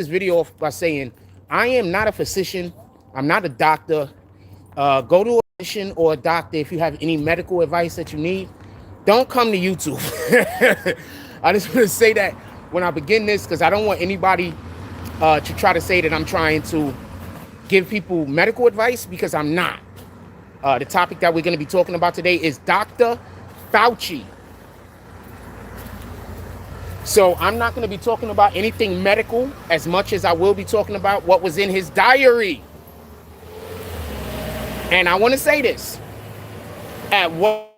this video off by saying, I am not a physician. I'm not a doctor. Go to a physician or a doctor if you have any medical advice that you need. Don't come to YouTube. I just want to say that when I begin this, because I don't want anybody to try to say that I'm trying to give people medical advice, because I'm not. The topic that we're going to be talking about today is Dr. Fauci. So I'm not going to be talking about anything medical as much as I will be talking about what was in his diary. And I want to say this. At what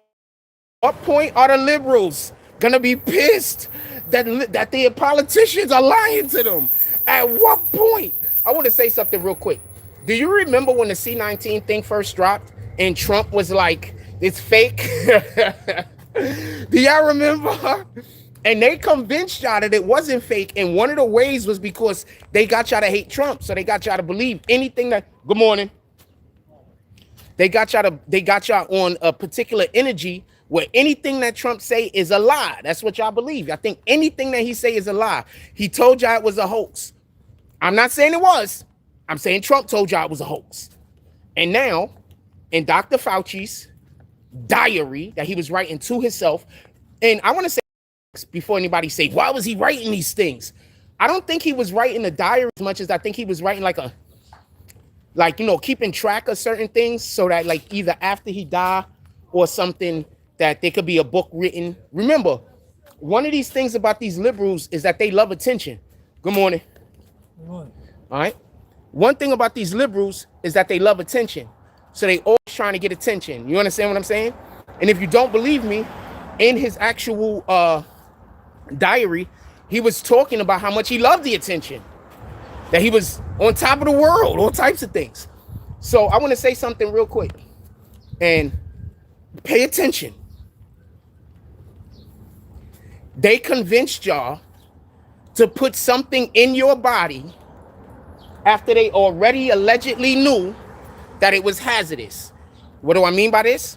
point are the liberals going to be pissed that the politicians are lying to them? At what point? I want to say something real quick. Do you remember when the C-19 thing first dropped and Trump was like, it's fake? Do y'all remember? And they convinced y'all that it wasn't fake. And one of the ways was because they got y'all to hate Trump. So they got y'all to believe anything that, good morning. They got y'all on a particular energy where anything that Trump say is a lie. That's what y'all believe. I think anything that he say is a lie. He told y'all it was a hoax. I'm not saying it was. I'm saying Trump told y'all it was a hoax. And now, in Dr. Fauci's diary that he was writing to himself, and I want to say, before anybody say, why was he writing these things? I don't think he was writing a diary as much as I think he was writing keeping track of certain things so that like either after he died or something that there could be a book written. Remember, one of these things about these liberals is that they love attention. Good morning. Good morning. All right. One thing about these liberals is that they love attention. So they always trying to get attention. You understand what I'm saying? And if you don't believe me, in his actual diary, he was talking about how much he loved the attention, that he was on top of the world, all types of things. So I want to say something real quick and pay attention. They convinced y'all to put something in your body after they already allegedly knew that it was hazardous. What do I mean by this?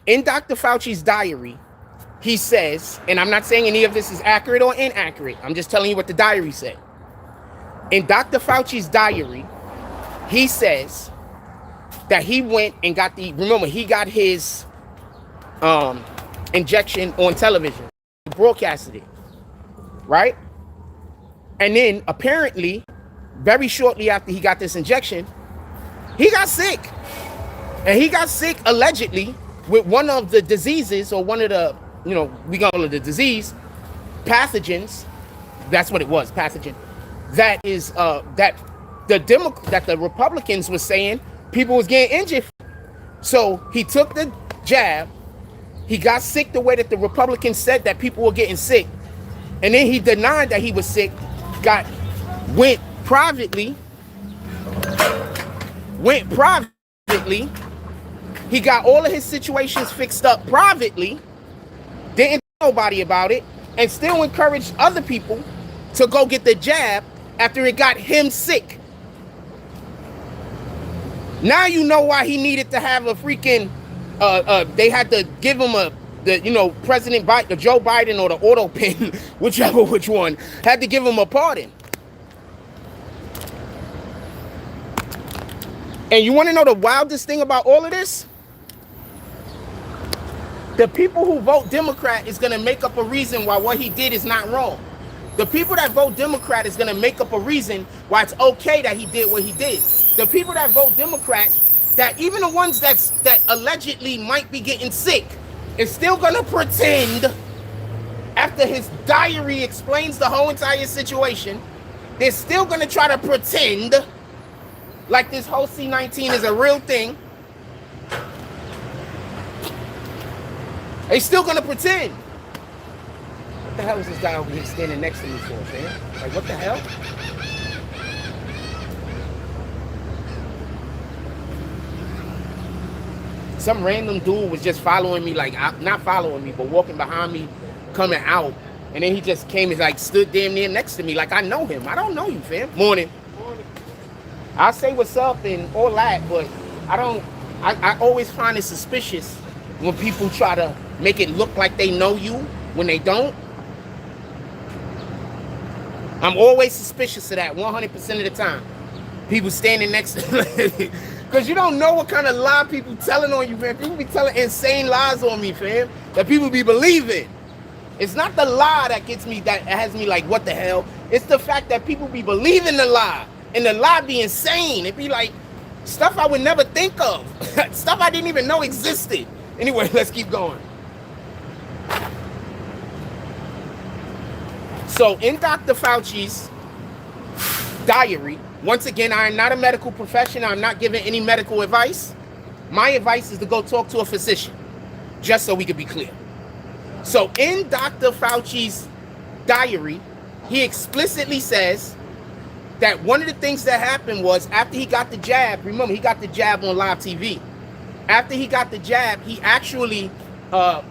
In Dr. Fauci's diary, he says, and I'm not saying any of this is accurate or inaccurate. I'm just telling you what the diary said. In Dr. Fauci's diary, he says that he went and got he got his injection on television, broadcasted it, right? And then apparently, very shortly after he got this injection, he got sick. And he got sick allegedly with one of the diseases, or one of the, we call it the disease, pathogens. That's what it was, pathogen. That is that the Republicans was saying people was getting injured. So he took the jab. He got sick the way that the Republicans said that people were getting sick. And then he denied that he was sick, went privately. He got all of his situations fixed up privately, didn't tell nobody about it, and still encouraged other people to go get the jab after it got him sick. Now you know why he needed to have a freaking, they had to give him President Biden, Joe Biden, or the auto pen, which one, had to give him a pardon. And you want to know the wildest thing about all of this? The people who vote Democrat is going to make up a reason why what he did is not wrong. The people that vote Democrat is going to make up a reason why it's okay that he did what he did. The people that vote Democrat, that even the ones that allegedly might be getting sick, is still going to pretend, after his diary explains the whole entire situation, they're still going to try to pretend like this whole C-19 is a real thing. They still gonna pretend. What the hell is this guy over here standing next to me for, man? Like, what the hell? Some random dude was just following me, like, not following me, but walking behind me, coming out. And then he just came and like stood damn near next to me like I know him. I don't know you, fam. Morning. I say what's up and all that, but I always find it suspicious when people try to make it look like they know you when they don't. I'm always suspicious of that 100% of the time. People standing next to because you don't know what kind of lie people telling on you, man. People be telling insane lies on me, fam, that people be believing. It's not the lie that gets me, that has me like, what the hell? It's the fact that people be believing the lie, and the lie be insane. It be like stuff I would never think of, stuff I didn't even know existed. Anyway, let's keep going. So in Dr. Fauci's diary, once again, I am not a medical professional. I'm not giving any medical advice. My advice is to go talk to a physician, just so we can be clear. So in Dr. Fauci's diary, he explicitly says that one of the things that happened was after he got the jab, remember, he got the jab on live TV. After he got the jab, he actually got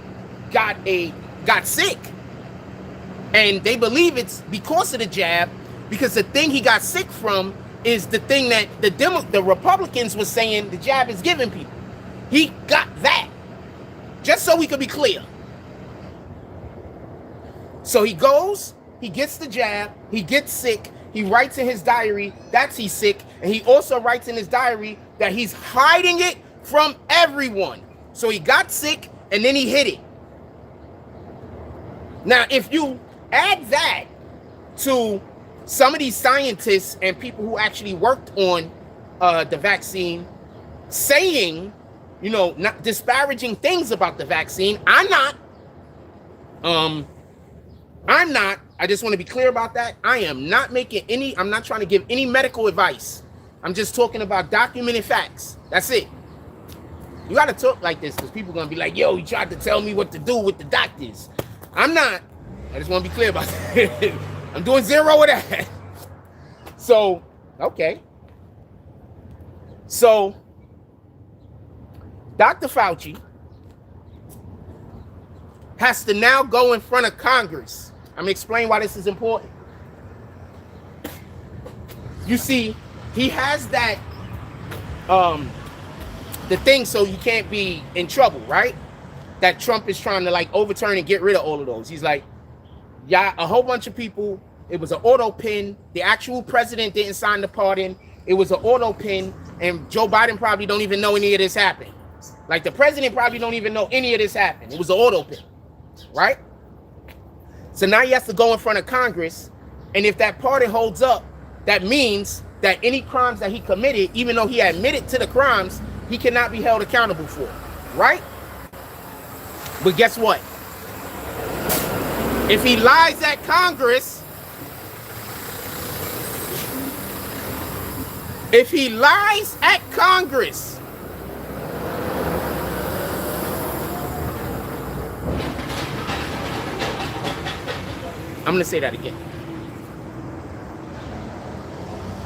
sick. And they believe it's because of the jab, because the thing he got sick from is the thing that the Republicans were saying the jab is giving people. He got that. Just so we could be clear. So he goes, he gets the jab, he gets sick, he writes in his diary that he's sick, and he also writes in his diary that he's hiding it from everyone. So he got sick, and then he hid it. Now, if you add that to some of these scientists and people who actually worked on the vaccine saying, you know, not disparaging things about the vaccine, I'm not. I just want to be clear about that. I am not making any, I'm not trying to give any medical advice. I'm just talking about documented facts. That's it. You got to talk like this because people are going to be like, yo, you tried to tell me what to do with the doctors. I'm not. I just want to be clear about that. I'm doing zero of that. So, okay. So, Dr. Fauci has to now go in front of Congress. I'm going to explain why this is important. You see, he has that, the thing so you can't be in trouble, right? That Trump is trying to like overturn and get rid of all of those. He's like, yeah, a whole bunch of people, it was an auto pin. The actual president didn't sign the pardon. It was an auto pin, and Joe Biden probably don't even know any of this happened. Like the president probably don't even know any of this happened. It was an auto pin, right? So now he has to go in front of Congress, and if that pardon holds up, that means that any crimes that he committed, even though he admitted to the crimes, he cannot be held accountable for, right? But guess what? If he lies at Congress, I'm going to say that again.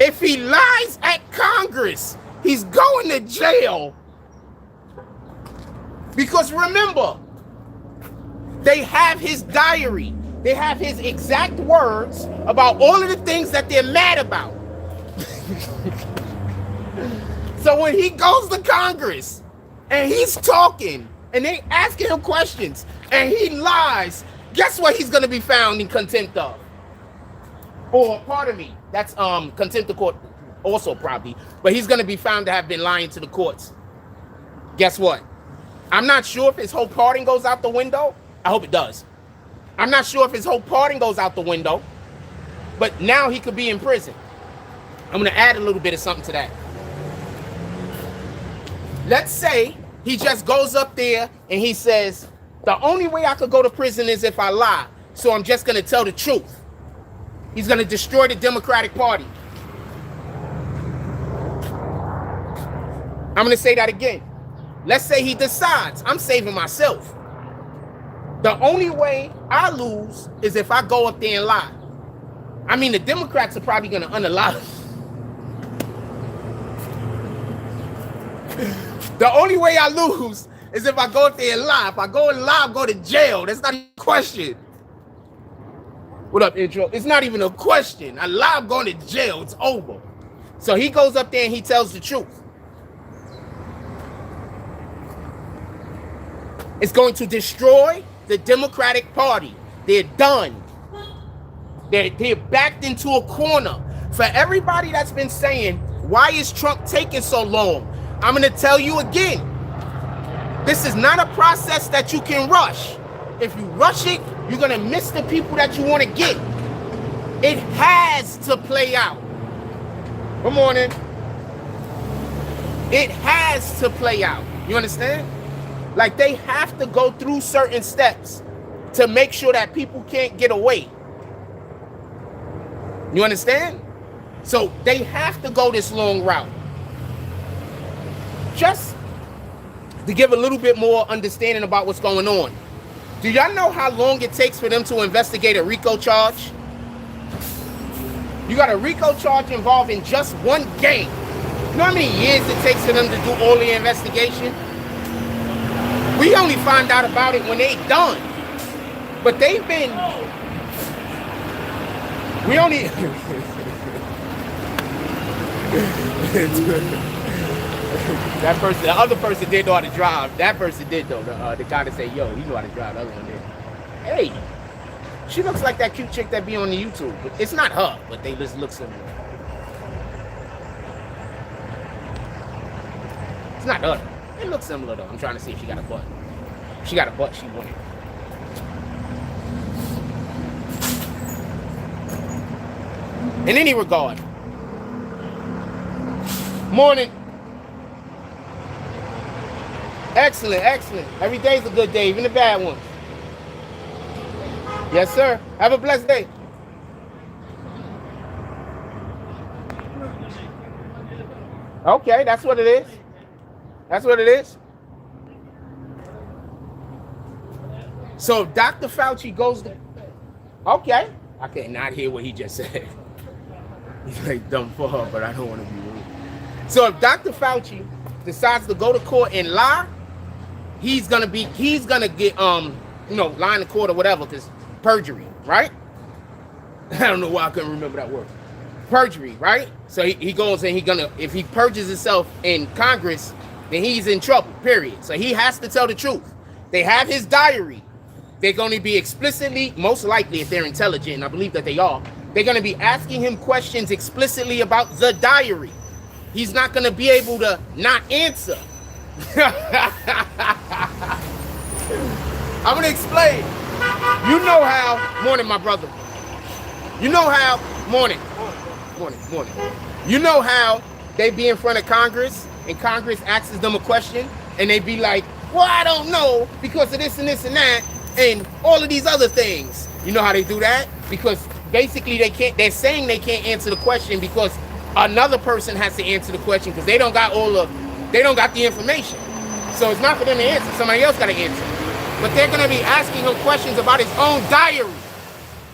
If he lies at Congress, he's going to jail. Because remember, they have his diary. They have his exact words about all of the things that they're mad about. So when he goes to Congress and he's talking and they asking him questions and he lies, guess what he's going to be found in contempt of? Or, pardon me, that's contempt of court also probably, but he's going to be found to have been lying to the courts. Guess what? I'm not sure if his whole pardon goes out the window. I hope it does. I'm not sure if his whole pardon goes out the window, but now he could be in prison. I'm going to add a little bit of something to that. Let's say he just goes up there and he says, the only way I could go to prison is if I lie, so I'm just going to tell the truth. He's going to destroy the Democratic Party. I'm going to say that again. Let's say he decides, I'm saving myself. The only way I lose is if I go up there and lie. I mean, the Democrats are probably going to unalive. The only way I lose is if I go up there and lie. If I go and lie, I go to jail. That's not a question. What up, intro? It's not even a question. I lie, I'm going to jail. It's over. So he goes up there and he tells the truth. It's going to destroy the Democratic Party. They're done. They're backed into a corner. For everybody that's been saying, why is Trump taking so long? I'm going to tell you again. This is not a process that you can rush. If you rush it, you're going to miss the people that you want to get. It has to play out. Good morning. It has to play out. You understand? Like, they have to go through certain steps to make sure that people can't get away. You understand? So they have to go this long route. Just to give a little bit more understanding about what's going on. Do y'all know how long it takes for them to investigate a RICO charge? You got a RICO charge involving just one gang. You know how many years it takes for them to do all the investigation? We only find out about it when they done. But they've been... We only... That person, the other person did know how to drive. That person did though. The guy that said, yo, he know how to drive. The other one did. Hey, she looks like that cute chick that be on the YouTube. But it's not her, but they just look similar. It's not her. It looks similar though. I'm trying to see if she got a butt. If she got a butt, she won it. In any regard. Morning. Excellent, excellent. Every day's a good day, even the bad ones. Yes, sir. Have a blessed day. Okay, that's what it is. That's what it is. So Dr. Fauci goes to... Okay. I cannot hear what he just said. He's like, dumb for her, but I don't want to be rude. So if Dr. Fauci decides to go to court and lie, he's gonna get lie in the court or whatever, because perjury, right? I don't know why I couldn't remember that word. Perjury, right? So he goes and if he perjures himself in Congress, then he's in trouble, period. So he has to tell the truth. They have his diary. They're going to be explicitly, most likely if they're intelligent, and I believe that they are, they're going to be asking him questions explicitly about the diary. He's not going to be able to not answer. I'm going to explain. You know how, morning, my brother. You know how, morning. You know how they be in front of Congress and Congress asks them a question and they be like, well, I don't know because of this and this and that and all of these other things. You know how they do that? Because basically they're saying they can't answer the question because another person has to answer the question because they don't got the information. So it's not for them to answer. Somebody else got to answer. But they're going to be asking him questions about his own diary.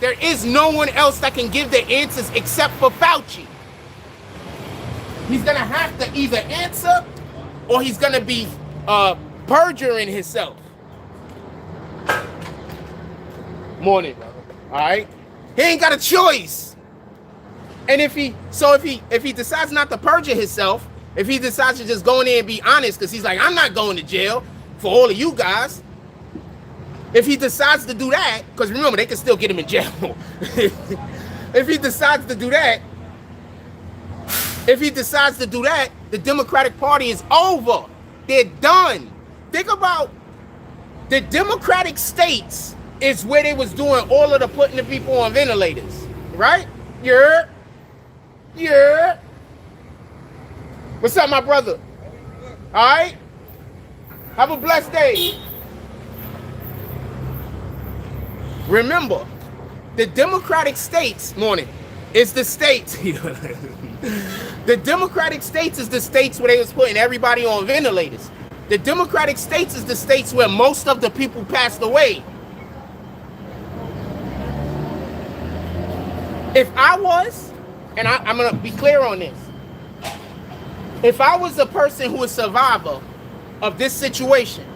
There is no one else that can give the answers except for Fauci. He's going to have to either answer or he's going to be perjuring himself. Morning. All right? He ain't got a choice. And if he decides not to perjure himself, if he decides to just go in there and be honest, because he's like, I'm not going to jail for all of you guys. If he decides to do that, because remember, they can still get him in jail. If he decides to do that, the Democratic Party is over. They're done. Think about the Democratic states is where they was doing all of the putting the people on ventilators, right? Yeah. What's up, my brother? All right? Have a blessed day. Remember, the Democratic states, is the states. The Democratic states is the states where they was putting everybody on ventilators. The Democratic states is the states where most of the people passed away. If I was, and I'm going to be clear on this, if I was a person who is a survivor of this situation,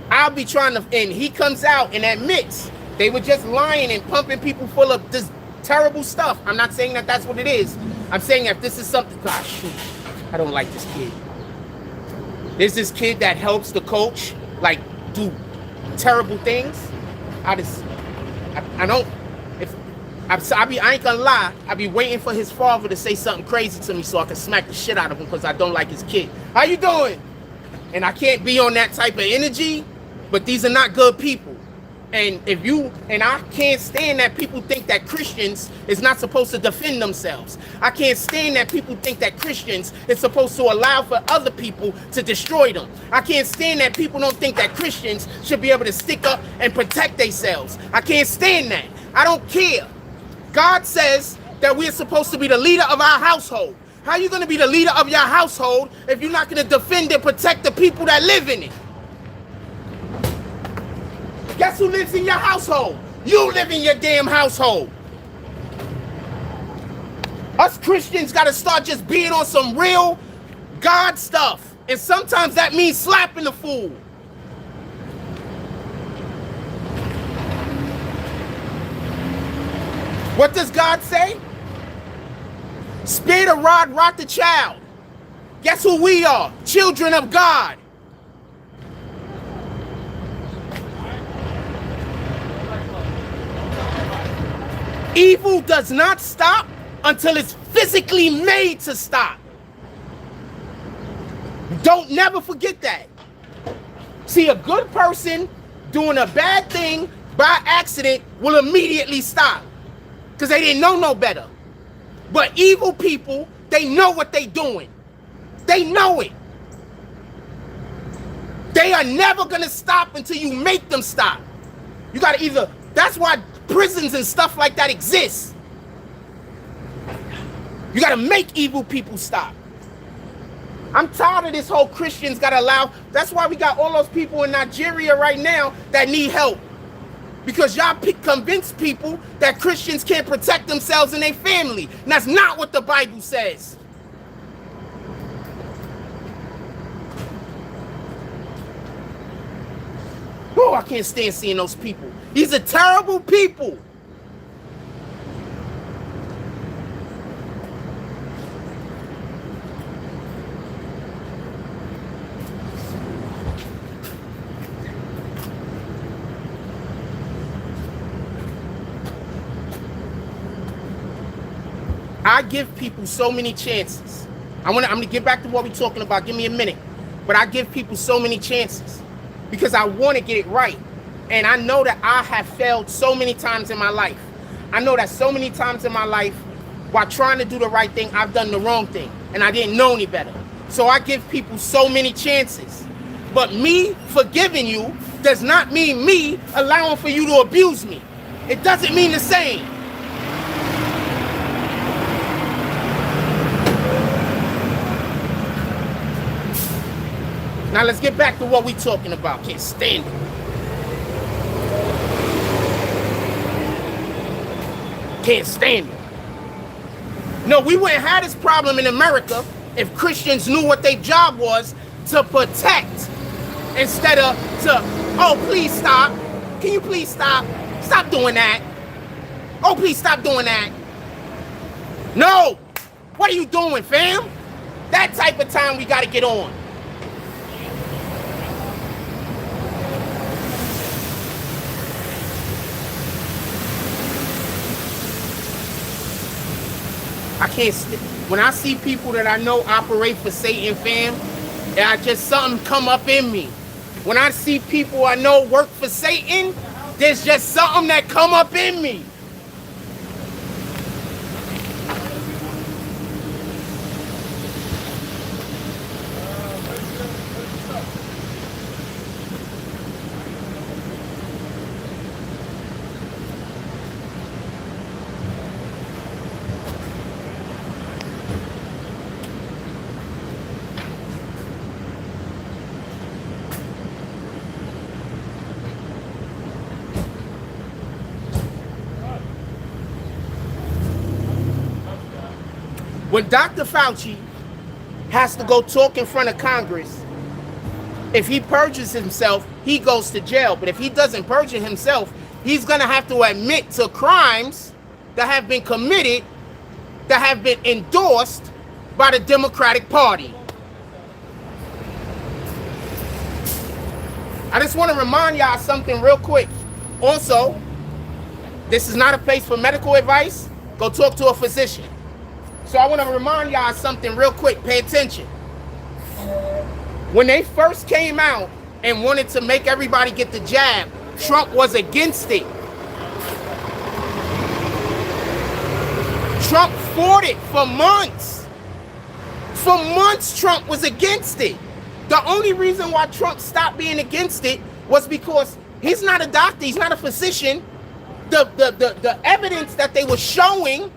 I'll be trying to, and he comes out and admits they were just lying and pumping people full of this terrible stuff. I'm not saying that that's what it is. I'm saying if this is something, gosh, shoot, I don't like this kid. There's this kid that helps the coach, like, do terrible things. I don't, I ain't gonna lie, I be waiting for his father to say something crazy to me so I can smack the shit out of him because I don't like his kid. How you doing? And I can't be on that type of energy, but these are not good people. And I can't stand that people think that Christians is not supposed to defend themselves. I can't stand that people think that Christians is supposed to allow for other people to destroy them. I can't stand that people don't think that Christians should be able to stick up and protect themselves. I can't stand that. I don't care. God says that we're supposed to be the leader of our household. How are you going to be the leader of your household if you're not going to defend and protect the people that live in it? Guess who lives in your household? You live in your damn household. Us Christians got to start just being on some real God stuff. And sometimes that means slapping the fool. What does God say? Spare the rod, rock the child. Guess who we are? Children of God. Evil does not stop until it's physically made to stop. Don't never forget that. See, a good person doing a bad thing by accident will immediately stop because they didn't know no better. But evil people, they know what they doing. They know it. They are never going to stop until you make them stop. You got to either, that's why prisons and stuff like that exist. You got to make evil people stop. I'm tired of this whole Christians got to allow. That's why we got all those people in Nigeria right now that need help. Because y'all convince people that Christians can't protect themselves and their family. And that's not what the Bible says. Oh, I can't stand seeing those people. These are terrible people. I give people so many chances. I'm gonna get back to what we're talking about. Give me a minute. But I give people so many chances because I want to get it right. And I know that I have failed so many times in my life. I know that so many times in my life, while trying to do the right thing, I've done the wrong thing. And I didn't know any better. So I give people so many chances. But me forgiving you does not mean me allowing for you to abuse me. It doesn't mean the same. Now let's get back to what we're talking about. Can't stand it. Can't stand it. No, we wouldn't have this problem in America if Christians knew what their job was to protect instead of to, oh, please stop. Can you please stop? Stop doing that. Oh, please stop doing that. No. What are you doing, fam? That type of time we got to get on. I can't, when I see people that I know operate for Satan, fam, I just something come up in me. When I see people I know work for Satan, there's just something that come up in me. When Dr. Fauci has to go talk in front of Congress, if he purges himself, he goes to jail. But if he doesn't perjure himself, he's going to have to admit to crimes that have been committed, that have been endorsed by the Democratic Party. I just want to remind y'all something real quick. Also, This is not a place for medical advice. Go talk to a physician. So I want to remind y'all something real quick. Pay attention. When they first came out and wanted to make everybody get the jab, Trump was against it. Trump fought it for months. For months, Trump was against it. The only reason why Trump stopped being against it was because he's not a doctor, he's not a physician. The evidence that they were showing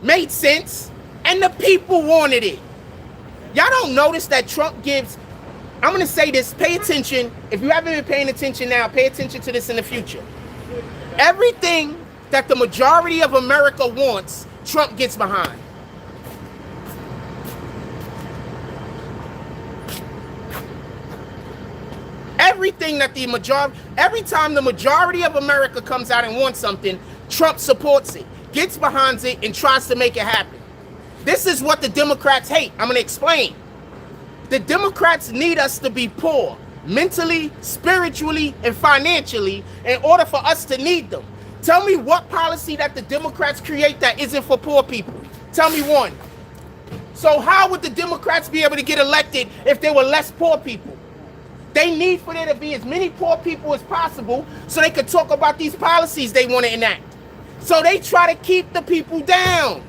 made sense, and the people wanted it. Y'all don't notice that Trump gives, I'm going to say this, pay attention. If you haven't been paying attention now, pay attention to this in the future. Everything that the majority of America wants, Trump gets behind. Everything that the majority, every time the majority of America comes out and wants something, Trump supports it, gets behind it, and tries to make it happen. This is what the Democrats hate. I'm going to explain. The Democrats need us to be poor, mentally, spiritually, and financially, in order for us to need them. Tell me what policy that the Democrats create that isn't for poor people. Tell me one. So how would the Democrats be able to get elected if there were less poor people? They need for there to be as many poor people as possible so they could talk about these policies they want to enact. So they try to keep the people down.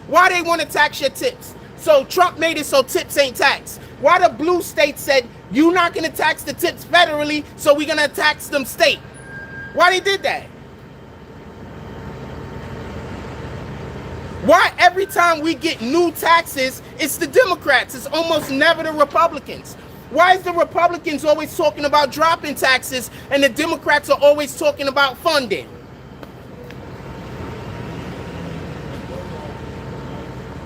Why they want to tax your tips? So Trump made it so tips ain't taxed. Why the blue states said, you're not going to tax the tips federally, so we're going to tax them state. Why they did that? Why every time we get new taxes, it's the Democrats, it's almost never the Republicans? Why is the Republicans always talking about dropping taxes and the Democrats are always talking about funding?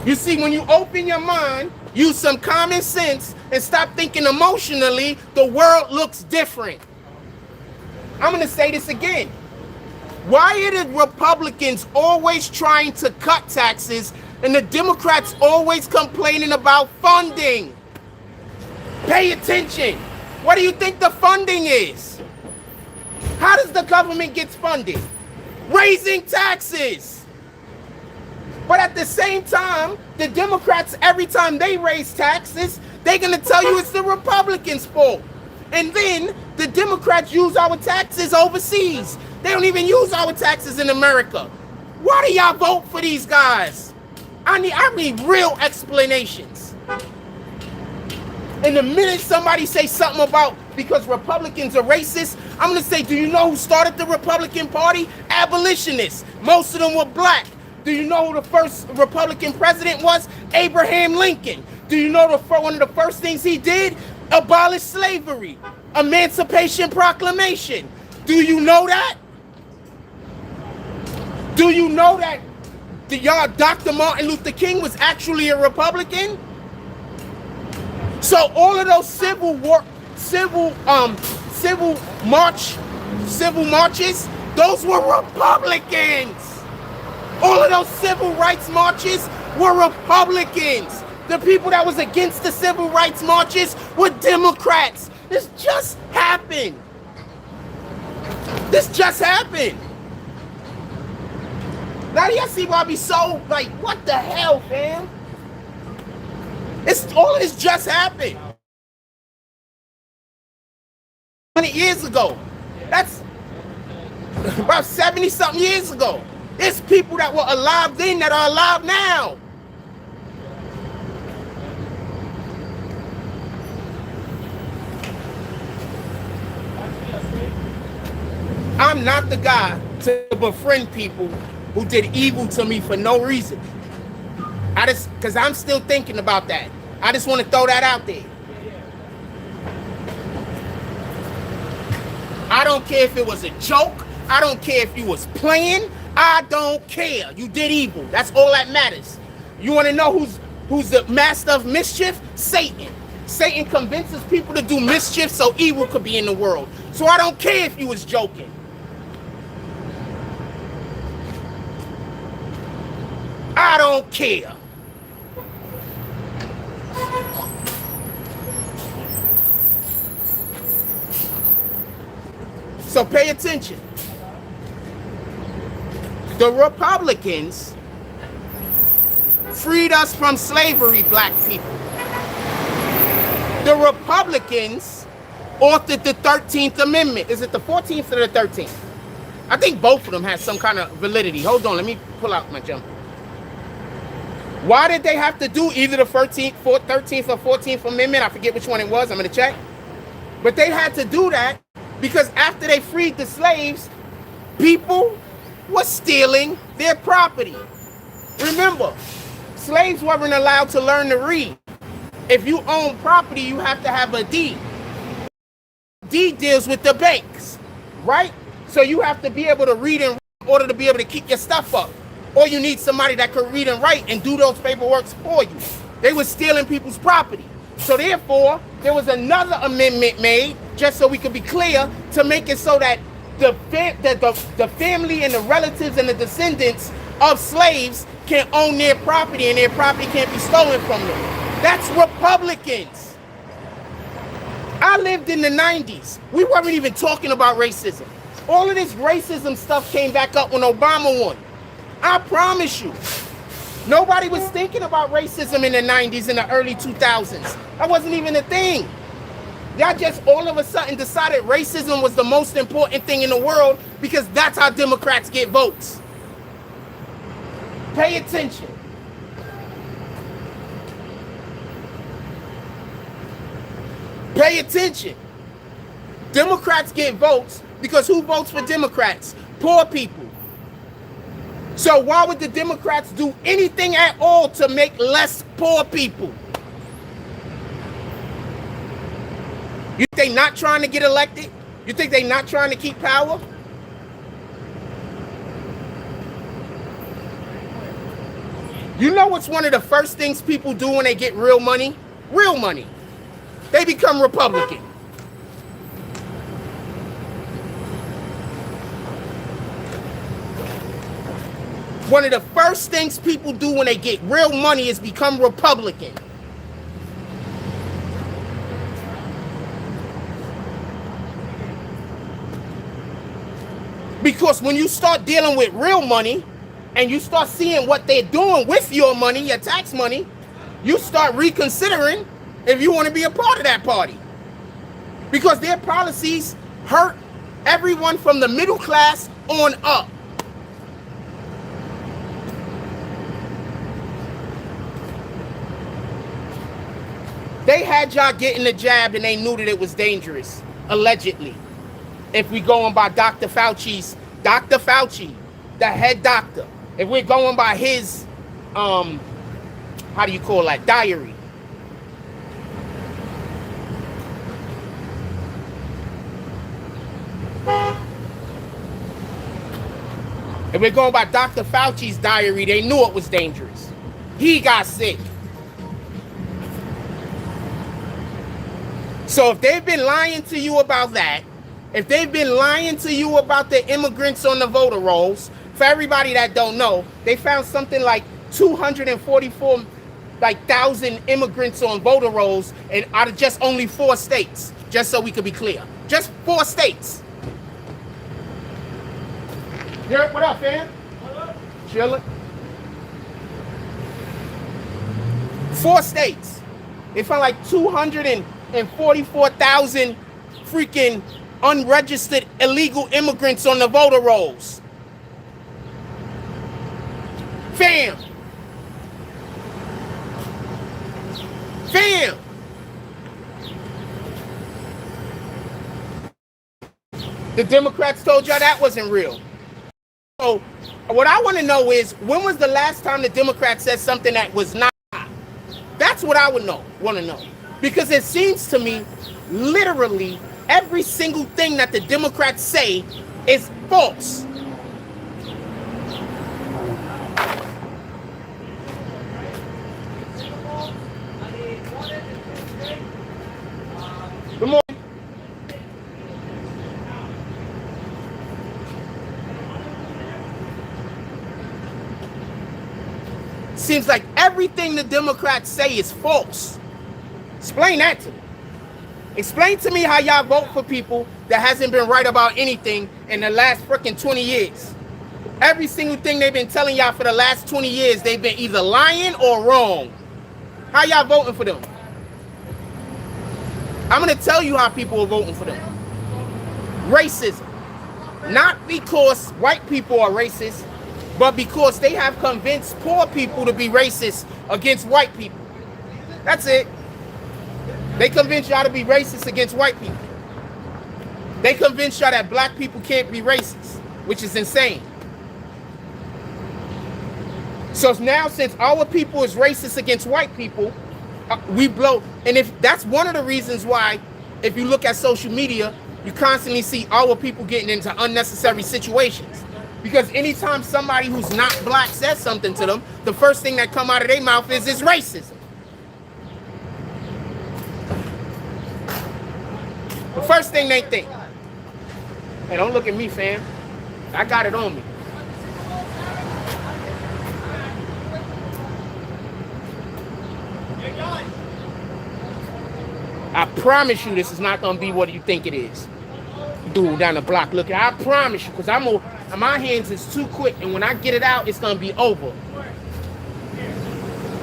You see, when you open your mind, use some common sense, and stop thinking emotionally, the world looks different. I'm going to say this again. Why are the Republicans always trying to cut taxes and the Democrats always complaining about funding? Pay attention. What do you think the funding is? How does the government get funded? Raising taxes. But at the same time, the Democrats, every time they raise taxes, they're going to tell you it's the Republicans' fault. And then the Democrats use our taxes overseas. They don't even use our taxes in America. Why do y'all vote for these guys? I need real explanations. And the minute somebody say something about because Republicans are racist, I'm going to say, do you know who started the Republican Party? Abolitionists. Most of them were black. Do you know who the first Republican president was? Abraham Lincoln. Do you know one of the first things he did? Abolish slavery. Emancipation Proclamation. Do you know that? Do you know that Dr. Martin Luther King was actually a Republican? So all of those civil marches, those were Republicans. All of those civil rights marches were Republicans. The people that was against the civil rights marches were Democrats. This just happened. This just happened. Now do y'all see why I be so like, what the hell, fam? It's all of this just happened. 100 years ago. That's about 70-something years ago. There's people that were alive then that are alive now. I'm not the guy to befriend people who did evil to me for no reason. Because I'm still thinking about that. I just want to throw that out there. I don't care if it was a joke. I don't care if you was playing. I don't care. You did evil. That's all that matters. You want to know who's the master of mischief? Satan. Satan convinces people to do mischief so evil could be in the world. So I don't care if you was joking. I don't care. So pay attention. The Republicans freed us from slavery, black people. The Republicans authored the 13th Amendment. Is it the 14th or the 13th? I think both of them had some kind of validity. Hold on, let me pull out my jump. Why did they have to do either the 13th or 14th Amendment? I forget which one it was. I'm going to check. But they had to do that because after they freed the slaves, people were stealing their property. Remember, slaves weren't allowed to learn to read. If you own property, you have to have a deed. Deed deals with the banks, right? So you have to be able to read and write in order to be able to keep your stuff up. Or you need somebody that could read and write and do those paperworks for you. They were stealing people's property. So therefore, there was another amendment made, just so we could be clear, to make it so that the family and the relatives and the descendants of slaves can own their property and their property can't be stolen from them. That's Republicans. I lived in the 90s. We weren't even talking about racism. All of this racism stuff came back up when Obama won. I promise you. Nobody was thinking about racism in the 90s and the early 2000s. That wasn't even a thing. Y'all just all of a sudden decided racism was the most important thing in the world because that's how Democrats get votes. Pay attention. Pay attention. Democrats get votes because who votes for Democrats? Poor people. So why would the Democrats do anything at all to make less poor people? You think they not trying to get elected? You think they not trying to keep power? You know what's one of the first things people do when they get real money? Real money. They become Republican. One of the first things people do when they get real money is become Republican. Because when you start dealing with real money and you start seeing what they're doing with your money, your tax money, you start reconsidering if you want to be a part of that party. Because their policies hurt everyone from the middle class on up. They had y'all getting the jab and they knew that it was dangerous, allegedly. If we going by Dr. Fauci, the head doctor, if we're going by his, how do you call that, diary. If we're going by Dr. Fauci's diary, they knew it was dangerous. He got sick. So if they've been lying to you about that, if they've been lying to you about the immigrants on the voter rolls, for everybody that don't know, they found something like 244,000 immigrants on voter rolls and out of just only 4 states, just so we could be clear. Just 4 states. Derek, what up, fam? What up? Chillin'. 4 states. They found like 244,000 freaking unregistered illegal immigrants on the voter rolls. Fam. The Democrats told y'all that wasn't real. So what I want to know is, when was the last time the Democrats said something that was not? That's what I want to know. Because it seems to me, literally, every single thing that the Democrats say is false. Good morning. Seems like everything the Democrats say is false. Explain that to me. Explain to me how y'all vote for people that hasn't been right about anything in the last freaking 20 years. Every single thing they've been telling y'all for the last 20 years, they've been either lying or wrong. How y'all voting for them? I'm going to tell you how people are voting for them. Racism. Not because white people are racist, but because they have convinced poor people to be racist against white people. That's it. They convince y'all to be racist against white people. They convince y'all that black people can't be racist, which is insane. So now, since our people is racist against white people, we blow. And if that's one of the reasons why, if you look at social media, you constantly see our people getting into unnecessary situations. Because anytime somebody who's not black says something to them, the first thing that come out of their mouth is racism. The first thing they think. Hey, don't look at me, fam. I got it on me. I promise you this is not going to be what you think it is. Dude down the block looking. I promise you, because my hands is too quick, and when I get it out, it's going to be over.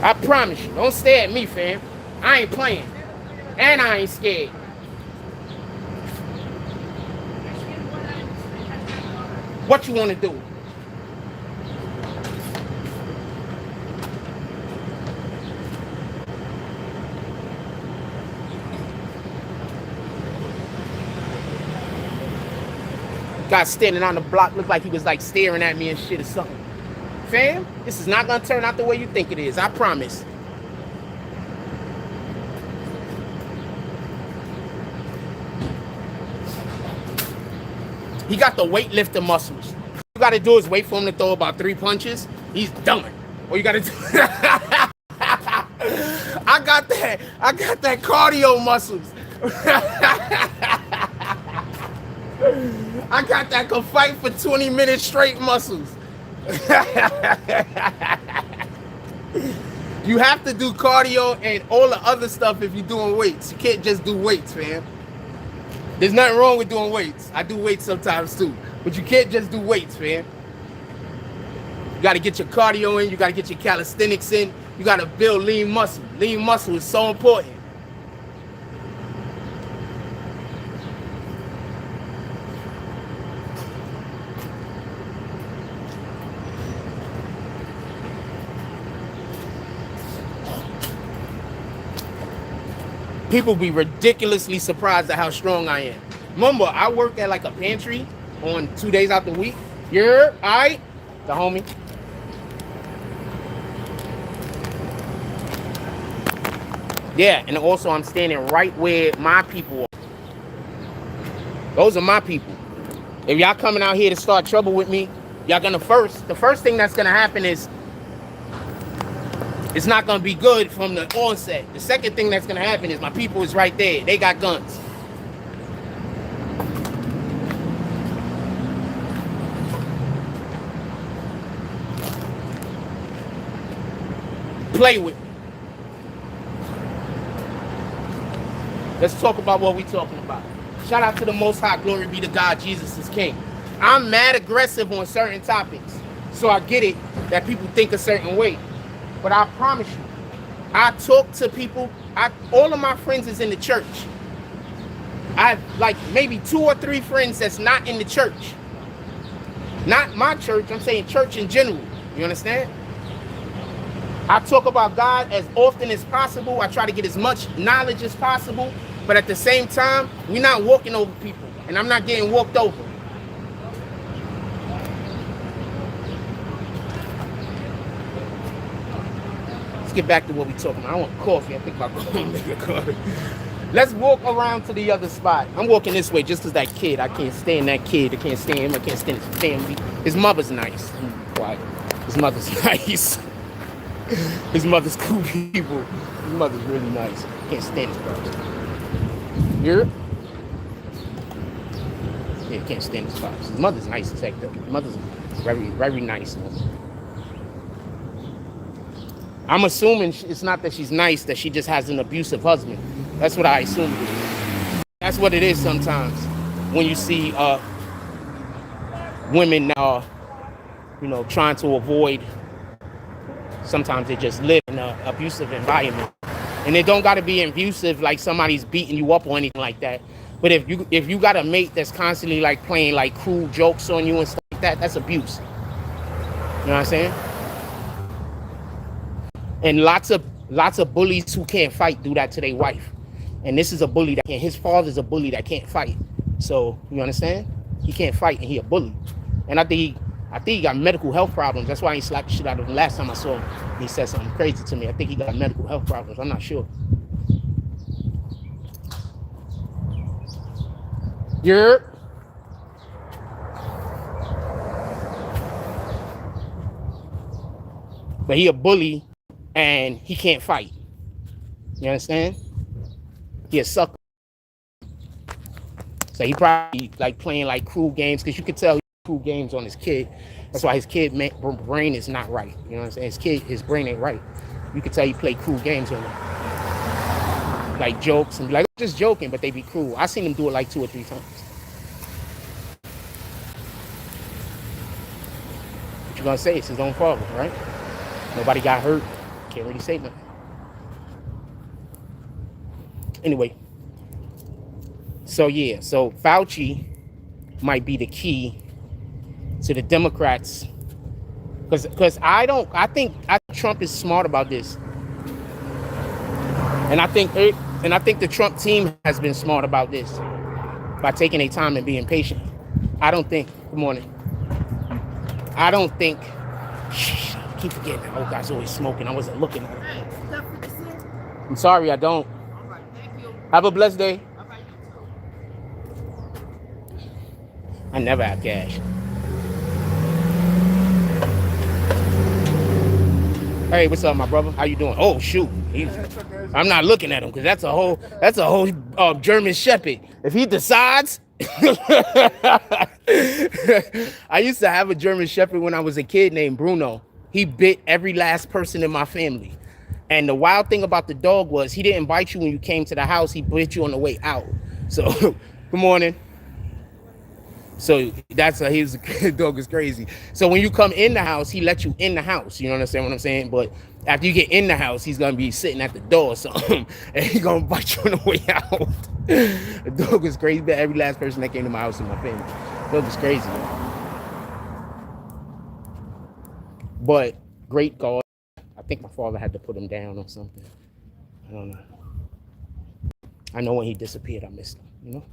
I promise you. Don't stare at me, fam. I ain't playing. And I ain't scared. What you want to do? Guy standing on the block looked like he was like staring at me and shit or something. Fam, this is not gonna turn out the way you think it is. I promise. He got the weightlifter muscles. All you gotta do is wait for him to throw about 3 punches. He's done. All you gotta do. I got that cardio muscles. I got that can fight for 20 minutes straight muscles. You have to do cardio and all the other stuff if you're doing weights. You can't just do weights, man. There's nothing wrong with doing weights. I do weights sometimes too. But you can't just do weights, man. You got to get your cardio in. You got to get your calisthenics in. You got to build lean muscle. Lean muscle is so important. People be ridiculously surprised at how strong I am. Remember, I work at like a pantry on 2 days out the week. You're all right? The homie. Yeah, and also I'm standing right where my people are. Those are my people. If y'all coming out here to start trouble with me, y'all gonna the first thing that's gonna happen is it's not going to be good from the onset. The second thing that's going to happen is my people is right there. They got guns. Play with me. Let's talk about what we're talking about. Shout out to the Most High. Glory be to God. Jesus is King. I'm mad aggressive on certain topics. So I get it that people think a certain way. But I promise you, I talk to people. All of my friends is in the church. I have like maybe 2 or 3 friends that's not in the church. Not my church, I'm saying church in general. You understand? I talk about God as often as possible. I try to get as much knowledge as possible. But at the same time, we're not walking over people. And I'm not getting walked over. Get back to what we're talking about. I want coffee. I think about coffee. Let's walk around to the other spot. I'm walking this way just because that kid. I can't stand that kid. I can't stand him. I can't stand his family. His mother's nice. Quiet. His mother's nice. His mother's cool people. His mother's really nice. Can't stand his brother. Here? Yeah, can't stand his father. His mother's nice as heck though. His mother's very, very nice. I'm assuming it's not that she's nice, that she just has an abusive husband. That's what I assume it is. That's what it is sometimes when you see women you know, trying to avoid. Sometimes they just live in an abusive environment, and it don't got to be abusive like somebody's beating you up or anything like that. But if you got a mate that's constantly like playing like cruel jokes on you and stuff like that, that's abuse. You know what I'm saying? And lots of bullies who can't fight do that to their wife. And this is a bully that can't. His father's a bully that can't fight. So you understand? He can't fight and he a bully. And I think he got medical health problems. That's why he slapped the shit out of him last time I saw him. He said something crazy to me. I think he got medical health problems. I'm not sure. Yeah. But he a bully and he can't fight. You understand? He a sucker. So he probably like playing like cruel games, because you could tell he cruel games on his kid. That's why his kid brain is not right. You know what I'm saying? His brain ain't right. You could tell he play cruel games on him. Like jokes and be like, just joking, but they be cruel. I seen him do it like 2 or 3 times. What you gonna say? It's his own father, right? Nobody got hurt. Can't really say nothing. Anyway. So yeah, so Fauci might be the key to the Democrats, because I think Trump is smart about this, and I think the Trump team has been smart about this by taking their time and being patient. I don't think. Good morning. I don't think. I keep forgetting that old guy's always smoking. I wasn't looking at him. I'm sorry, I don't. All right, thank you. Have a blessed day. I never have cash. Hey, what's up, my brother? How you doing? Oh shoot, I'm not looking at him because that's a whole German Shepherd. If he decides, I used to have a German Shepherd when I was a kid named Bruno. He bit every last person in my family. And the wild thing about the dog was he didn't bite you when you came to the house. He bit you on the way out. So, good morning. So that's his dog is crazy. So when you come in the house, he lets you in the house. You understand what I'm saying? But after you get in the house, he's gonna be sitting at the door or something, and he's gonna bite you on the way out. The dog is crazy. But every last person that came to my house in my family, the dog is crazy. But great God, I think my father had to put him down or something. I don't know. I know when he disappeared, I missed him. You know.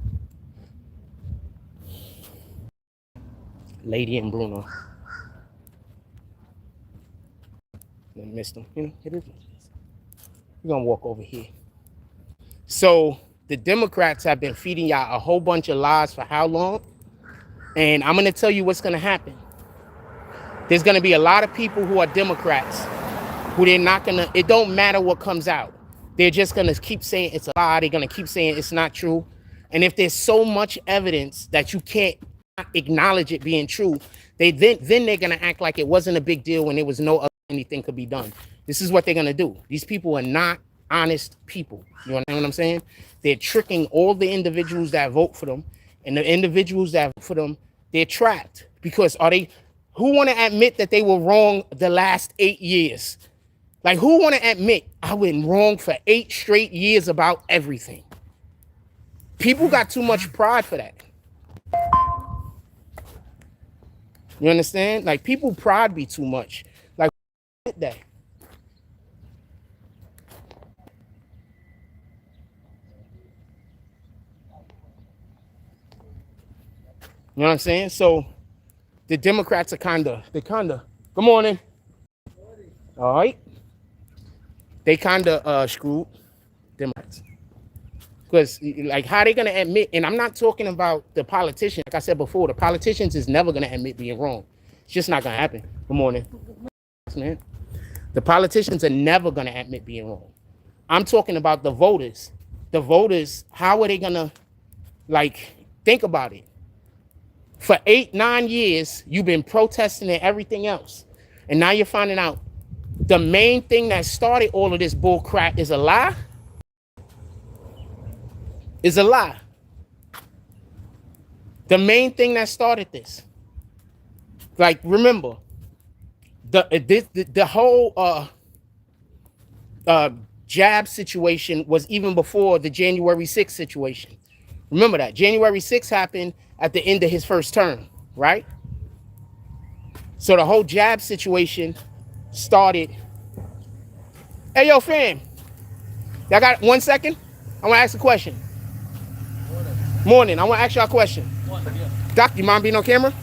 Lady and Bruno. I missed them. You know, it is. We're gonna walk over here. So the Democrats have been feeding y'all a whole bunch of lies for how long? And I'm gonna tell you what's gonna happen. There's gonna be a lot of people who are Democrats who they're not gonna, it don't matter what comes out. They're just gonna keep saying it's a lie. They're gonna keep saying it's not true. And if there's so much evidence that you can't acknowledge it being true, then they're gonna act like it wasn't a big deal when there was no other anything could be done. This is what they're gonna do. These people are not honest people. You understand what I'm saying? They're tricking all the individuals that vote for them, and the individuals that vote for them, they're trapped because who want to admit that they were wrong the last 8 years? Like, who want to admit I went wrong for 8 straight years about everything? People got too much pride for that. You understand? Like, people pride be too much. Like, that. You know what I'm saying? So the Democrats are good morning. All right. They screwed Democrats. Because, like, how they going to admit, and I'm not talking about the politicians. Like I said before, the politicians is never going to admit being wrong. It's just not going to happen. Good morning. Man. The politicians are never going to admit being wrong. I'm talking about the voters. The voters, how are they going to, like, think about it? For 8-9 years, you've been protesting and everything else. And now you're finding out the main thing that started all of this bull crap is a lie. Is a lie. The main thing that started this. Like, remember, The whole uh, jab situation was even before the January 6th situation. Remember that January 6th happened at the end of his first term, right? So the whole jab situation started. Hey, yo, fam, y'all got 1 second? I want to ask a question. Morning. I want to ask y'all a question. Doc, you mind being on camera?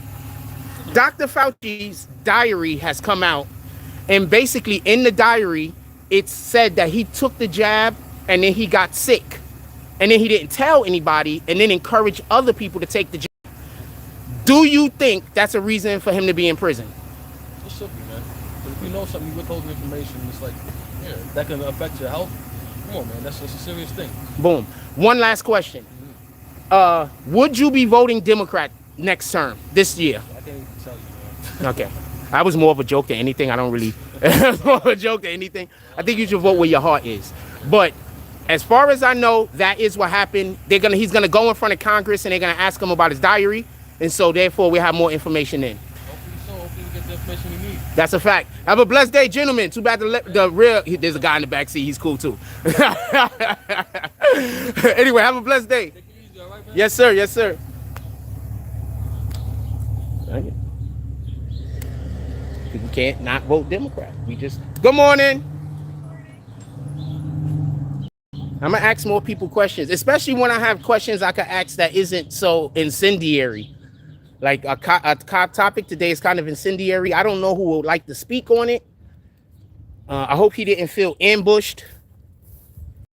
Dr. Fauci's diary has come out, and basically in the diary, it said that he took the jab and then he got sick. And then he didn't tell anybody and then encourage other people to take the jab. Do you think that's a reason for him to be in prison? It should be, man. But if you know something, you withhold information, it's like, yeah, that can affect your health. Come on, man. That's just a serious thing. Boom. One last question. Would you be voting Democrat next term, this year? I can't even tell you, man. Okay. That was more of a joke than anything. I don't really, more of a joke than anything. I think you should vote where your heart is. But as far as I know, that is what happened. He's gonna go in front of Congress and they're gonna ask him about his diary. And so therefore we have more information then. Hopefully so. Hopefully we get the information we need. That's a fact. Have a blessed day, gentlemen. Too bad the real, there's a guy in the back seat. He's cool too. Anyway, have a blessed day. Take it easy, all right, man? Yes, sir. Yes, sir. We can't not vote Democrat. We just, good morning. I'm gonna ask more people questions, especially when I have questions I can ask that isn't so incendiary. Like a topic today is kind of incendiary. I don't know who would like to speak on it. I hope he didn't feel ambushed.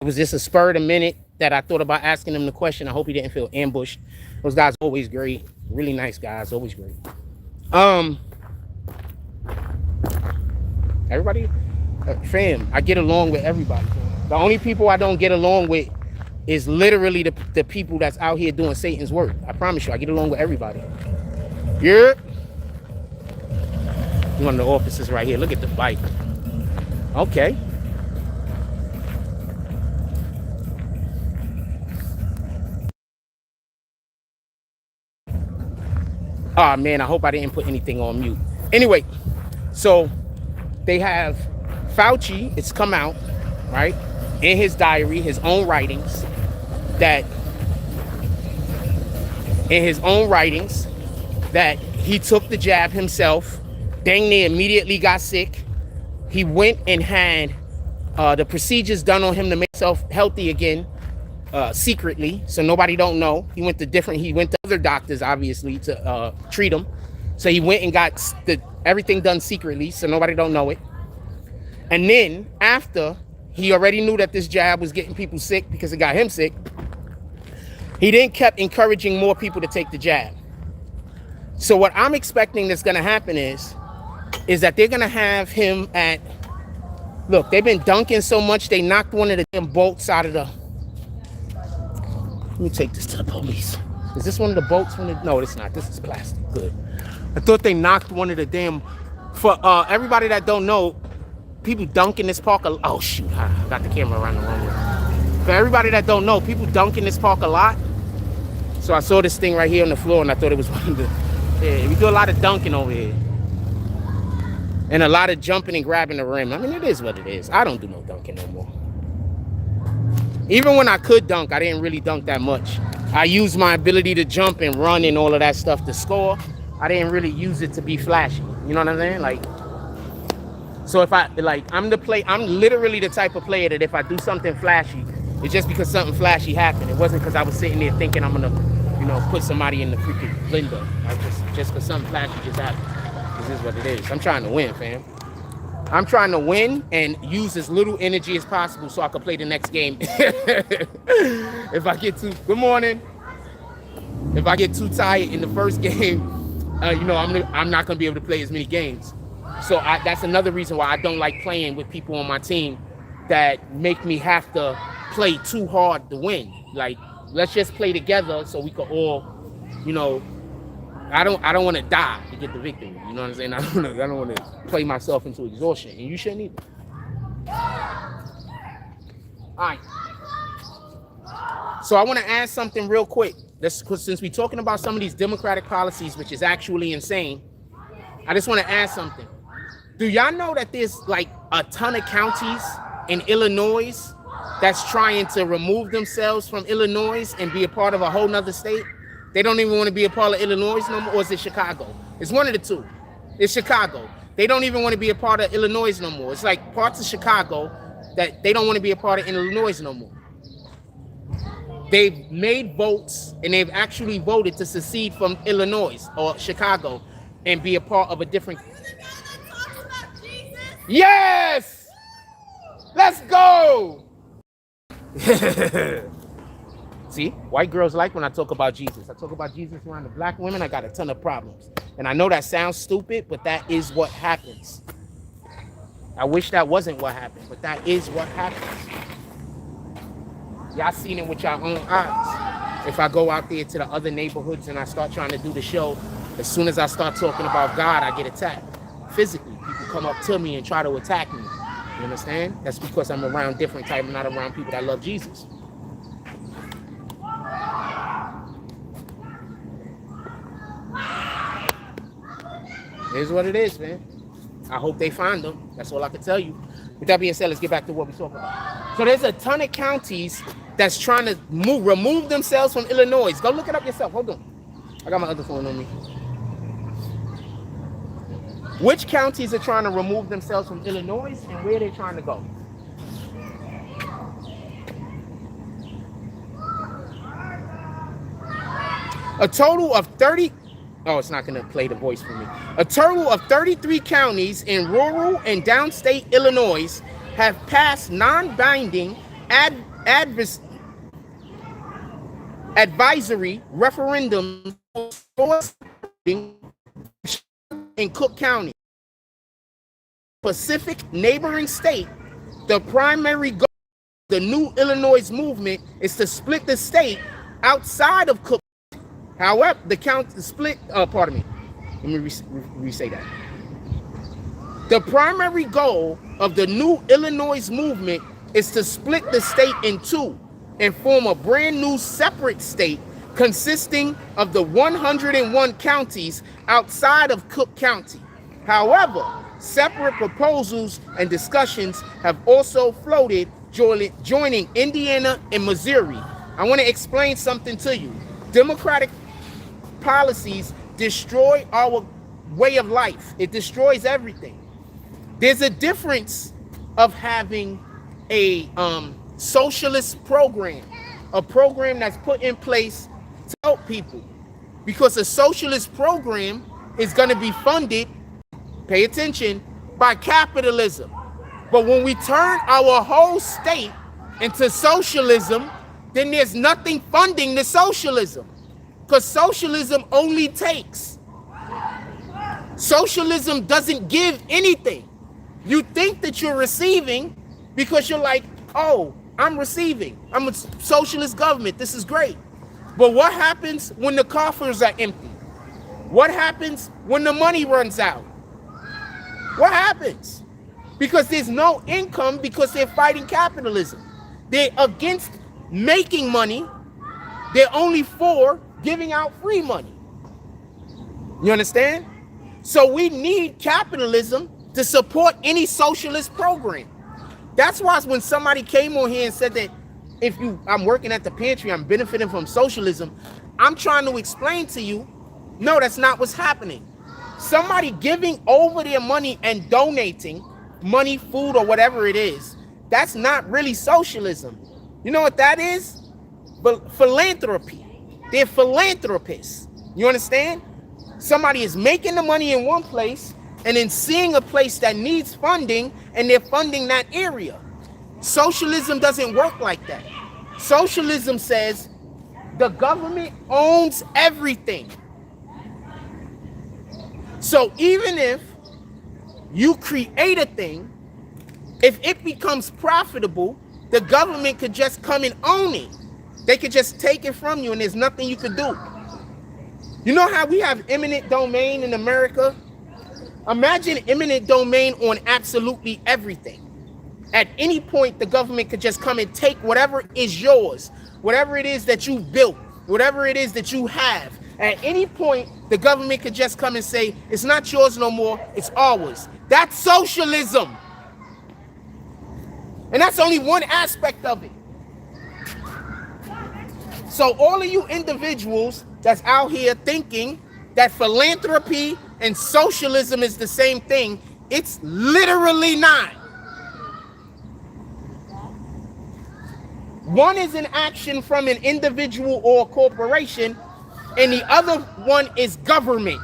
It was just a spur of the minute that I thought about asking him the question. I hope he didn't feel ambushed. Those guys are always great. Really nice guys, always great. Everybody, fam, I get along with everybody. The only people I don't get along with is literally the people that's out here doing Satan's work. I promise you, I get along with everybody. Yeah. One of the officers right here. Look at the bike. Okay. Oh man, I hope I didn't put anything on mute. Anyway, so they have Fauci, it's come out, right? In his diary, his own writings, that he took the jab himself, dang near immediately got sick. He went and had the procedures done on him to make himself healthy again, secretly, so nobody don't know. He went to other doctors, obviously, to treat him. So he went and got everything done secretly, so nobody don't know it. And then after he already knew that this jab was getting people sick because it got him sick, he then kept encouraging more people to take the jab. So what I'm expecting that's going to happen is that they're going to have him at, look, they've been dunking so much they knocked one of the damn bolts out of the, let me take this to the police. Is this one of the bolts? No, it's not. This is plastic. Good. I thought they knocked one of the damn, for everybody that don't know, people dunk in this park. Oh shoot, I got the camera around the wrong way. For everybody that don't know, people dunk in this park a lot. So I saw this thing right here on the floor and I thought it was one of the, yeah, we do a lot of dunking over here. And a lot of jumping and grabbing the rim. I mean, it is what it is. I don't do no dunking no more. Even when I could dunk, I didn't really dunk that much. I used my ability to jump and run and all of that stuff to score. I didn't really use it to be flashy. You know what I'm saying? Like, so if I'm literally the type of player that if I do something flashy, it's just because something flashy happened. It wasn't because I was sitting there thinking I'm gonna, put somebody in the freaking blender. Like just because something flashy just happened. This is what it is. I'm trying to win, fam. I'm trying to win and use as little energy as possible so I can play the next game. If I get good morning. If I get too tired in the first game, I'm not gonna be able to play as many games. So that's another reason why I don't like playing with people on my team that make me have to play too hard to win. Like, let's just play together so we can all, I don't want to die to get the victory. You know what I'm saying? I don't want to play myself into exhaustion, and you shouldn't either. All right. So I want to add something real quick. Since we're talking about some of these democratic policies, which is actually insane, I just want to add something. Do y'all know that there's like a ton of counties in Illinois that's trying to remove themselves from Illinois and be a part of a whole nother state? They don't even want to be a part of Illinois no more, or is it Chicago? It's one of the two. It's Chicago. They don't even want to be a part of Illinois no more. It's like parts of Chicago that they don't want to be a part of Illinois no more. They've made votes and they've actually voted to secede from Illinois or Chicago and be a part of a different. Yes! Let's go! See, white girls like when I talk about Jesus. I talk about Jesus around the black women, I got a ton of problems. And I know that sounds stupid, but that is what happens. I wish that wasn't what happened, but that is what happens. Y'all seen it with your own eyes. If I go out there to the other neighborhoods and I start trying to do the show, as soon as I start talking about God, I get attacked. Physically, people come up to me and try to attack me. You understand? That's because I'm around different type, not around people that love Jesus. Here's what it is, man. I hope they find them. That's all I can tell you. With that being said, let's get back to what we're talking about. So there's a ton of counties that's trying to remove themselves from Illinois. Go look it up yourself. Hold on. I got my other phone on me. Which counties are trying to remove themselves from Illinois and where they're trying to go? A total of 30. Oh, it's not going to play the voice for me. A total of 33 counties in rural and downstate Illinois have passed non-binding advisory referendums in Cook County. Pacific neighboring state, the primary goal of the new Illinois movement is to split the state outside of Cook. However, the county split, pardon me, let me re-say that. The primary goal of the new Illinois movement is to split the state in two and form a brand new separate state consisting of the 101 counties outside of Cook County. However, separate proposals and discussions have also floated joining Indiana and Missouri. I want to explain something to you. Democratic policies destroy our way of life. It destroys everything. There's a difference of having a socialist program, a program that's put in place to help people, because a socialist program is going to be funded, pay attention, by capitalism. But when we turn our whole state into socialism, then there's nothing funding the socialism, because socialism only takes. Socialism doesn't give anything. You think that you're receiving because you're like, oh, I'm receiving. I'm a socialist government. This is great. But what happens when the coffers are empty? What happens when the money runs out? What happens? Because there's no income, because they're fighting capitalism. They're against making money. They're only for giving out free money. You understand? So we need capitalism to support any socialist program. That's why when somebody came on here and said that I'm working at the pantry, I'm benefiting from socialism, I'm trying to explain to you, no, that's not what's happening. Somebody giving over their money and donating money, food, or whatever it is, that's not really socialism. You know what that is? But philanthropy. They're philanthropists. You understand? Somebody is making the money in one place and then seeing a place that needs funding, and they're funding that area. Socialism doesn't work like that. Socialism says the government owns everything. So even if you create a thing, if it becomes profitable, the government could just come and own it. They could just take it from you and there's nothing you could do. You know how we have eminent domain in America? Imagine eminent domain on absolutely everything. At any point, the government could just come and take whatever is yours, whatever it is that you built, whatever it is that you have. At any point, the government could just come and say, it's not yours no more, it's ours. That's socialism. And that's only one aspect of it. So all of you individuals that's out here thinking that philanthropy and socialism is the same thing, it's literally not. One is an action from an individual or a corporation, and the other one is government.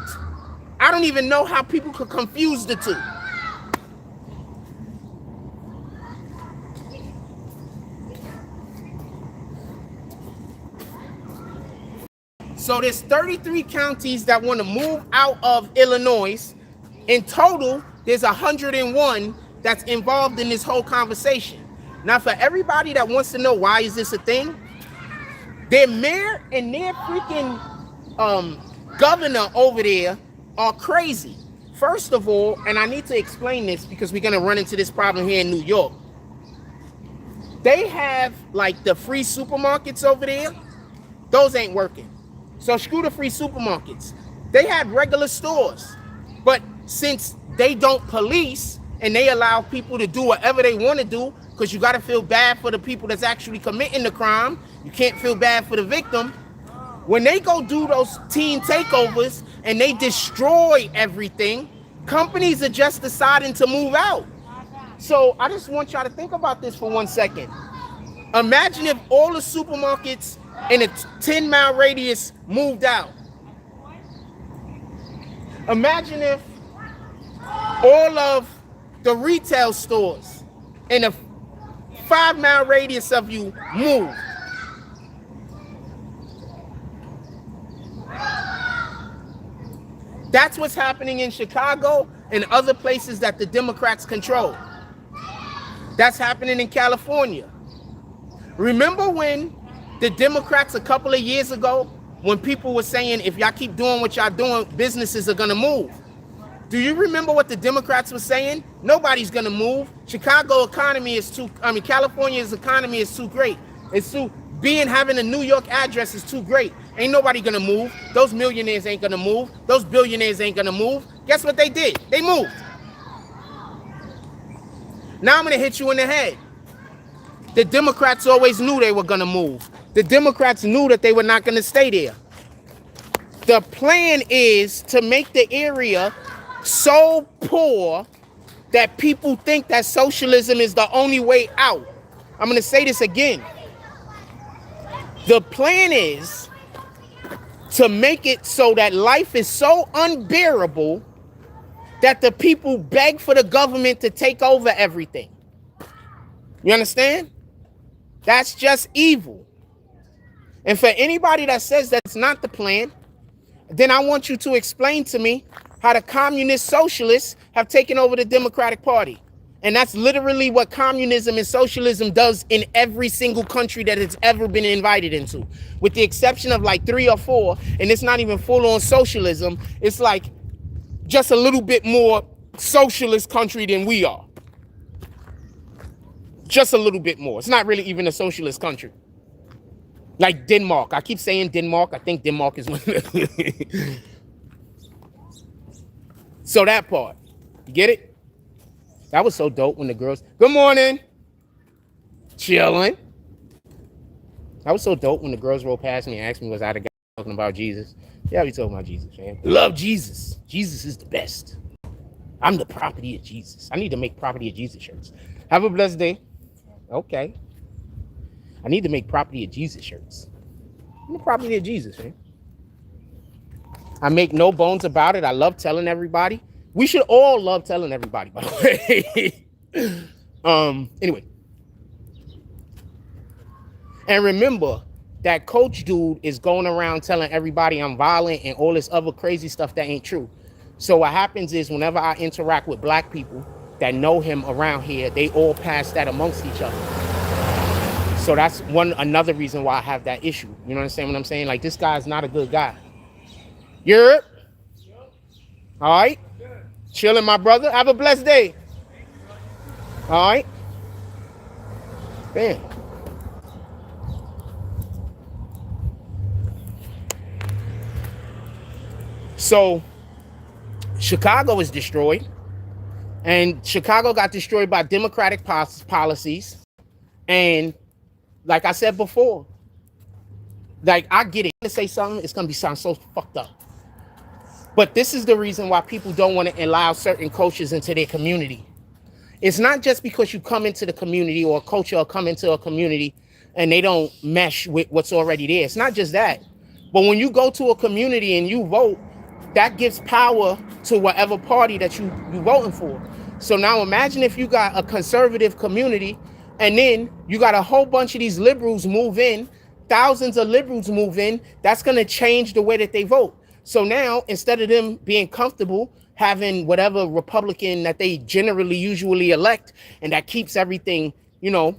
I don't even know how people could confuse the two. So there's 33 counties that want to move out of Illinois. In total, there's 101 that's involved in this whole conversation. Now, for everybody that wants to know why is this a thing, their mayor and their freaking governor over there are crazy. First of all, and I need to explain this because we're going to run into this problem here in New York. They have like the free supermarkets over there. Those ain't working. So screw the free supermarkets. They have regular stores. But since they don't police and they allow people to do whatever they want to do, because you got to feel bad for the people that's actually committing the crime. You can't feel bad for the victim. When they go do those teen takeovers and they destroy everything, companies are just deciding to move out. So I just want y'all to think about this for 1 second. Imagine if all the supermarkets in a 10-mile radius moved out. Imagine if all of the retail stores in a 5-mile radius of you moved. That's what's happening in Chicago and other places that the Democrats control. That's happening in California. Remember when the Democrats a couple of years ago, when people were saying, if y'all keep doing what y'all doing, businesses are gonna move. Do you remember what the Democrats were saying? Nobody's gonna move. California's economy is too great. Having a New York address is too great. Ain't nobody gonna move. Those millionaires ain't gonna move. Those billionaires ain't gonna move. Guess what they did? They moved. Now I'm gonna hit you in the head. The Democrats always knew they were gonna move. The Democrats knew that they were not gonna stay there. The plan is to make the area so poor that people think that socialism is the only way out. I'm gonna say this again. The plan is to make it so that life is so unbearable that the people beg for the government to take over everything. You understand? That's just evil. And for anybody that says that's not the plan, then I want you to explain to me how the communist socialists have taken over the Democratic Party. And that's literally what communism and socialism does in every single country that it's ever been invited into, with the exception of like 3 or 4. And it's not even full-on socialism. It's like just a little bit more socialist country than we are. Just a little bit more. It's not really even a socialist country. Like Denmark. I keep saying Denmark. I think Denmark is one of the... So that part. You get it? That was so dope when the girls... Good morning. Chilling. That was so dope when the girls rolled past me and asked me, was I the guy talking about Jesus? Yeah, we talking about Jesus, man. Love Jesus. Jesus is the best. I'm the property of Jesus. I need to make property of Jesus shirts. Have a blessed day. Okay. I need to make property of Jesus shirts. I'm the property of Jesus, man. I make no bones about it. I love telling everybody. We should all love telling everybody, by the way. Anyway. And remember, that coach dude is going around telling everybody I'm violent and all this other crazy stuff that ain't true. So what happens is whenever I interact with black people that know him around here, they all pass that amongst each other. So that's another reason why I have that issue. You know what I'm saying? Like, this guy's not a good guy. You're all right? Chilling, my brother. Have a blessed day. All right? Bam. So, Chicago is destroyed. And Chicago got destroyed by Democratic policies. And like I said before, like I get it. To say something, it's gonna be sound so fucked up. But this is the reason why people don't want to allow certain coaches into their community. It's not just because you come into the community or a coach or come into a community and they don't mesh with what's already there. It's not just that. But when you go to a community and you vote, that gives power to whatever party that you voting for. So now imagine if you got a conservative community and then you got a whole bunch of these liberals move in, thousands of liberals move in, that's going to change the way that they vote. So now instead of them being comfortable having whatever Republican that they generally usually elect and that keeps everything, you know,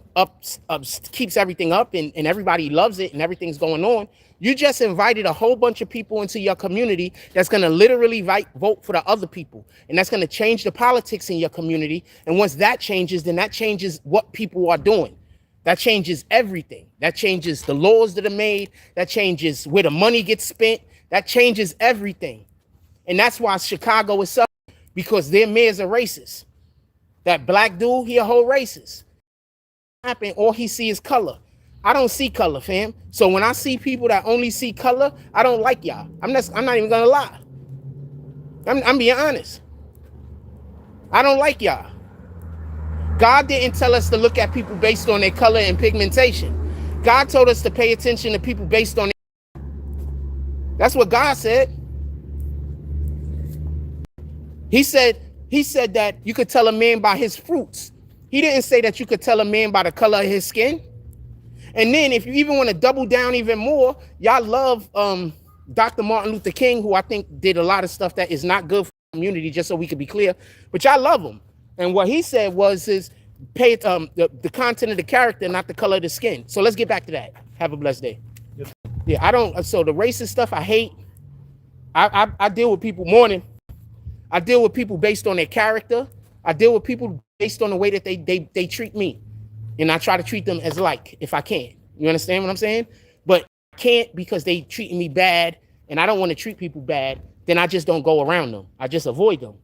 keeps everything up and everybody loves it and everything's going on, you just invited a whole bunch of people into your community that's going to literally vote for the other people. And that's going to change the politics in your community. And once that changes, then that changes what people are doing. That changes everything. That changes the laws that are made. That changes where the money gets spent. That changes everything. And that's why Chicago is suffering, because their mayors are racist. That black dude, he a whole racist. All he see is color. I don't see color, fam. So when I see people that only see color, I don't like y'all. I'm not even gonna lie. I'm being honest. I don't like y'all. God didn't tell us to look at people based on their color and pigmentation. God told us to pay attention to people based on their... That's what God said. He said that you could tell a man by his fruits. He didn't say that you could tell a man by the color of his skin. And then if you even want to double down even more, y'all love Dr. Martin Luther King, who I think did a lot of stuff that is not good for the community, just so we could be clear. But y'all love him. And what he said was pay the content of the character, not the color of the skin. So let's get back to that. Have a blessed day. Yes. Yeah, I don't. So the racist stuff I hate. I deal with people I deal with people based on their character. I deal with people based on the way that they treat me. And I try to treat them as like, if I can. You understand what I'm saying? But I can't because they treating me bad and I don't want to treat people bad. Then I just don't go around them. I just avoid them.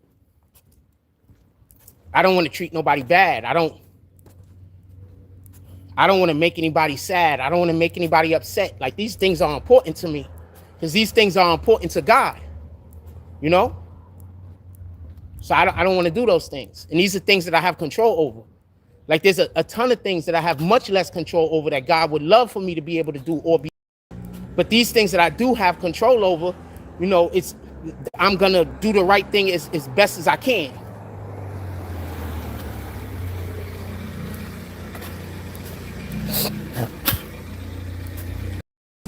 I don't want to treat nobody bad. I don't want to make anybody sad. I don't want to make anybody upset. Like, these things are important to me because these things are important to God, you know? So I don't want to do those things. And these are things that I have control over. Like, there's a ton of things that I have much less control over that God would love for me to be able to do or be. But these things that I do have control over, you know, I'm going to do the right thing as best as I can.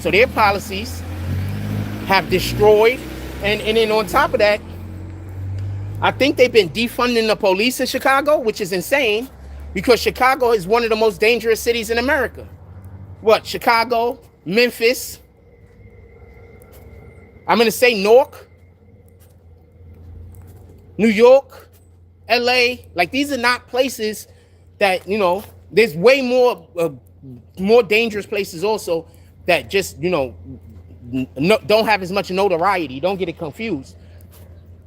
So their policies have destroyed. And then on top of that, I think they've been defunding the police in Chicago, which is insane. Because Chicago is one of the most dangerous cities in America. What? Chicago, Memphis. I'm going to say Newark, New York, LA. Like, these are not places that, you know, there's way more dangerous places also that just, you know, don't have as much notoriety. Don't get it confused.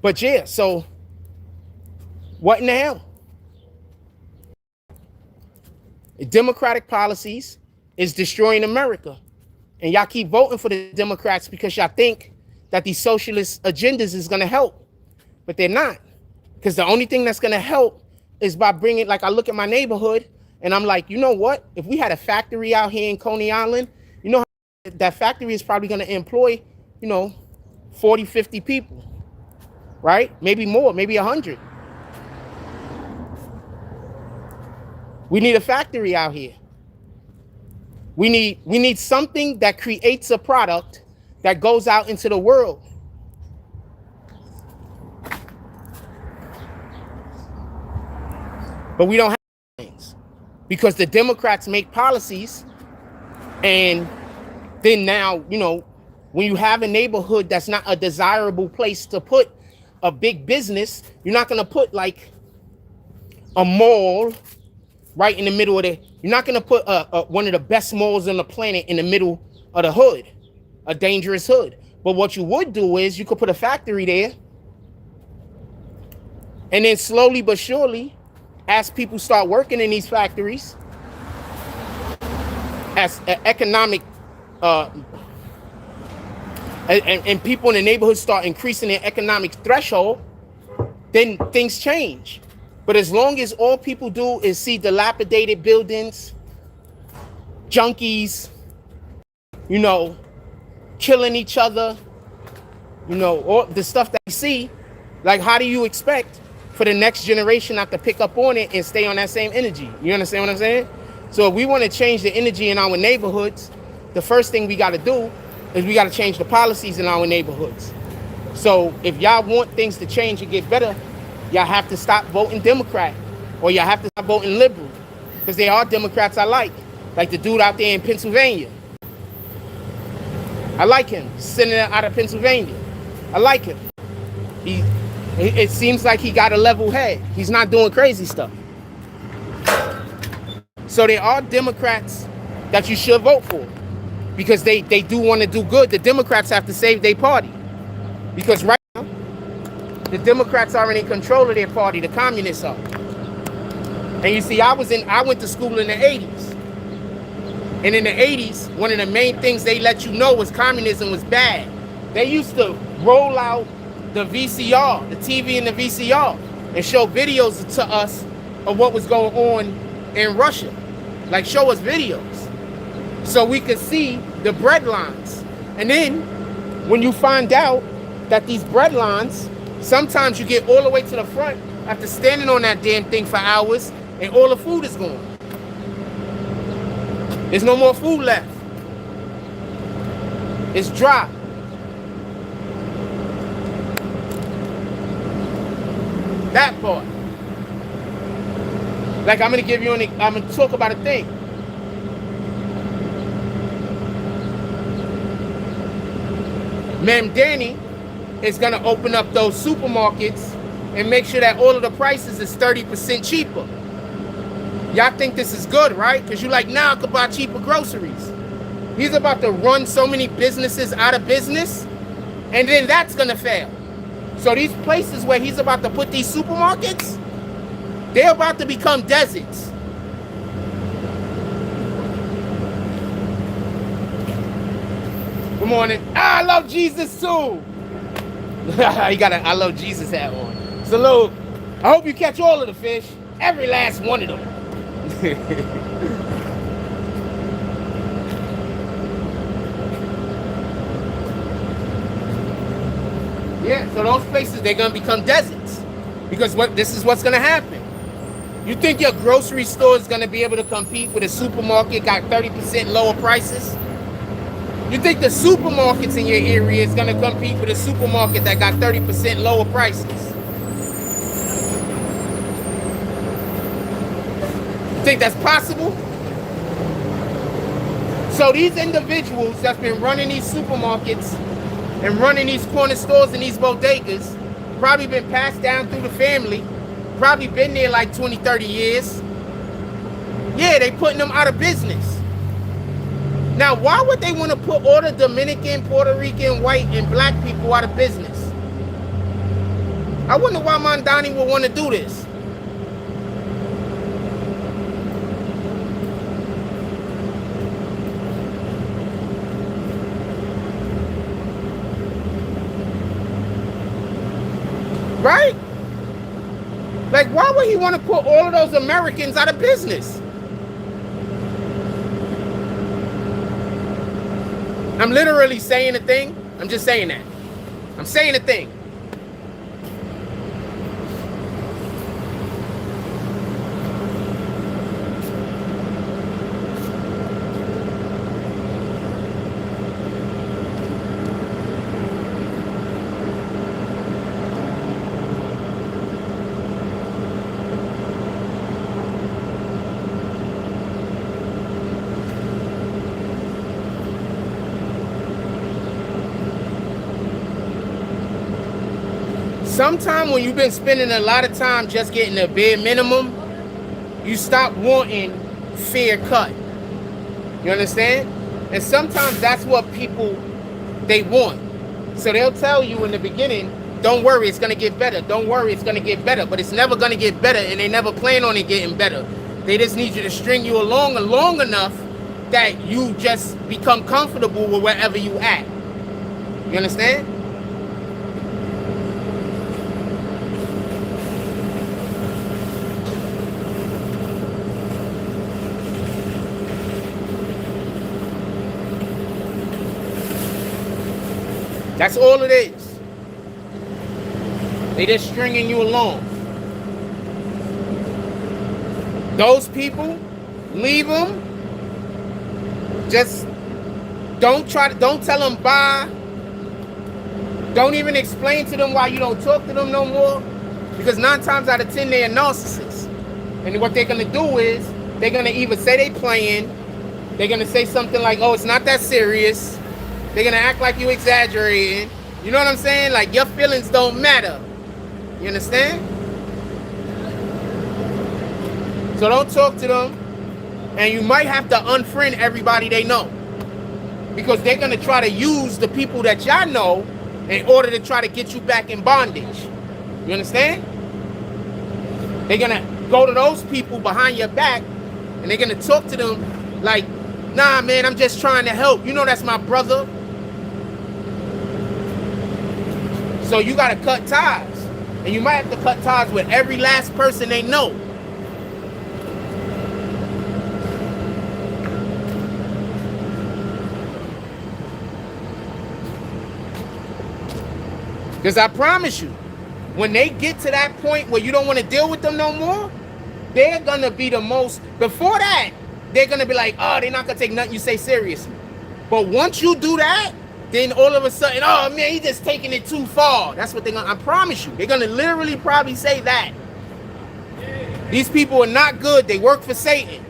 But yeah, so what in the hell? Democratic policies is destroying America. And y'all keep voting for the Democrats because y'all think that these socialist agendas is going to help. But they're not. Because the only thing that's going to help is by bringing, like, I look at my neighborhood and I'm like, you know what? If we had a factory out here in Coney Island, you know, that factory is probably going to employ, you know, 40, 50 people, right? Maybe more, maybe 100. We need a factory out here. We need something that creates a product that goes out into the world. But we don't have things because the Democrats make policies, and then now, you know, when you have a neighborhood that's not a desirable place to put a big business, you're not going to put like a mall right in the middle of you're not going to put one of the best malls on the planet in the middle of the hood, a dangerous hood. But what you would do is you could put a factory there And then slowly but surely, as people start working in these factories, as economic, uh, and people in the neighborhood start increasing their economic threshold, then things change. But as long as all people do is see dilapidated buildings, junkies, you know, killing each other, you know, all the stuff that you see, like, how do you expect for the next generation not to pick up on it and stay on that same energy? You understand what I'm saying? So if we want to change the energy in our neighborhoods, the first thing we got to do is we got to change the policies in our neighborhoods. So if y'all want things to change and get better, y'all have to stop voting Democrat, or y'all have to stop voting liberal, because there are Democrats I like the dude out there in Pennsylvania. I like him, senator out of Pennsylvania. I like him. It seems like he got a level head. He's not doing crazy stuff. So there are Democrats that you should vote for, because they do want to do good. The Democrats have to save their party, because right now the Democrats are in control of their party. The communists are. And you see, I went to school in the 80s. And in the 80s, one of the main things they let you know was communism was bad. They used to roll out the VCR, the TV and the VCR, and show videos to us of what was going on in Russia. Like, show us videos so we could see the bread lines. And then when you find out that these bread lines, sometimes you get all the way to the front after standing on that damn thing for hours, and all the food is gone. There's no more food left. It's dry. That part. Like, I'm gonna talk about a thing. Ma'am Danny is gonna open up those supermarkets and make sure that all of the prices is 30% cheaper. Y'all think this is good, right? Because you're like, now I could buy cheaper groceries. He's about to run so many businesses out of business, and then that's gonna fail. So these places where he's about to put these supermarkets, they're about to become deserts. Good morning. I love Jesus too. He got a I love Jesus hat on. Salute. I hope you catch all of the fish. Every last one of them. Yeah, so those places, they're gonna become deserts, because this is what's gonna happen. You think your grocery store is gonna be able to compete with a supermarket got 30% lower prices? You think the supermarkets in your area is gonna compete with a supermarket that got 30% lower prices? Think that's possible? So these individuals that's been running these supermarkets and running these corner stores and these bodegas, probably been passed down through the family, probably been there like 20, 30 years. Yeah, they putting them out of business. Now, why would they want to put all the Dominican, Puerto Rican, white, and black people out of business? I wonder why Mondani would want to do this. Right? Like, why would he want to put all of those Americans out of business? I'm literally saying a thing. I'm just saying that. I'm saying a thing. Sometimes when you've been spending a lot of time just getting the bare minimum, you stop wanting fair cut. You understand? And sometimes that's what people, they want. So they'll tell you in the beginning, don't worry, it's gonna get better. Don't worry, it's gonna get better. But it's never gonna get better, and they never plan on it getting better. They just need you to string you along long enough that you just become comfortable with wherever you at. You understand? That's all it is. They just stringing you along. Those people, leave them. Just don't tell them bye. Don't even explain to them why you don't talk to them no more. Because 9 times out of 10, they're narcissists. And what they're going to do is, they're going to either say they playing, they're going to say something like, oh, it's not that serious. They're going to act like you exaggerating. You know what I'm saying? Like, your feelings don't matter. You understand? So don't talk to them. And you might have to unfriend everybody they know. Because they're going to try to use the people that y'all know in order to try to get you back in bondage. You understand? They're going to go to those people behind your back and they're going to talk to them like, nah, man, I'm just trying to help. You know that's my brother. So you got to cut ties. And you might have to cut ties with every last person they know. Because I promise you, when they get to that point where you don't want to deal with them no more, they're going to be the most, before that, they're going to be like, oh, they're not going to take nothing you say seriously. But once you do that, then all of a sudden, oh man, he's just taking it too far. That's what they're going to, I promise you, they're going to literally probably say that. These people are not good. They work for Satan.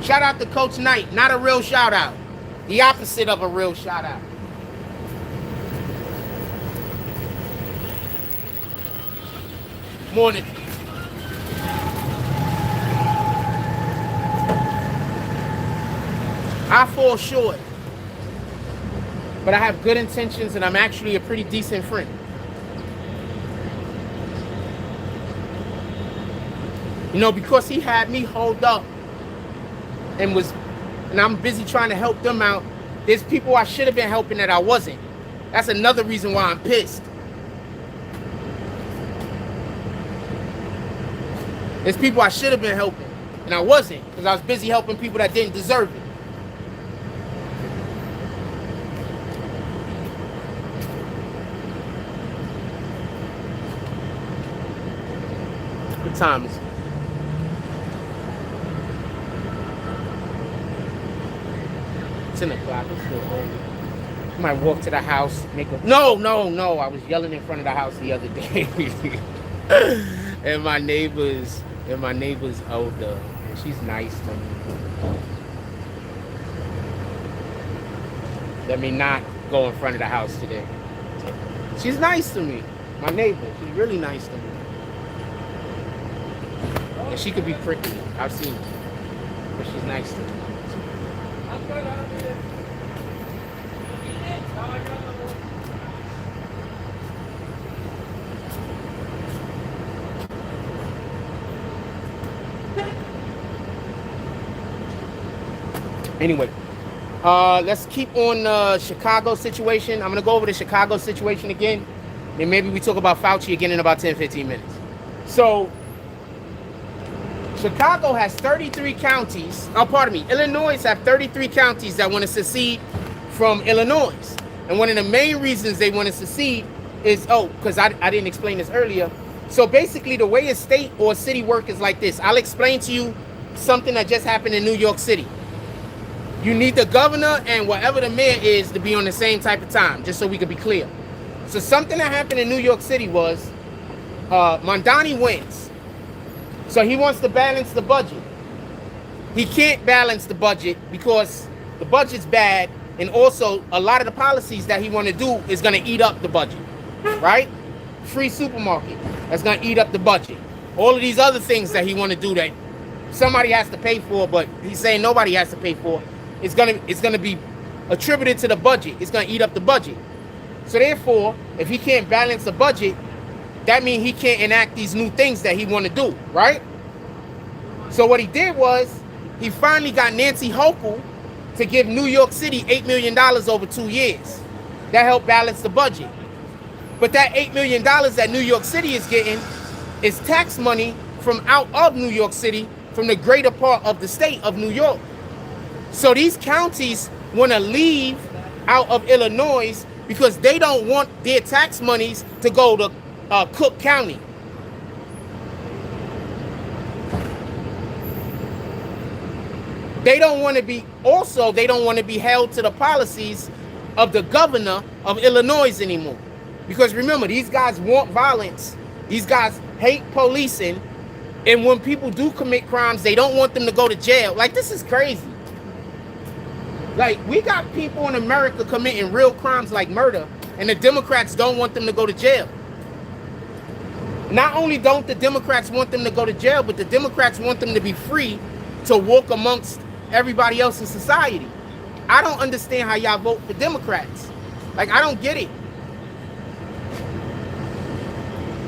Shout out to Coach Knight. Not a real shout out. The opposite of a real shout out. Morning. I fall short. But I have good intentions and I'm actually a pretty decent friend. You know, because he had me hold up and I'm busy trying to help them out. There's people I should have been helping that I wasn't. That's another reason why I'm pissed. There's people I should have been helping and I wasn't because I was busy helping people that didn't deserve it. What time is it? It's 10 o'clock. It's still early. I might walk to the house, make a... No. I was yelling in front of the house the other day. and my neighbor's older. And she's nice to me. Let me not go in front of the house today. She's nice to me. My neighbor. She's really nice to me. And she could be prickly. I've seen it. But she's nice to me. Anyway, let's keep on the Chicago situation. I'm going to go over the Chicago situation again. And maybe we talk about Fauci again in about 10-15 minutes. So, Chicago has 33 counties. Oh, pardon me. Illinois have 33 counties that want to secede from Illinois. And one of the main reasons they want to secede is, because I didn't explain this earlier. So basically the way a state or city work is like this. I'll explain to you something that just happened in New York City. You need the governor and whatever the mayor is to be on the same type of time, just so we can be clear. So something that happened in New York City was Mondani wins. So he wants to balance the budget. He can't balance the budget because the budget's bad, and also a lot of the policies that he want to do is going to eat up the budget, right? Free supermarket, that's going to eat up the budget. All of these other things that he want to do that somebody has to pay for, but he's saying nobody has to pay for. It's gonna be attributed to the budget. It's going to eat up the budget. So therefore, if he can't balance the budget, that means he can't enact these new things that he want to do, right? So what he did was, he finally got Nancy Hochul to give New York City $8 million over 2 years. That helped balance the budget. But that $8 million that New York City is getting is tax money from out of New York City, from the greater part of the state of New York. So these counties want to leave out of Illinois because they don't want their tax monies to go to Cook County. They don't want to be, also, they don't want to be held to the policies of the governor of Illinois anymore. Because remember, these guys want violence. These guys hate policing. And when people do commit crimes, they don't want them to go to jail. Like, this is crazy. Like, we got people in America committing real crimes like murder, and the Democrats don't want them to go to jail. Not only don't the Democrats want them to go to jail, but the Democrats want them to be free to walk amongst everybody else in society. I don't understand how y'all vote for Democrats. Like, I don't get it.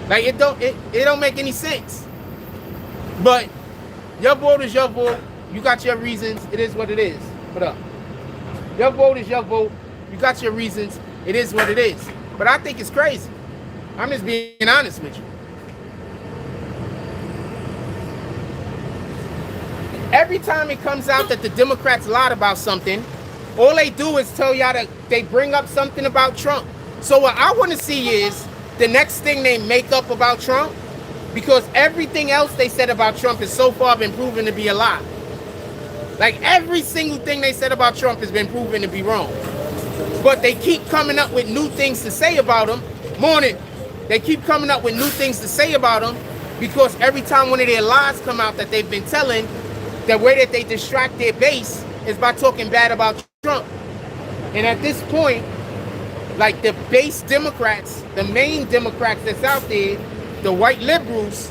Like, it don't make any sense. But your vote is your vote. You got your reasons. It is what it is. What up? Your vote is your vote. You got your reasons. It is what it is. But I think it's crazy. I'm just being honest with you. Every time it comes out that the Democrats lied about something, all they do is tell y'all that they bring up something about Trump. So what I want to see is the next thing they make up about Trump, because everything else they said about Trump has so far been proven to be a lie. Like, every single thing they said about Trump has been proven to be wrong. But they keep coming up with new things to say about him. Morning. They keep coming up with new things to say about him because every time one of their lies come out that they've been telling, the way that they distract their base is by talking bad about Trump. And at this point, like, the base Democrats, the main Democrats that's out there, the white liberals,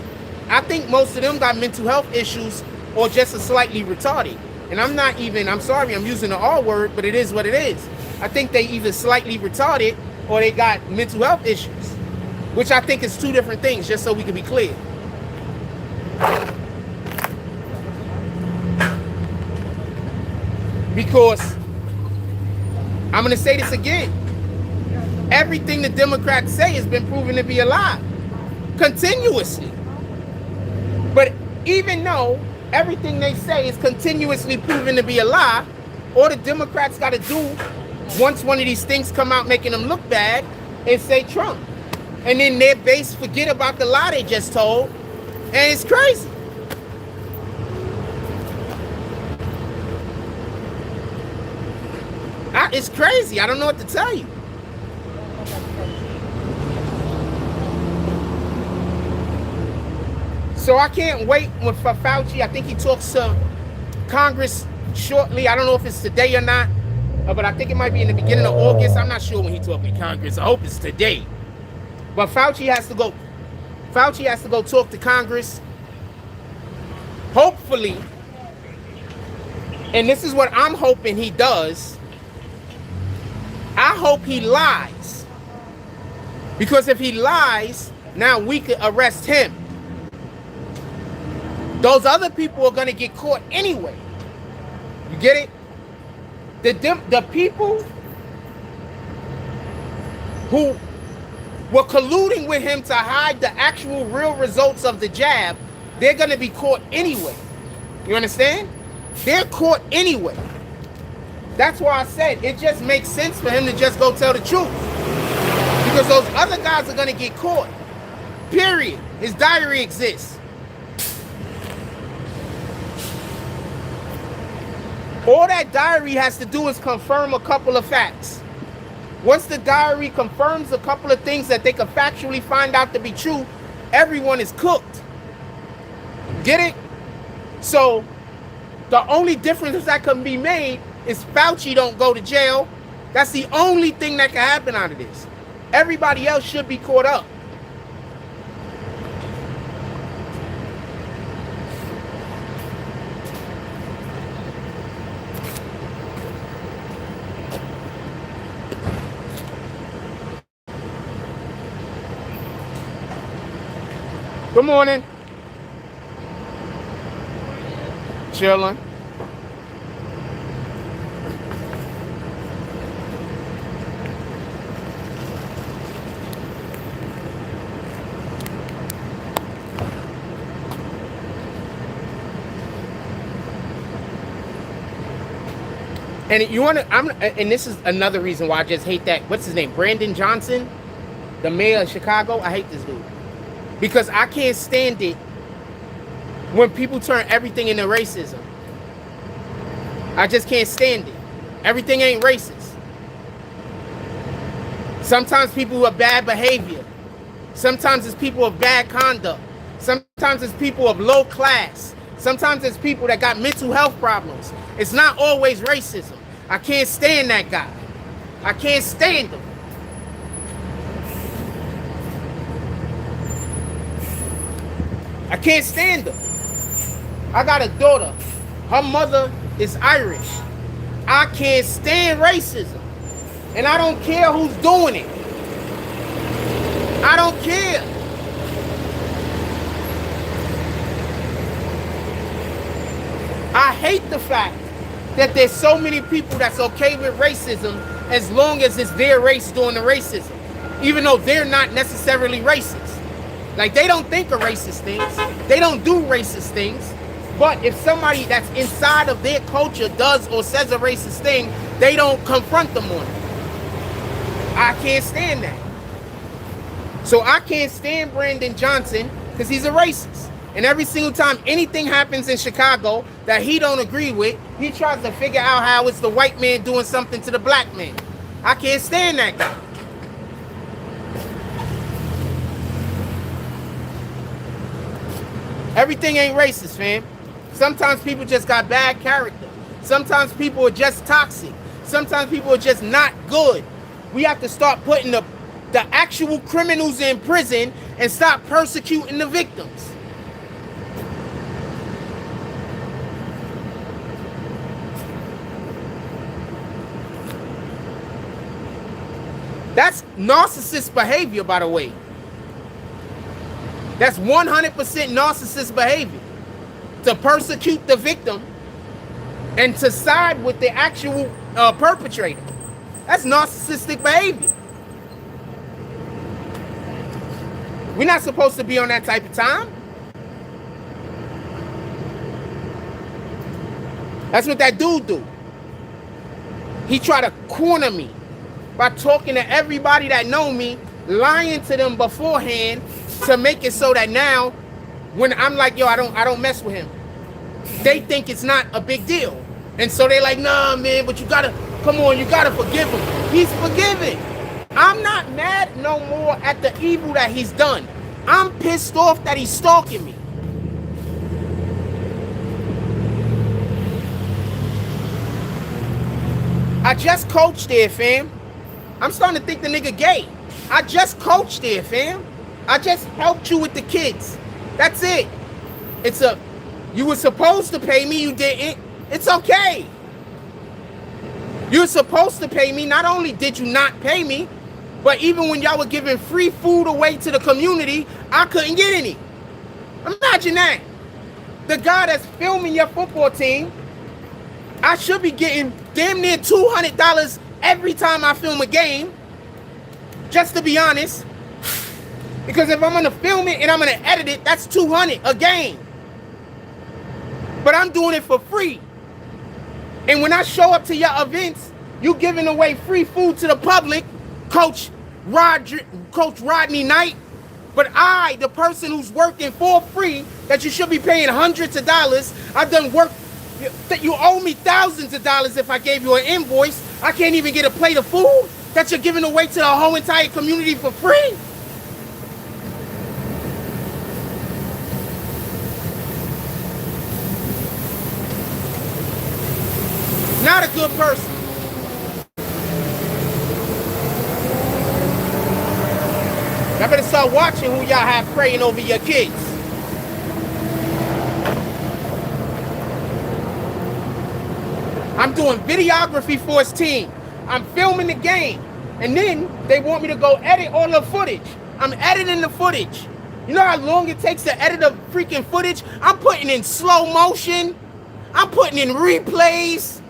I think most of them got mental health issues or just are slightly retarded. And I'm sorry, I'm using the R word, but it is what it is. I think they either slightly retarded or they got mental health issues, which I think is two different things, just so we can be clear. Because, I'm going to say this again, everything the Democrats say has been proven to be a lie, continuously. But even though everything they say is continuously proven to be a lie, all the Democrats got to do, once one of these things come out making them look bad, is say Trump. And then their base forget about the lie they just told, and it's crazy. It's crazy. I don't know what to tell you. So I can't wait for Fauci. I think he talks to Congress shortly. I don't know if it's today or not, but I think it might be in the beginning of August. I'm not sure when he talks to Congress. I hope it's today. But Fauci has to go. Fauci has to go talk to Congress. Hopefully, and this is what I'm hoping he does. I hope he lies. Because if he lies, now we could arrest him. Those other people are going to get caught anyway. You get it? The people who were colluding with him to hide the actual real results of the jab, they're going to be caught anyway. You understand? They're caught anyway. That's why I said it just makes sense for him to just go tell the truth. Because those other guys are going to get caught. Period. His diary exists. All that diary has to do is confirm a couple of facts. Once the diary confirms a couple of things that they can factually find out to be true, everyone is cooked. Get it? So the only difference that can be made is Fauci don't go to jail. That's the only thing that can happen out of this. Everybody else should be caught up. Good morning. Chilling. And you want to, and this is another reason why I just hate that. What's his name? Brandon Johnson, the mayor of Chicago. I hate this dude because I can't stand it when people turn everything into racism. I just can't stand it. Everything ain't racist. Sometimes people have bad behavior. Sometimes it's people of bad conduct. Sometimes it's people of low class. Sometimes it's people that got mental health problems. It's not always racism. I can't stand that guy. I can't stand him. I can't stand him. I got a daughter. Her mother is Irish. I can't stand racism. And I don't care who's doing it. I don't care. I hate the fact that there's so many people that's okay with racism as long as it's their race doing the racism, even though they're not necessarily racist. Like, they don't think of racist things. They don't do racist things. But if somebody that's inside of their culture does or says a racist thing, they don't confront them on it. I can't stand that. So I can't stand Brandon Johnson because he's a racist. And every single time anything happens in Chicago that he don't agree with, he tries to figure out how it's the white man doing something to the black man. I can't stand that guy. Everything ain't racist, fam. Sometimes people just got bad character. Sometimes people are just toxic. Sometimes people are just not good. We have to start putting the actual criminals in prison and stop persecuting the victims. That's narcissist behavior, by the way. That's 100% narcissist behavior. To persecute the victim and to side with the actual perpetrator. That's narcissistic behavior. We're not supposed to be on that type of time. That's what that dude do. He tried to corner me by talking to everybody that know me, lying to them beforehand to make it so that now when I'm like, yo, I don't mess with him, they think it's not a big deal. And so they like, nah, man, but you gotta forgive him. He's forgiven. I'm not mad no more at the evil that he's done. I'm pissed off that he's stalking me. I just coached there, fam. I'm starting to think the nigga gay. I just coached there, fam. I just helped you with the kids. That's it. You were supposed to pay me, you didn't. It's okay. You were supposed to pay me. Not only did you not pay me, but even when y'all were giving free food away to the community, I couldn't get any. Imagine that. The guy that's filming your football team, I should be getting damn near $200 every time I film a game, just to be honest. Because if I'm gonna film it and I'm gonna edit it, that's $200 a game. But I'm doing it for free. And when I show up to your events, you giving away free food to the public, Coach Rodney Knight. But I, the person who's working for free, that you should be paying hundreds of dollars, I've done work that you owe me thousands of dollars if I gave you an invoice. I can't even get a plate of food that you're giving away to the whole entire community for free. Not a good person. Y'all better start watching who y'all have praying over your kids. I'm doing videography for his team. I'm filming the game. And then they want me to go edit all the footage. I'm editing the footage. You know how long it takes to edit a freaking footage? I'm putting in slow motion. I'm putting in replays.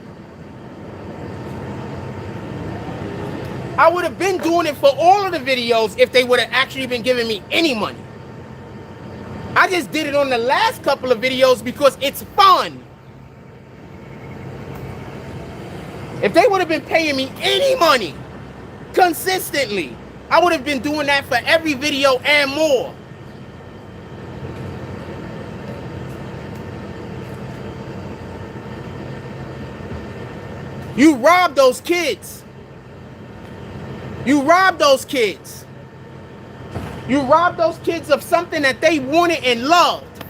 I would have been doing it for all of the videos if they would have actually been giving me any money. I just did it on the last couple of videos because it's fun. If they would have been paying me any money consistently, I would have been doing that for every video and more. You robbed those kids. You robbed those kids. You robbed those kids of something that they wanted and loved.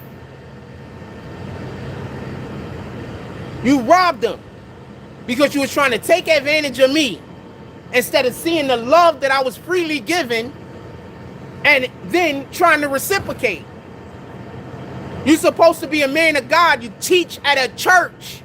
You robbed them because you were trying to take advantage of me instead of seeing the love that I was freely given and then trying to reciprocate. You're supposed to be a man of God. You teach at a church.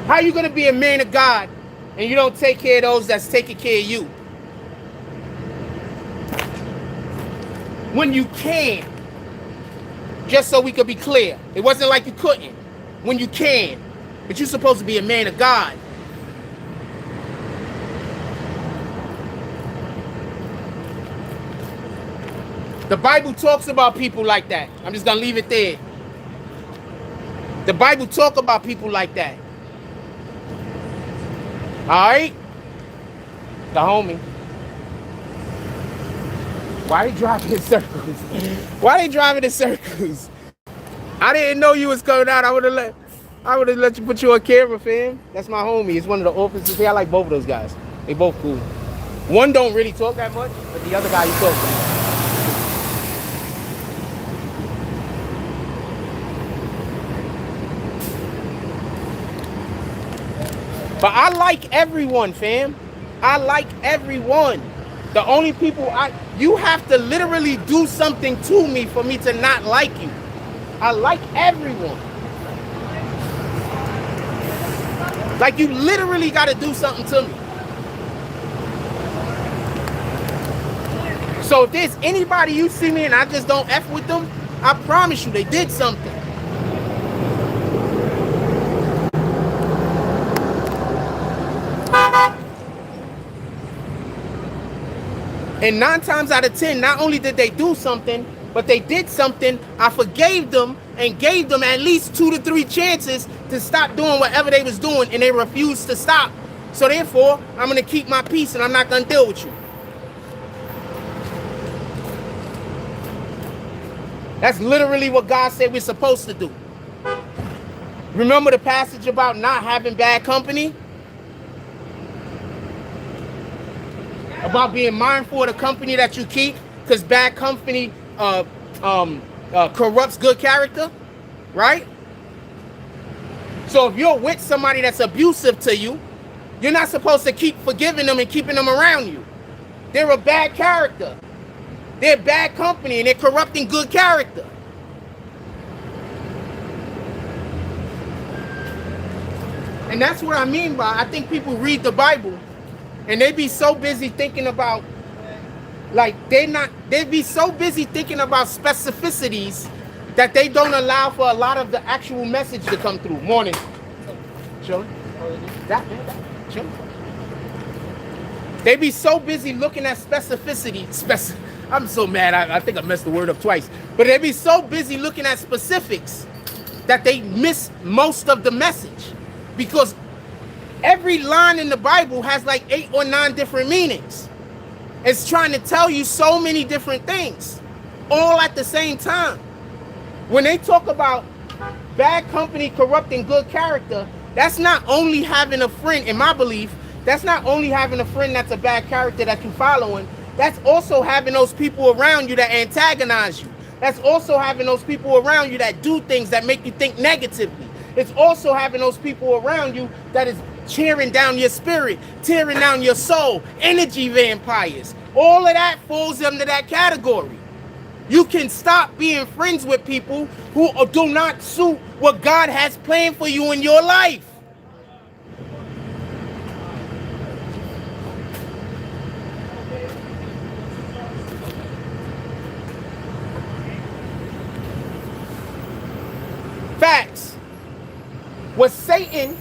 How are you going to be a man of God and you don't take care of those that's taking care of you? When you can. Just so we could be clear. It wasn't like you couldn't. When you can. But you're supposed to be a man of God. The Bible talks about people like that. I'm just going to leave it there. The Bible talks about people like that. Alright? The homie. Why they driving in circles? Why they driving in circles? I didn't know you was coming out. I would have let you put you on camera, fam. That's my homie. He's one of the officers here. I like both of those guys. They both cool. One don't really talk that much, but the other guy he talks to me. But I like everyone, fam. I like everyone. The only people you have to literally do something to me for me to not like you. I like everyone. Like you literally got to do something to me. So if there's anybody you see me and I just don't F with them, I promise you they did something. And 9 times out of 10, not only did they do something, but they did something. I forgave them and gave them at least 2 to 3 chances to stop doing whatever they was doing, and they refused to stop. So therefore, I'm going to keep my peace and I'm not going to deal with you. That's literally what God said we're supposed to do. Remember the passage about not having bad company? About being mindful of the company that you keep, because bad company corrupts good character, right? So if you're with somebody that's abusive to you, you're not supposed to keep forgiving them and keeping them around you. They're a bad character. They're bad company and they're corrupting good character. And that's what I mean by, I think people read the Bible and they be so busy thinking about, like, they be so busy thinking about specificities that they don't allow for a lot of the actual message to come through. Morning. Chilling. Chilling. They be so busy looking at specificity. I'm so mad. I think I messed the word up twice. But they be so busy looking at specifics that they miss most of the message. Because every line in the Bible has like 8 or 9 different meanings. It's trying to tell you so many different things, all at the same time. When they talk about bad company corrupting good character, that's not only having a friend, in my belief, that's not only having a friend that's a bad character that you're following, that's also having those people around you that antagonize you. That's also having those people around you that do things that make you think negatively. It's also having those people around you that is tearing down your spirit, tearing down your soul, energy vampires. All of that falls under that category. You can stop being friends with people who do not suit what God has planned for you in your life. Facts. What Satan,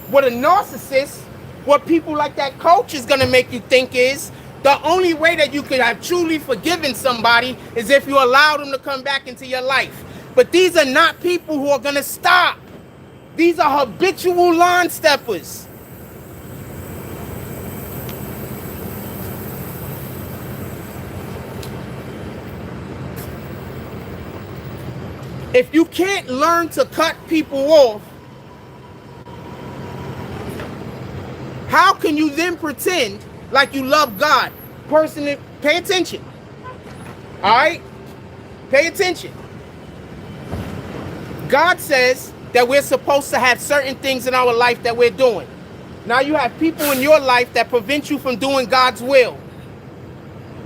what a narcissist, what people like that coach is going to make you think is the only way that you could have truly forgiven somebody is if you allow them to come back into your life. But these are not people who are going to stop. These are habitual line steppers. If you can't learn to cut people off, how can you then pretend like you love God? Personally, pay attention. All right? Pay attention. God says that we're supposed to have certain things in our life that we're doing. Now you have people in your life that prevent you from doing God's will.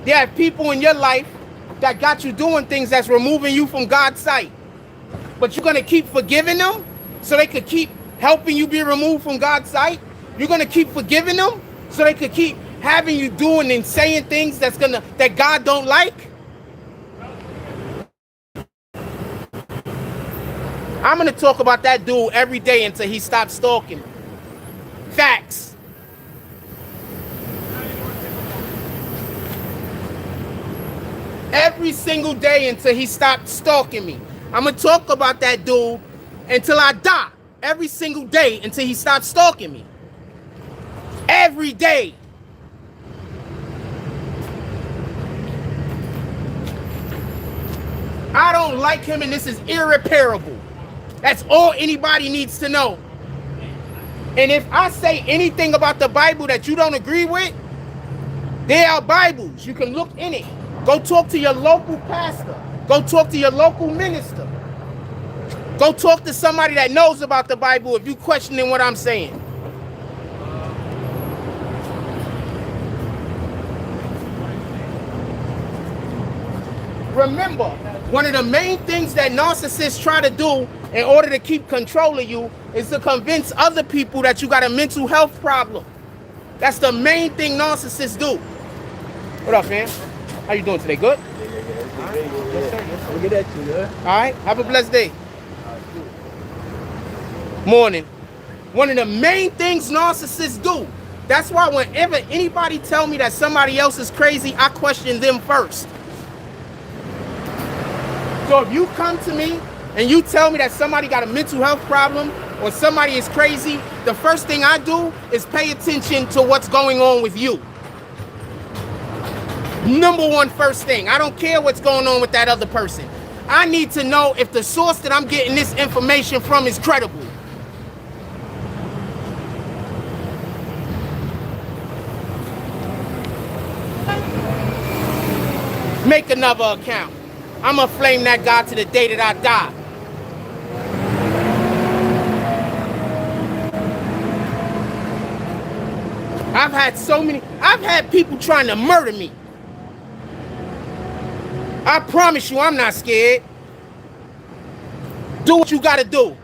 There are people in your life that got you doing things that's removing you from God's sight. But you're going to keep forgiving them so they could keep helping you be removed from God's sight? You're going to keep forgiving them so they could keep having you doing and saying things that God don't like? I'm going to talk about that dude every day until he stops stalking me. Facts. Every single day until he stops stalking me. I'm going to talk about that dude until I die. Every single day until he stops stalking me. Every day. I don't like him and this is irreparable. That's all anybody needs to know. And if I say anything about the Bible that you don't agree with, there are Bibles. You can look in it. Go talk to your local pastor. Go talk to your local minister. Go talk to somebody that knows about the Bible if you're questioning what I'm saying. Remember, one of the main things that narcissists try to do in order to keep control of you is to convince other people that you got a mental health problem. That's the main thing narcissists do. What up, man? How you doing today? Good? Look at you, huh? All right. Have a blessed day. Morning. One of the main things narcissists do. That's why whenever anybody tell me that somebody else is crazy, I question them first. So if you come to me and you tell me that somebody got a mental health problem or somebody is crazy, the first thing I do is pay attention to what's going on with you. Number one, first thing. I don't care what's going on with that other person. I need to know if the source that I'm getting this information from is credible. Make another account. I'm gonna flame that guy to the day that I die. I've had people trying to murder me. I promise you I'm not scared. Do what you gotta do.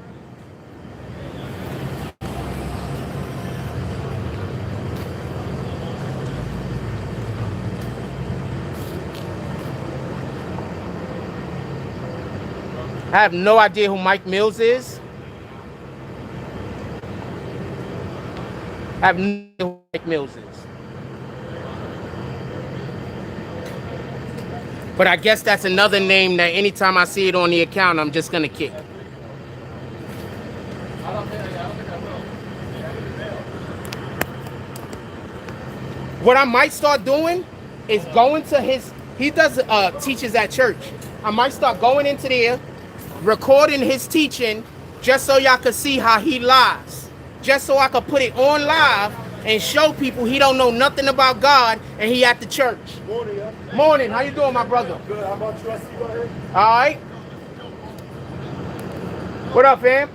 I have no idea who Mike Mills is. I have no idea who Mike Mills is. But I guess that's another name that anytime I see it on the account, I'm just gonna kick. What I might start doing is going to he does teaches at church. I might start going into there, recording his teaching, just so y'all can see how he lies. Just so I could put it on live and show people he don't know nothing about God and he at the church. Morning, yeah. Morning, how you doing, my brother? Good. How about you? I see you out here. All right. What up, fam?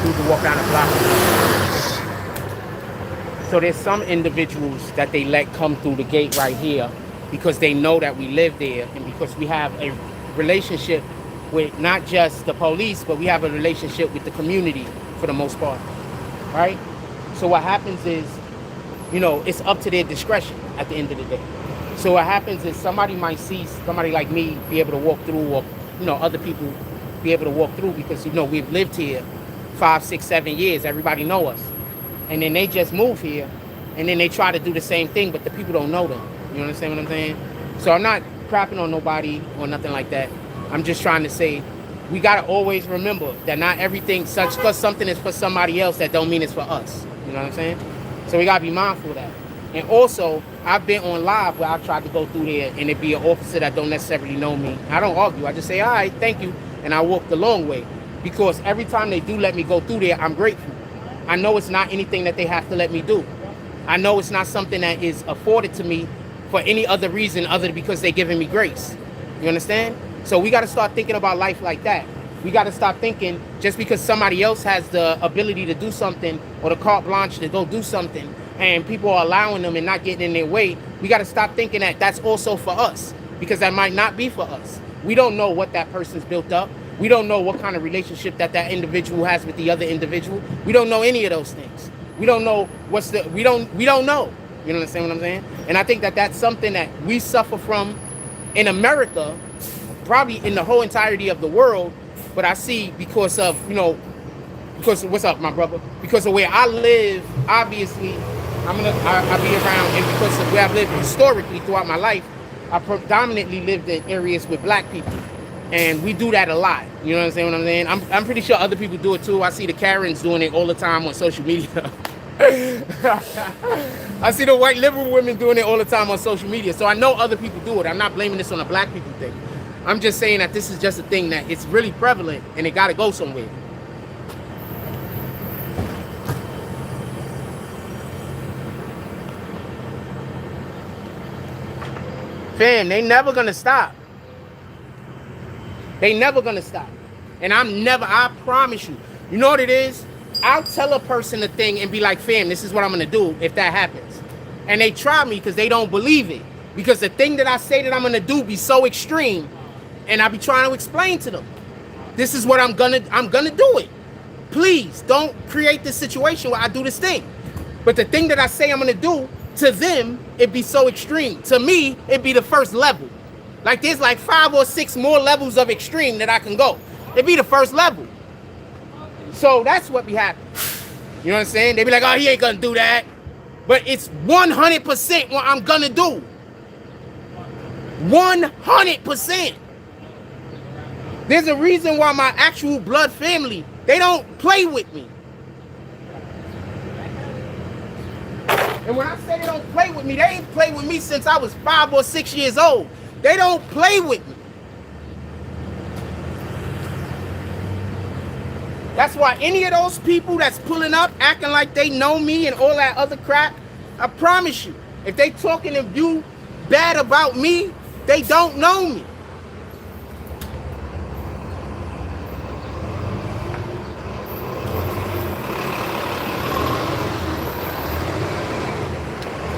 dudes will walk down the block. So there's some individuals that they let come through the gate right here because they know that we live there and because we have a relationship with not just the police, but we have a relationship with the community for the most part, right? So what happens is, you know, it's up to their discretion at the end of the day. So what happens is somebody might see somebody like me be able to walk through, or, you know, other people be able to walk through because, you know, we've lived here 5, 6, 7 years. Everybody know us. And then they just move here, and then they try to do the same thing, but the people don't know them. You understand what I'm saying? So I'm not crapping on nobody or nothing like that. I'm just trying to say we got to always remember that not everything, such because something is for somebody else, that don't mean it's for us. You know what I'm saying? So we got to be mindful of that. And also, I've been on live where I've tried to go through there and it be an officer that don't necessarily know me. I don't argue. I just say, all right, thank you. And I walk the long way. Because every time they do let me go through there, I'm grateful. I know it's not anything that they have to let me do. I know it's not something that is afforded to me for any other reason other than because they're giving me grace. You understand? So we got to start thinking about life like that. We got to stop thinking just because somebody else has the ability to do something or the carte blanche to go do something and people are allowing them and not getting in their way, we got to stop thinking that that's also for us, because that might not be for us. We don't know what that person's built up. We don't know what kind of relationship that individual has with the other individual. We don't know any of those things. We don't know we don't know. You understand what I'm saying? And I think that that's something that we suffer from in America, probably in the whole entirety of the world. But I see because of, you know, because what's up, my brother? Because of where I live, obviously, I'll be around, and because of where I've lived historically throughout my life, I predominantly lived in areas with black people. And we do that a lot. You know what I'm saying? What I'm saying? I'm pretty sure other people do it too. I see the Karens doing it all the time on social media. I see the white liberal women doing it all the time on social media. So I know other people do it. I'm not blaming this on the black people thing. I'm just saying that this is just a thing that it's really prevalent and it got to go somewhere. Fam, they never gonna stop. They never gonna stop. And I promise you. You know what it is? I'll tell a person a thing and be like, fam, this is what I'm gonna do if that happens. And they try me because they don't believe it. Because the thing that I say that I'm gonna do be so extreme, and I be trying to explain to them, this is what I'm gonna do it. Please don't create this situation where I do this thing. But the thing that I say I'm gonna do, to them, it be so extreme. To me, it be the first level. Like there's like 5 or 6 more levels of extreme that I can go. It be the first level. So that's what be happening. You know what I'm saying? They be like, oh, he ain't gonna do that. But it's 100% what I'm gonna do. 100%. There's a reason why my actual blood family, they don't play with me. And when I say they don't play with me, they ain't played with me since I was 5 or 6 years old. They don't play with me. That's why any of those people that's pulling up, acting like they know me and all that other crap, I promise you, if they talking and you bad about me, they don't know me.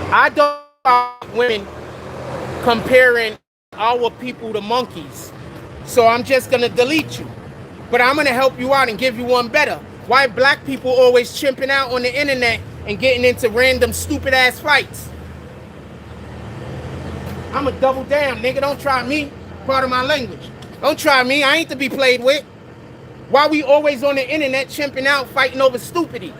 I don't want women comparing our people to monkeys. So I'm just going to delete you. But I'm going to help you out and give you one better. Why black people always chimping out on the internet and getting into random stupid ass fights? I'm going to double down, nigga. Don't try me. Part of my language. Don't try me. I ain't to be played with. Why we always on the internet chimping out, fighting over stupidity?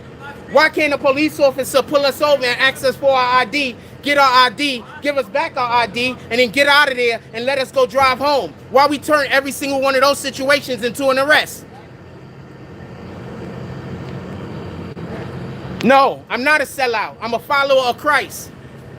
Why can't a police officer pull us over and ask us for our ID, get our ID, give us back our ID, and then get out of there and let us go drive home? Why we turn every single one of those situations into an arrest? No, I'm not a sellout. I'm a follower of Christ.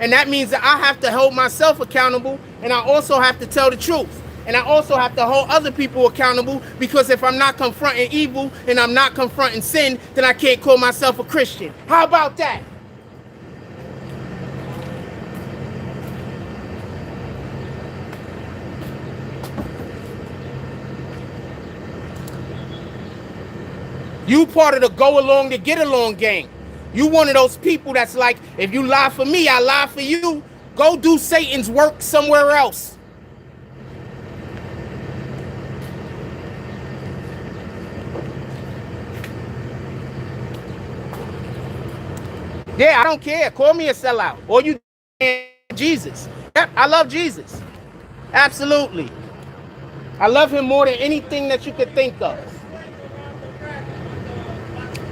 And that means that I have to hold myself accountable, and I also have to tell the truth. And I also have to hold other people accountable, because if I'm not confronting evil and I'm not confronting sin, then I can't call myself a Christian. How about that? You part of the go along to get along gang. You one of those people that's like, if you lie for me, I lie for you. Go do Satan's work somewhere else. Yeah, I don't care. Call me a sellout. Or you Jesus. Yep, I love Jesus. Absolutely. I love him more than anything that you could think of.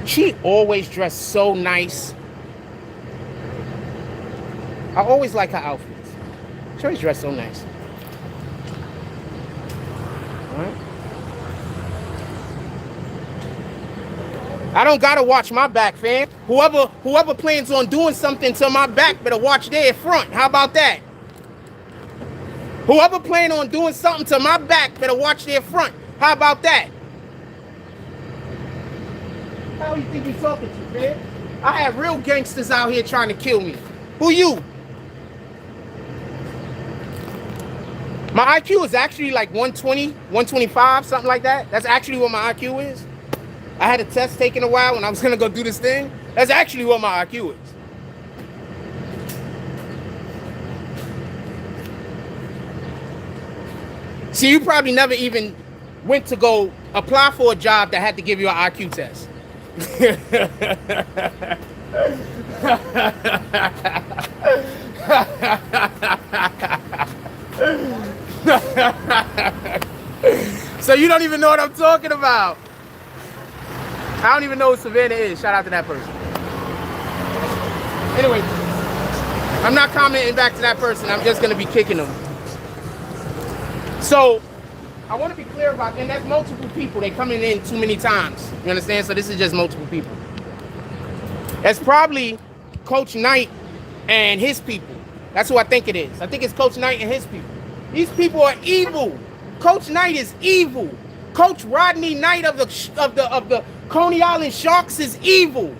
She always dressed so nice. I always like her outfits. She always dressed so nice. All right. I don't gotta watch my back, fam. Whoever plans on doing something to my back better watch their front. How about that? Whoever plan on doing something to my back better watch their front. How about that? How do you think you talking to, man? I have real gangsters out here trying to kill me. Who you? My IQ is actually like 120, 125, something like that. That's actually what my IQ is. I had a test taken a while when I was gonna go do this thing. That's actually what my IQ is. See, you probably never even went to go apply for a job that had to give you an IQ test. So you don't even know what I'm talking about. I don't even know who Savannah is. Shout out to that person. Anyway, I'm not commenting back to that person. I'm just going to be kicking them. So I want to be clear about that. And that's multiple people. They're coming in too many times. You understand? So this is just multiple people. It's probably Coach Knight and his people. That's who I think it is. I think it's Coach Knight and his people. These people are evil. Coach Knight is evil. Coach Rodney Knight of the Coney Island Sharks is evil.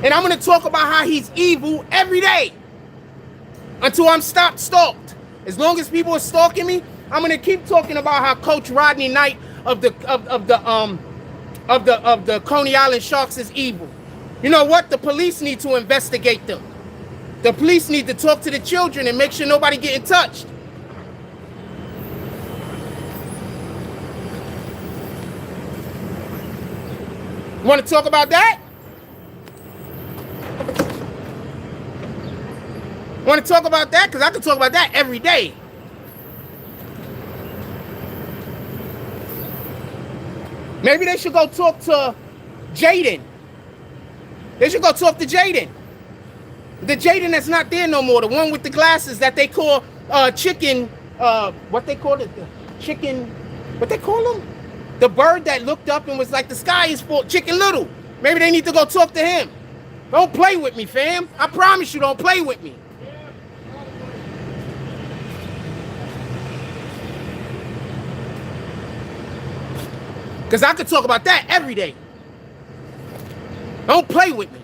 And I'm going to talk about how he's evil every day until I'm stalked. As long as people are stalking me, I'm going to keep talking about how Coach Rodney Knight of the Coney Island Sharks is evil. You know what? The police need to investigate them. The police need to talk to the children and make sure nobody getting touched. You want to talk about that? Want to talk about that? Because I can talk about that every day. Maybe they should go talk to Jaden. They should go talk to Jaden. The Jaden that's not there no more. The one with the glasses that they call chicken. What they call it? The chicken. What they call him? The bird that looked up and was like, the sky is full. Chicken Little. Maybe they need to go talk to him. Don't play with me, fam. I promise you, don't play with me. Because I could talk about that every day. Don't play with me.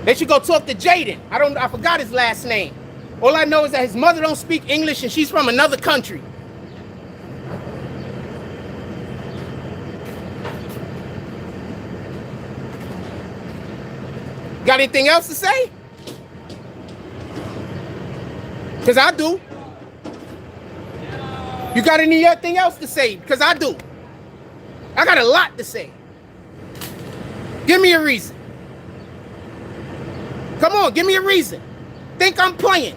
They should go talk to Jaden. I forgot his last name. All I know is that his mother don't speak English and she's from another country. Got anything else to say? Because I do. You got anything else to say? Because I do. I got a lot to say. Give me a reason. Come on, give me a reason. Think I'm playing.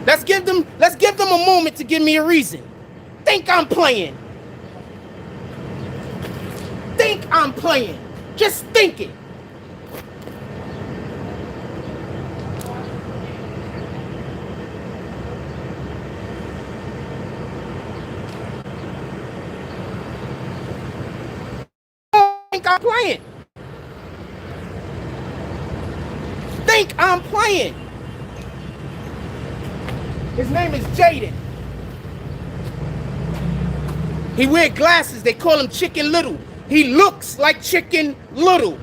Let's give them a moment to give me a reason. Think I'm playing. Think I'm playing. Just think it. Think I'm playing. Think I'm playing. His name is Jaden. He wear glasses. They call him Chicken Little. He looks like Chicken Little.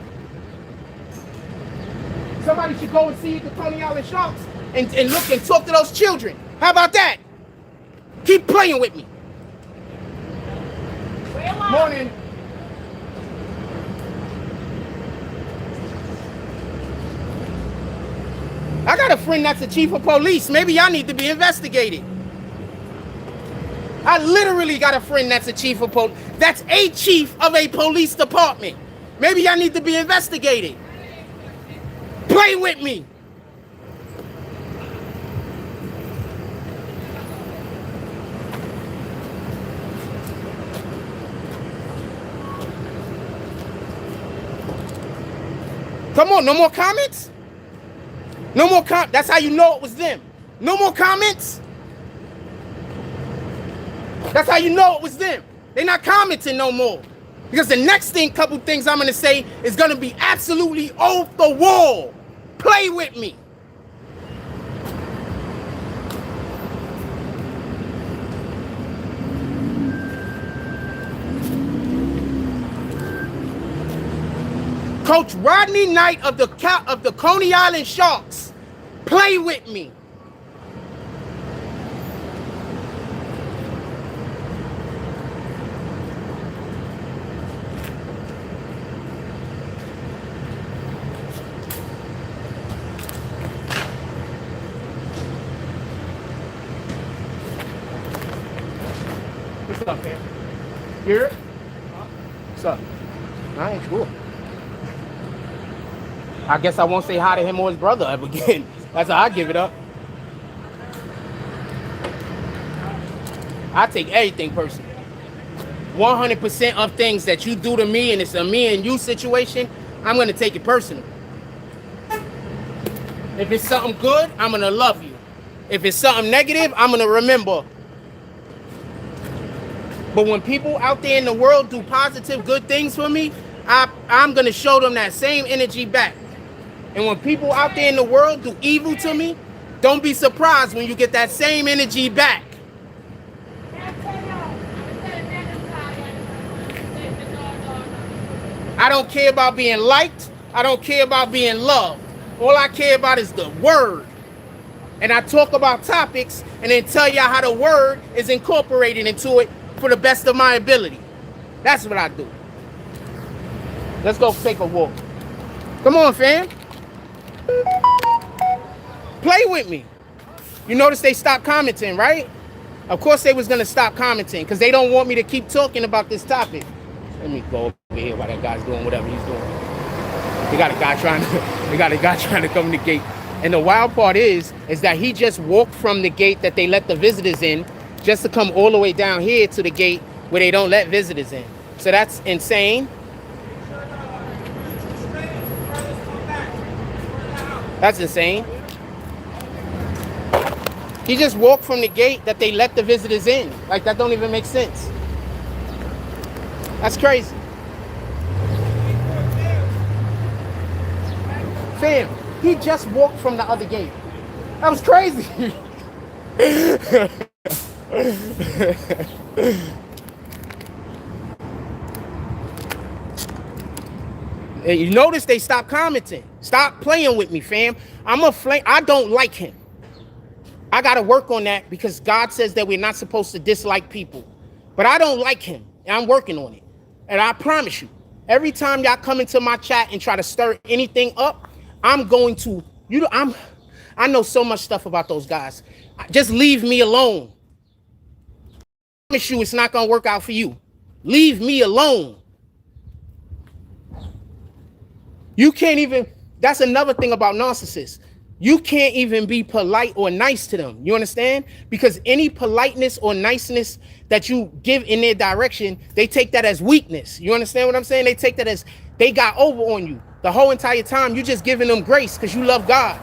Somebody should go and see the Coney Island Sharks and look and talk to those children. How about that? Keep playing with me. Morning. I got a friend that's the chief of police. Maybe y'all need to be investigated. I literally got a friend that's a chief of police. That's a chief of a police department. Maybe y'all need to be investigated. Play with me. Come on, no more comments? No more that's how you know it was them. No more comments? That's how you know it was them. They're not commenting no more. Because the next couple things I'm going to say is going to be absolutely off the wall. Play with me. Coach Rodney Knight of the Coney Island Sharks. Play with me. What's up, man? You here? What's up? I ain't sure. I guess I won't say hi to him or his brother ever again. That's how I give it up. I take everything personal. 100% of things that you do to me, and it's a me and you situation, I'm going to take it personal. If it's something good, I'm going to love you. If it's something negative, I'm going to remember. But when people out there in the world do positive, good things for me, I'm going to show them that same energy back. And when people out there in the world do evil to me, don't be surprised when you get that same energy back. I don't care about being liked. I don't care about being loved. All I care about is the word. And I talk about topics and then tell y'all how the word is incorporated into it for the best of my ability. That's what I do. Let's go take a walk. Come on, fam. Play with me. You notice they stopped commenting, right? Of course they was going to stop commenting because they don't want me to keep talking about this topic. Let me go over here while that guy's doing whatever he's doing. They got a guy trying to come in the gate. And the wild part is that he just walked from the gate that they let the visitors in just to come all the way down here to the gate where they don't let visitors in. So that's insane. That's insane. He just walked from the gate that they let the visitors in. Like, that don't even make sense. That's crazy. Fam, he just walked from the other gate. That was crazy. And you notice they stopped commenting. Stop playing with me, fam. I don't like him. I got to work on that because God says that we're not supposed to dislike people. But I don't like him, and I'm working on it. And I promise you, every time y'all come into my chat and try to stir anything up, I'm going to, I know so much stuff about those guys. Just leave me alone. I promise you it's not going to work out for you. Leave me alone. You can't even, that's another thing about narcissists. You can't even be polite or nice to them. You understand? Because any politeness or niceness that you give in their direction, they take that as weakness. You understand what I'm saying? They take that as they got over on you. The whole entire time, you're just giving them grace because you love God.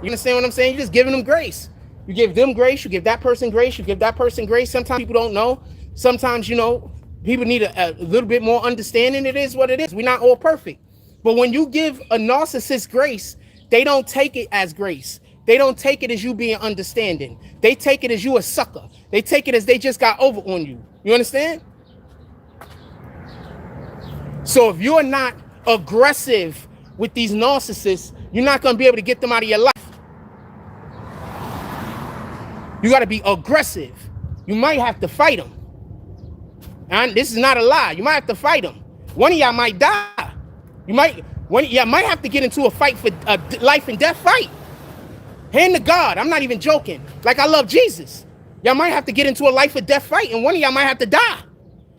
You understand what I'm saying? You're just giving them grace. You give them grace. You give that person grace. You give that person grace. Sometimes people don't know. Sometimes, people need a little bit more understanding. It is what it is. We're not all perfect. But when you give a narcissist grace, they don't take it as grace. They don't take it as you being understanding. They take it as you a sucker. They take it as they just got over on you. You understand? So if you're not aggressive with these narcissists, you're not going to be able to get them out of your life. You got to be aggressive. You might have to fight them. And this is not a lie. You might have to fight them. One of y'all might die. One of y'all might have to get into a fight for a life and death fight. Hand to God. I'm not even joking. Like I love Jesus. Y'all might have to get into a life or death fight, and one of y'all might have to die.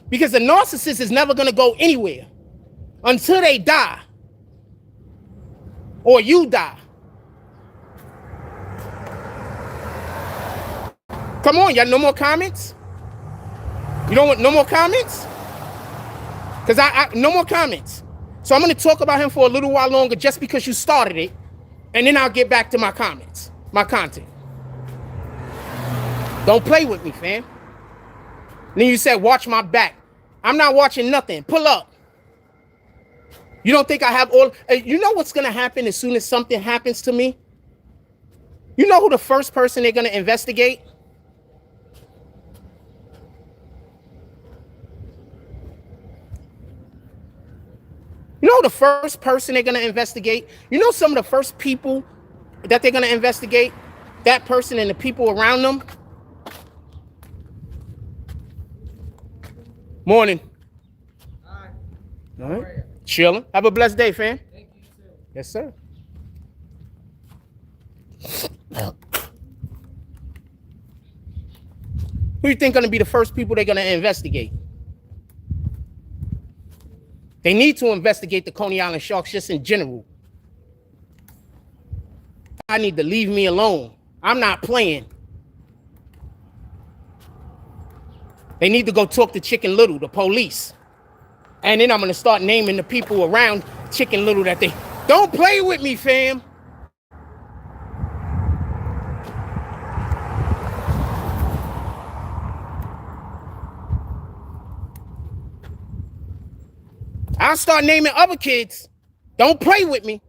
Because the narcissist is never going to go anywhere until they die. Or you die. Come on, y'all. No more comments? You don't want no more comments? Because no more comments. So I'm going to talk about him for a little while longer just because you started it. And then I'll get back to my comments, my content. Don't play with me, fam. Then you said, watch my back. I'm not watching nothing. Pull up. You don't think I have all... You know what's going to happen as soon as something happens to me? You know who the first person they're going to investigate? You know the first person they're going to investigate? You know some of the first people that they're going to investigate? That person and the people around them? Morning. Hi. All right. Chilling. Have a blessed day, fam. Thank you, too. Yes, sir. Who you think going to be the first people they're going to investigate? They need to investigate the Coney Island Sharks just in general. I need to leave me alone. I'm not playing. They need to go talk to Chicken Little, the police. And then I'm going to start naming the people around Chicken Little that they... Don't play with me, fam. I'll start naming other kids. Don't play with me.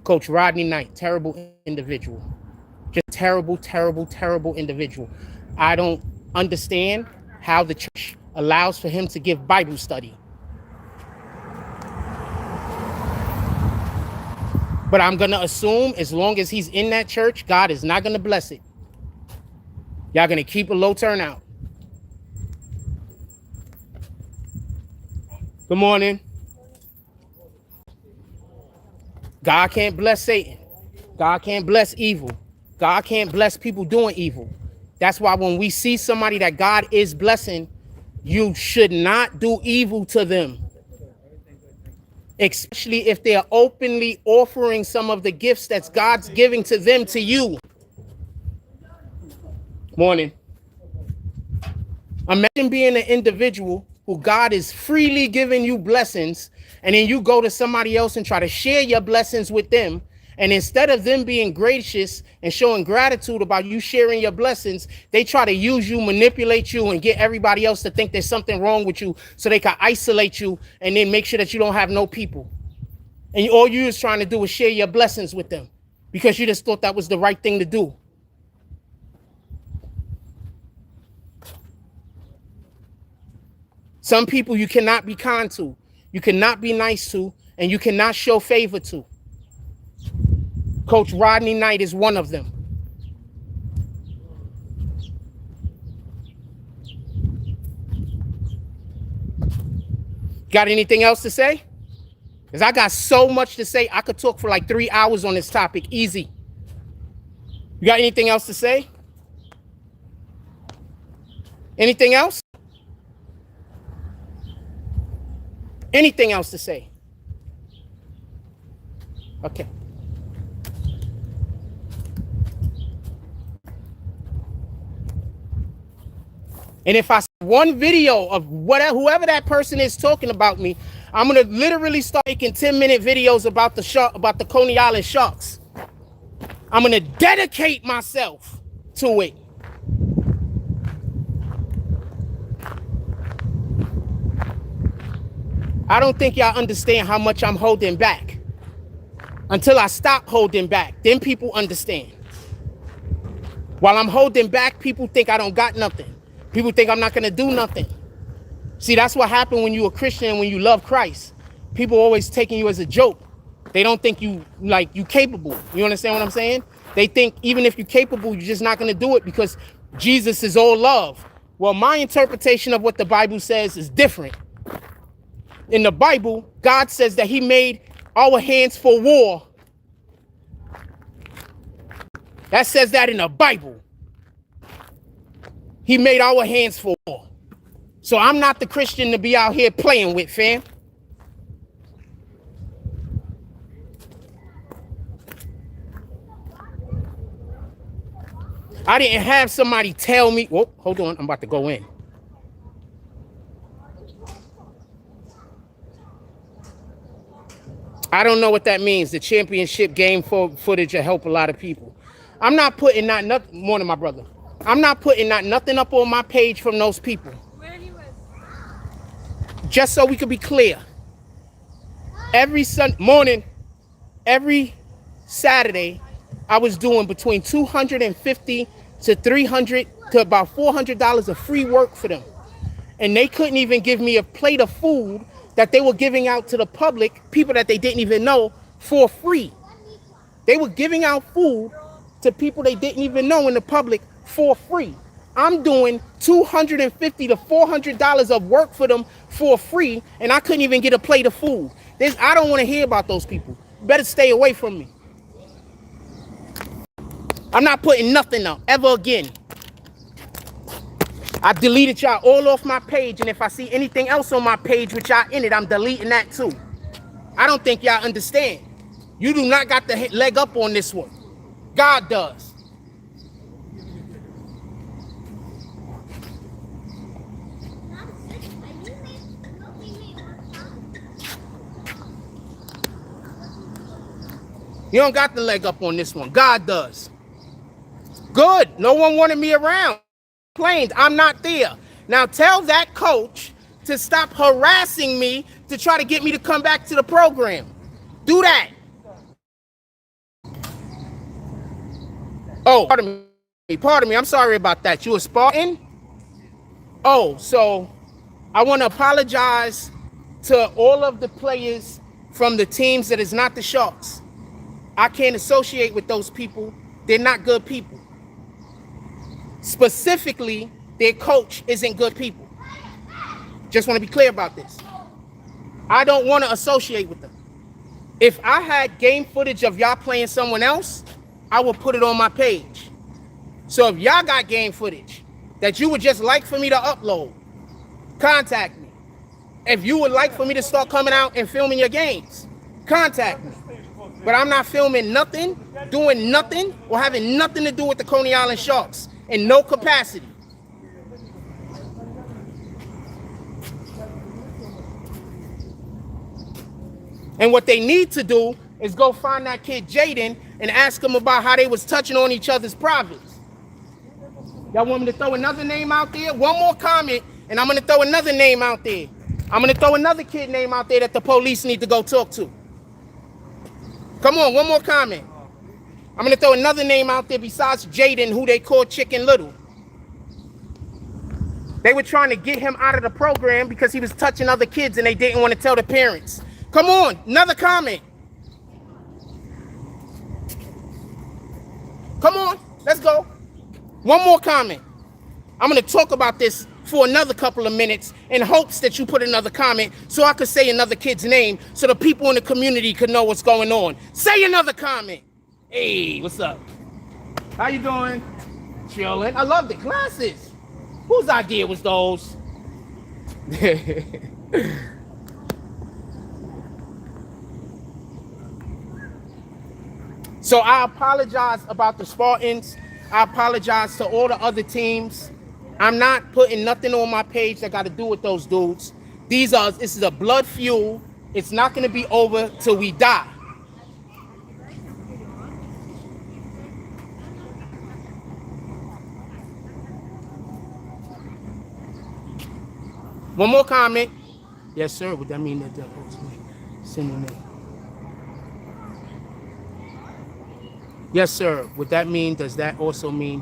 Coach Rodney Knight, terrible individual. Just terrible, terrible, terrible individual. I don't understand how the church allows for him to give Bible study. But I'm going to assume as long as he's in that church, God is not going to bless it. Y'all going to keep a low turnout. Good morning. God can't bless Satan. God can't bless evil. God can't bless people doing evil. That's why when we see somebody that God is blessing, you should not do evil to them. Especially if they're openly offering some of the gifts that God's giving to them to you. Morning. Imagine being an individual who God is freely giving you blessings, and then you go to somebody else and try to share your blessings with them. And instead of them being gracious and showing gratitude about you sharing your blessings, they try to use you, manipulate you, and get everybody else to think there's something wrong with you so they can isolate you and then make sure that you don't have no people. And all you is trying to do is share your blessings with them because you just thought that was the right thing to do. Some people you cannot be kind to, you cannot be nice to, and you cannot show favor to. Coach Rodney Knight is one of them. Got anything else to say? Because I got so much to say. I could talk for like 3 hours on this topic. Easy. You got anything else to say? Anything else? Anything else to say? Okay. And if I see one video of whoever that person is talking about me, I'm gonna literally start making 10-minute videos about the Coney Island Sharks. I'm gonna dedicate myself to it. I don't think y'all understand how much I'm holding back. Until I stop holding back, then people understand. While I'm holding back, people think I don't got nothing. People think I'm not gonna do nothing. See, that's what happened when you're a Christian, when you love Christ. People always taking you as a joke. They don't think you capable. You understand what I'm saying? They think even if you're capable, you're just not gonna do it because Jesus is all love. Well, my interpretation of what the Bible says is different. In the Bible, God says that he made our hands for war. That says that in the Bible. He made our hands for war. So I'm not the Christian to be out here playing with, fam. I didn't have somebody tell me, whoa, hold on, I'm about to go in. I don't know what that means. The championship game footage will help a lot of people. I'm not putting nothing, more than my brother. I'm not putting nothing up on my page from those people. Just so we could be clear. Every morning, every Saturday, I was doing between $250 to $300 to about $400 of free work for them. And they couldn't even give me a plate of food that they were giving out to the public, people that they didn't even know, for free. They were giving out food to people they didn't even know in the public for free. I'm doing $250 to $400 of work for them for free, and I couldn't even get a plate of food. I don't want to hear about those people. You better stay away from me. I'm not putting nothing up ever again. I deleted y'all all off my page, and if I see anything else on my page with y'all in it, I'm deleting that too. I don't think y'all understand. You do not got the leg up on this one. God does. You don't got the leg up on this one. God does. Good. No one wanted me around. I'm not there. Now tell that coach to stop harassing me to try to get me to come back to the program. Do that. Oh, pardon me. I'm sorry about that. You a Spartan? Oh, so I want to apologize to all of the players from the teams that is not the Sharks. I can't associate with those people. They're not good people. Specifically, their coach isn't good people. Just want to be clear about this. I don't want to associate with them. If I had game footage of y'all playing someone else, I would put it on my page. So if y'all got game footage that you would just like for me to upload, contact me. If you would like for me to start coming out and filming your games, contact me. But I'm not filming nothing, doing nothing, or having nothing to do with the Coney Island Sharks in no capacity. And what they need to do is go find that kid Jaden and ask him about how they was touching on each other's privates. Y'all want me to throw another name out there? One more comment, and I'm going to throw another name out there. I'm going to throw another kid name out there that the police need to go talk to. Come on, one more comment. I'm going to throw another name out there besides Jaden, who they call Chicken Little. They were trying to get him out of the program because he was touching other kids and they didn't want to tell the parents. Come on, another comment. Come on, let's go. One more comment. I'm going to talk about this for another couple of minutes in hopes that you put another comment so I could say another kid's name so the people in the community could know what's going on. Say another comment. Hey, what's up? How you doing? Chilling. I love the glasses. Whose idea was those? So I apologize about the Spartans. I apologize to all the other teams. I'm not putting nothing on my page that got to do with those dudes. This is a blood feud. It's not going to be over till we die. One more comment. Yes, sir. Would that mean that they're ultimately sending it? Yes, sir. Would that mean, does that also mean?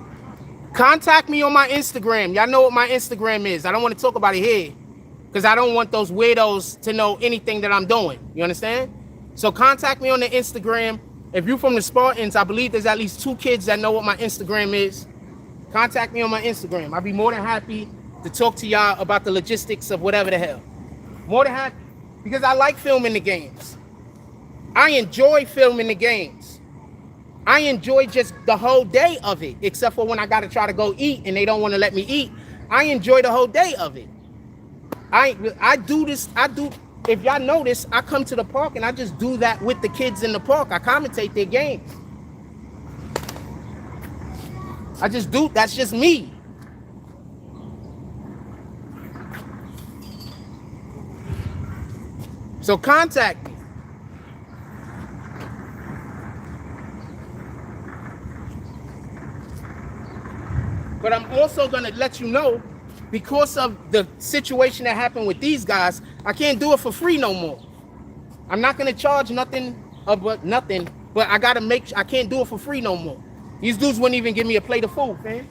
Contact me on my Instagram. Y'all know what my Instagram is. I don't want to talk about it here because I don't want those weirdos to know anything that I'm doing. You understand? So contact me on the Instagram. If you're from the Spartans, I believe there's at least 2 kids that know what my Instagram is. Contact me on my Instagram. I'll be more than happy to talk to y'all about the logistics of whatever the hell. More than happy, because I like filming the games. I enjoy filming the games. I enjoy just the whole day of it, except for when I gotta try to go eat and they don't want to let me eat. I enjoy the whole day of it. I do this. If y'all notice, I come to the park and I just do that with the kids in the park. I commentate their games. I just do. That's just me. So contact me. But I'm also gonna let you know, because of the situation that happened with these guys, I can't do it for free no more. I'm not gonna charge nothing, but I gotta I can't do it for free no more. These dudes wouldn't even give me a plate of food, man.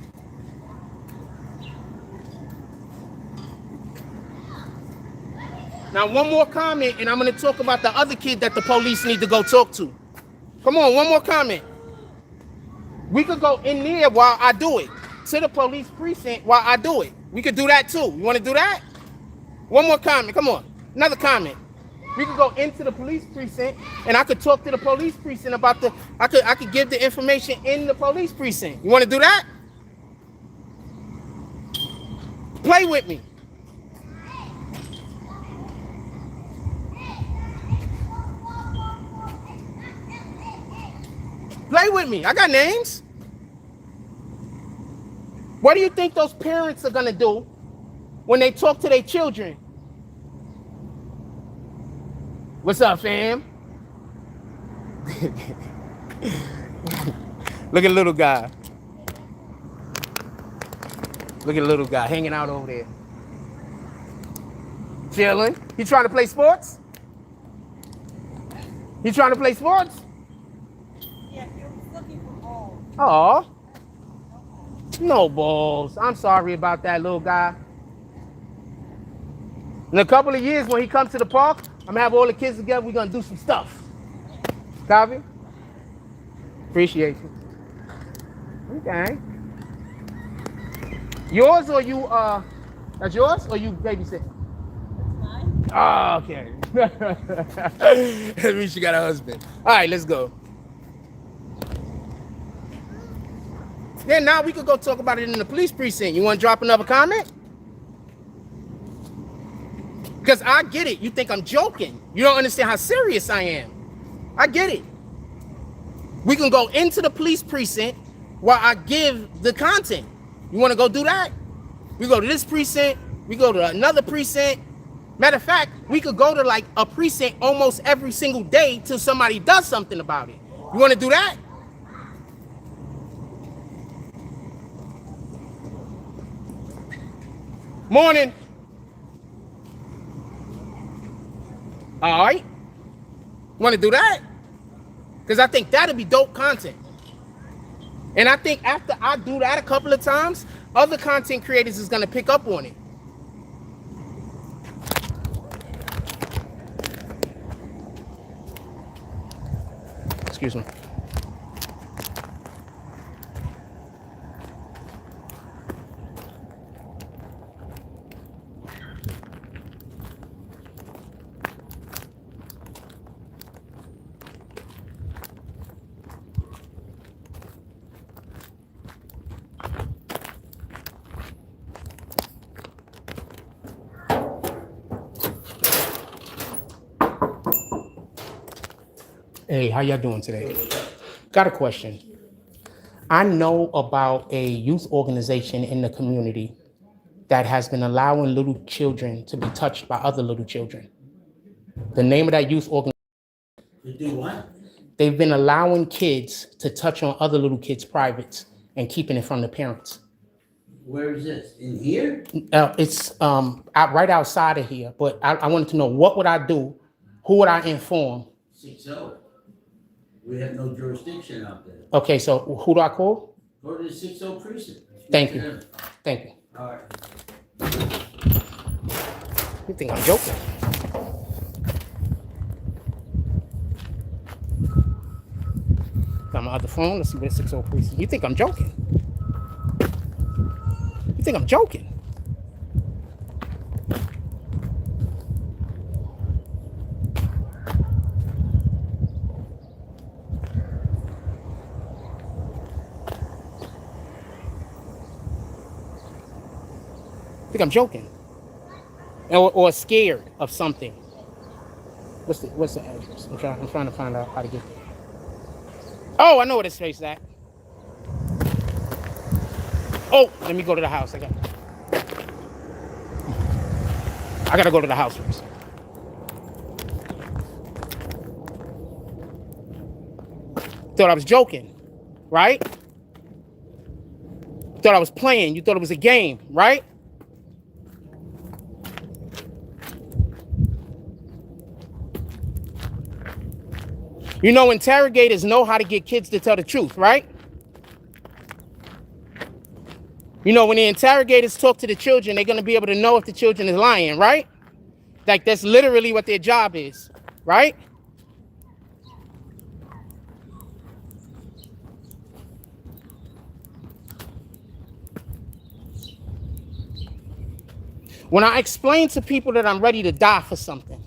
Now, one more comment, and I'm gonna talk about the other kid that the police need to go talk to. Come on, one more comment. We could go in there while I do it, to the police precinct while I do it. We could do that too. You want to do that? One more comment. Come on. Another comment. We could go into the police precinct and I could talk to the police precinct about I could give the information in the police precinct. You want to do that? Play with me. Play with me. I got names. What do you think those parents are going to do when they talk to their children? What's up, fam? Look at little guy. Look at little guy hanging out over there. Chilling. He trying to play sports? He trying to play sports? Yeah, he was looking for balls. Oh. No balls. I'm sorry about that, little guy. In a couple of years, when he comes to the park, I'm gonna have all the kids together. We're gonna do some stuff. Copy? Appreciate you. Okay. Yours or you? That's yours or you babysit? That's mine. Oh, okay. That means she got a husband. All right, let's go. Then now we could go talk about it in the police precinct. You want to drop another comment? Because I get it. You think I'm joking. You don't understand how serious I am. I get it. We can go into the police precinct while I give the content. You want to go do that? We go to this precinct. We go to another precinct. Matter of fact, we could go to like a precinct almost every single day till somebody does something about it. You want to do that? Morning. All right. Want to do that? Because I think that'll be dope content. And I think after I do that a couple of times, other content creators is going to pick up on it. Excuse me. Hey, how y'all doing today? Got a question. I know about a youth organization in the community that has been allowing little children to be touched by other little children. The name of that youth organization. You do what? They've been allowing kids to touch on other little kids' privates and keeping it from the parents. Where is this? In here? It's right outside of here, but I wanted to know what would I do? Who would I inform? 6-0. We have no jurisdiction out there. Okay, so who do I call? Go to the 6-0 precinct. Thank you. Thank you. All right. You think I'm joking? Got my other phone. Let's see what 60 precinct. You think I'm joking? You think I'm joking? Think I'm joking? Or scared of something. What's the address? I'm trying to find out how to get there. Oh, I know where this place is at. Oh, let me go to the house. I gotta go to the house first. Thought I was joking, right? Thought I was playing. You thought it was a game, right? You know, interrogators know how to get kids to tell the truth, right? You know, when the interrogators talk to the children, they're going to be able to know if the children is lying, right? Like, that's literally what their job is, right? When I explain to people that I'm ready to die for something,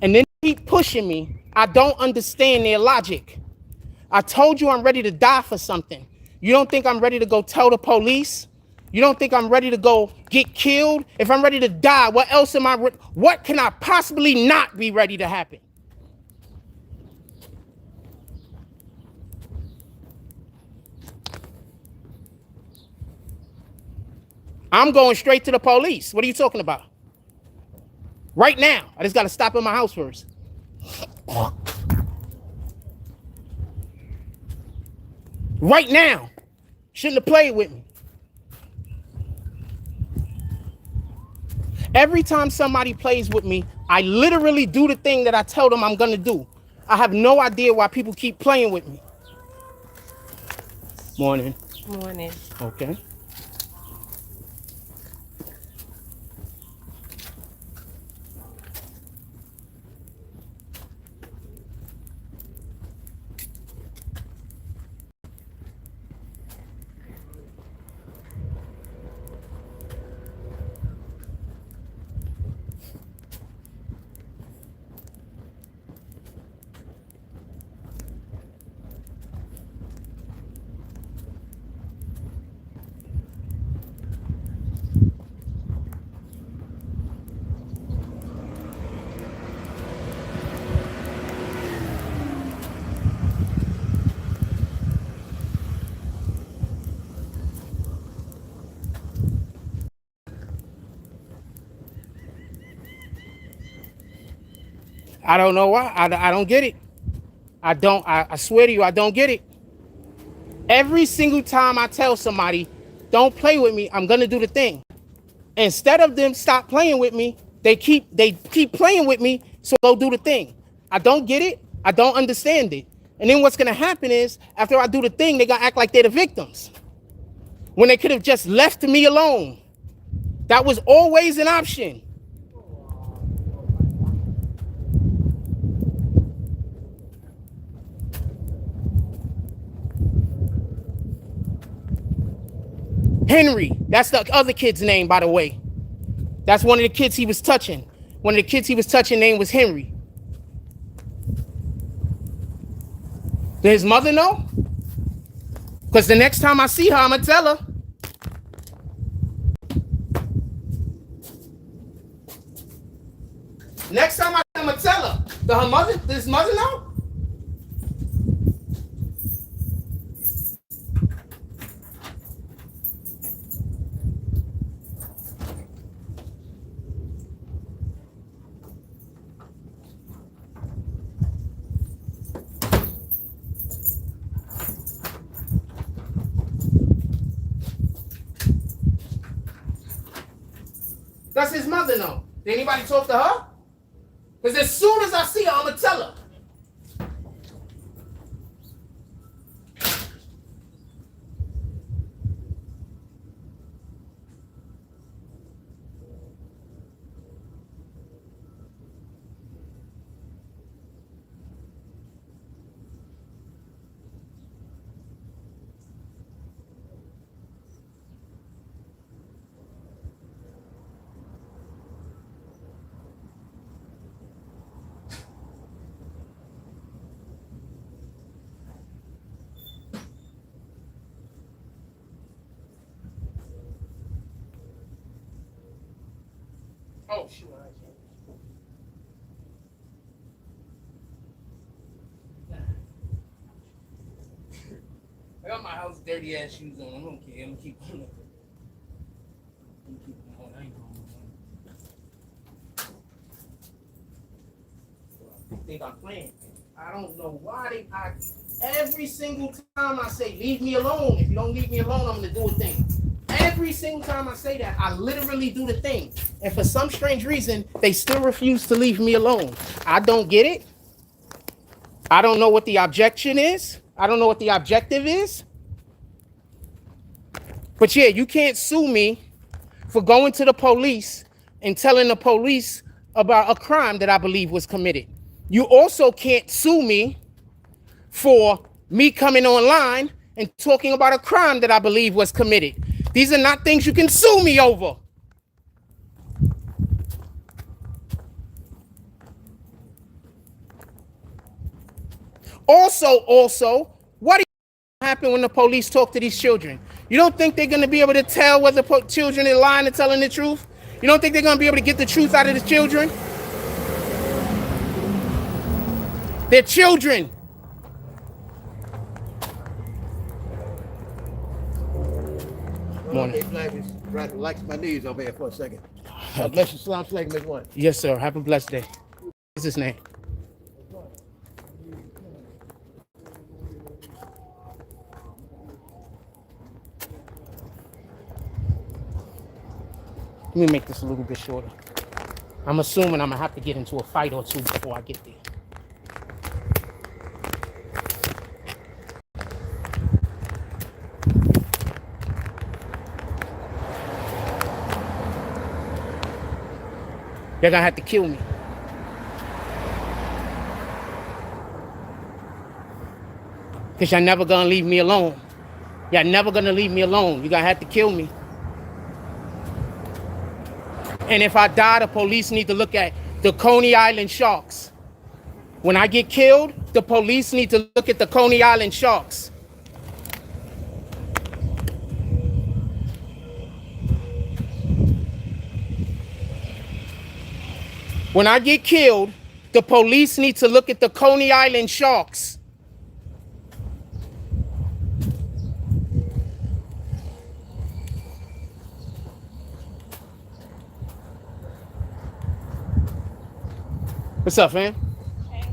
and then keep pushing me, I don't understand their logic. I told you I'm ready to die for something. You don't think I'm ready to go tell the police? You don't think I'm ready to go get killed? If I'm ready to die, what else am I? What can I possibly not be ready to happen? I'm going straight to the police. What are you talking about? Right now. I just got to stop in my house first. Right now. Shouldn't have played with me. Every time somebody plays with me, I literally do the thing that I tell them I'm going to do. I have no idea why people keep playing with me. Morning. Morning. Okay. I don't know why. I don't get it. I swear to you, I don't get it. Every single time I tell somebody, don't play with me, I'm going to do the thing. Instead of them stop playing with me, they keep playing with me, so go do the thing. I don't get it. I don't understand it. And then what's going to happen is, after I do the thing, they going to act like they're the victims. When they could have just left me alone. That was always an option. Henry, that's the other kid's name, by the way. That's one of the kids he was touching. One of the kids he was touching name was Henry. Did his mother know? Because the next time I see her, I'm going to tell her. Next time I'm going to tell her. Does his mother know? Does his mother know? Did anybody talk to her? Because as soon as I see her, I'm going to tell her. Oh, shoot. I got my house dirty ass shoes on. I don't care. I'm gonna keep on it. I ain't going. Think I'm playing. I don't know why every single time I say leave me alone. If you don't leave me alone, I'm gonna do a thing. Every single time I say that, I literally do the thing. And for some strange reason, they still refuse to leave me alone. I don't get it. I don't know what the objection is. I don't know what the objective is. But yeah, you can't sue me for going to the police and telling the police about a crime that I believe was committed. You also can't sue me for me coming online and talking about a crime that I believe was committed. These are not things you can sue me over. Also, what happen when the police talk to these children? You don't think they're going to be able to tell whether children are lying and telling the truth? You don't think they're going to be able to get the truth out of the children? They're children. Morning. Relax my knees over here for a second. God bless you. Salam alaikum, everyone. Yes, sir. Have a blessed day. What's his name? Let me make this a little bit shorter. I'm assuming I'm gonna have to get into a fight or two before I get there. They're gonna have to kill me. Because y'all never gonna leave me alone. Y'all never gonna leave me alone. You're gonna have to kill me. And if I die, the police need to look at the Coney Island sharks. When I get killed, the police need to look at the Coney Island sharks. When I get killed, the police need to look at the Coney Island sharks. What's up, fam? Hey.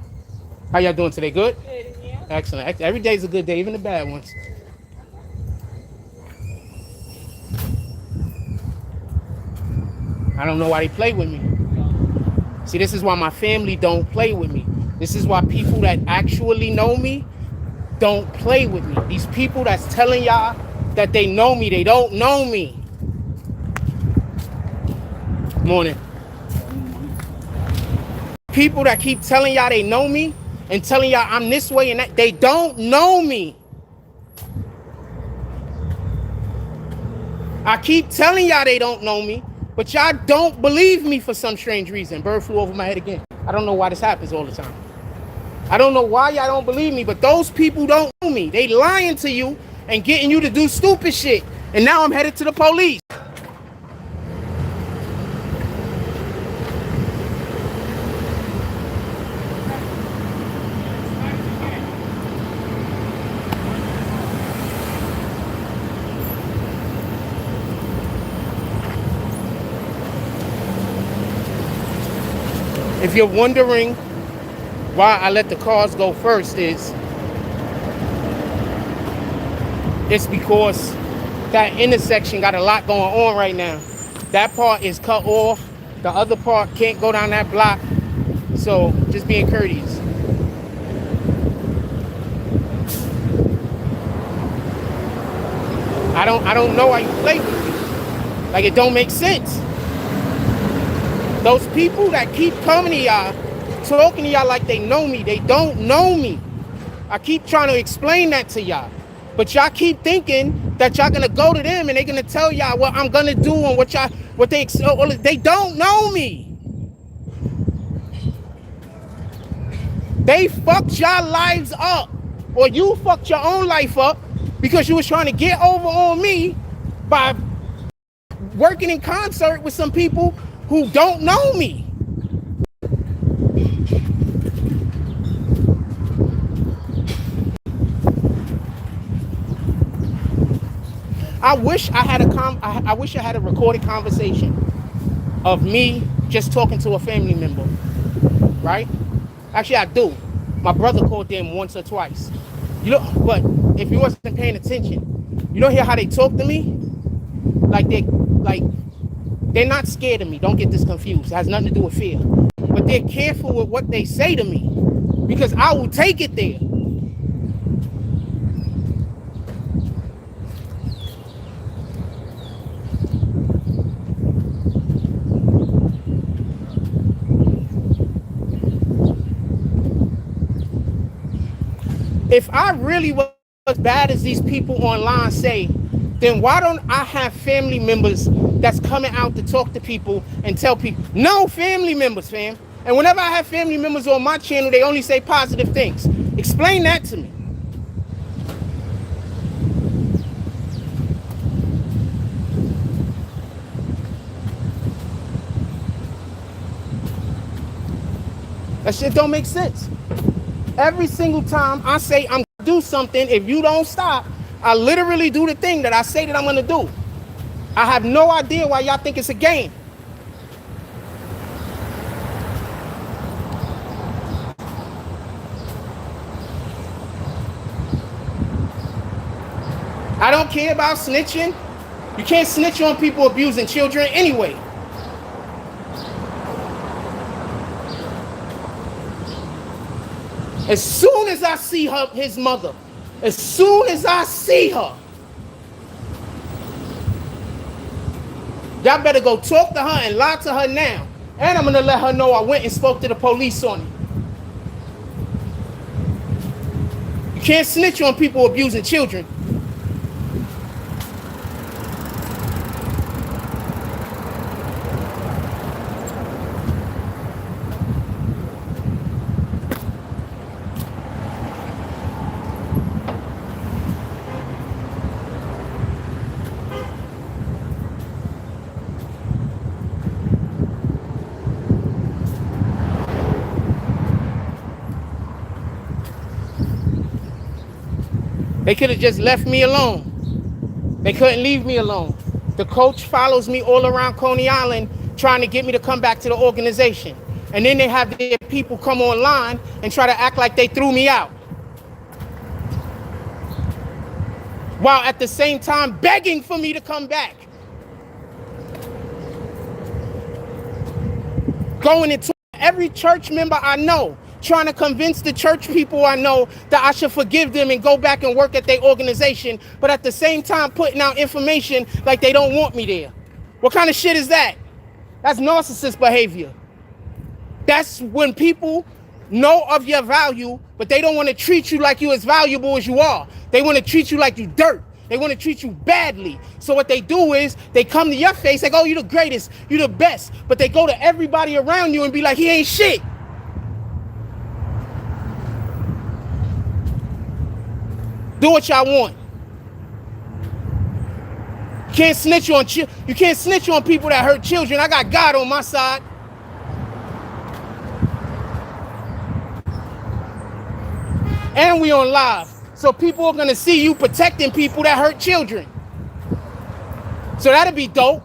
How y'all doing today? Good? Good, and you? Excellent. Every day's a good day, even the bad ones. I don't know why they play with me. See, this is why my family don't play with me. This is why people that actually know me don't play with me. These people that's telling y'all that they know me, they don't know me. Morning. People that keep telling y'all they know me and telling y'all I'm this way and that, they don't know me. I keep telling y'all they don't know me, but y'all don't believe me for some strange reason. Bird flew over my head again. I don't know why this happens all the time. I don't know why y'all don't believe me, but those people don't know me. They lying to you and getting you to do stupid shit. And now I'm headed to the police. If you're wondering why I let the cars go first, it's because that intersection got a lot going on right now. That part is cut off. The other part can't go down that block. So just being courteous. I don't know why you play with me. Like, it don't make sense. Those people that keep coming to y'all, talking to y'all like they know me, they don't know me. I keep trying to explain that to y'all. But y'all keep thinking that y'all gonna go to them and they're gonna tell y'all what I'm gonna do and what they don't know me. They fucked y'all lives up, or you fucked your own life up because you was trying to get over on me by working in concert with some people who don't know me. I wish I had a recorded conversation of me just talking to a family member, right? Actually, I do. My brother called them once or twice. But if you wasn't paying attention, you don't hear how they talk to me? Like they're not scared of me. Don't get this confused. It has nothing to do with fear. But they're careful with what they say to me because I will take it there. If I really was as bad as these people online say, then why don't I have family members that's coming out to talk to people and tell people? No family members, fam. And whenever I have family members on my channel, they only say positive things. Explain that to me. That shit don't make sense. Every single time I say I'm gonna do something, if you don't stop, I literally do the thing that I say that I'm gonna do. I have no idea why y'all think it's a game. I don't care about snitching. You can't snitch on people abusing children anyway. As soon as I see his mother, as soon as I see her, y'all better go talk to her and lie to her now. And I'm gonna let her know I went and spoke to the police on it. You can't snitch on people abusing children. They could have just left me alone. They couldn't leave me alone. The coach follows me all around Coney Island trying to get me to come back to the organization. And then they have their people come online and try to act like they threw me out. While at the same time begging for me to come back. Going into every church member I know, trying to convince the church people I know that I should forgive them and go back and work at their organization, but at the same time putting out information like they don't want me there. What kind of shit is that? That's narcissist behavior. That's when people know of your value, but they don't want to treat you like you as valuable as you are. They want to treat you like you dirt. They want to treat you badly. So what they do is they come to your face like, oh, you're the greatest, you're the best. But they go to everybody around you and be like, he ain't shit. Do what y'all want. You can't snitch on people that hurt children. I got God on my side. And we on live. So people are gonna see you protecting people that hurt children. So that'll be dope.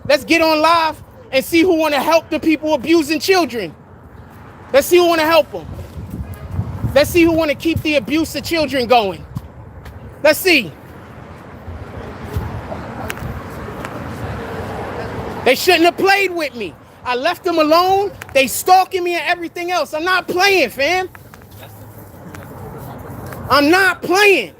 Let's get on live and see who wanna help the people abusing children. Let's see who wanna help them. Let's see who wanna keep the abuse of children going. Let's see. They shouldn't have played with me. I left them alone. They stalking me and everything else. I'm not playing, fam. I'm not playing.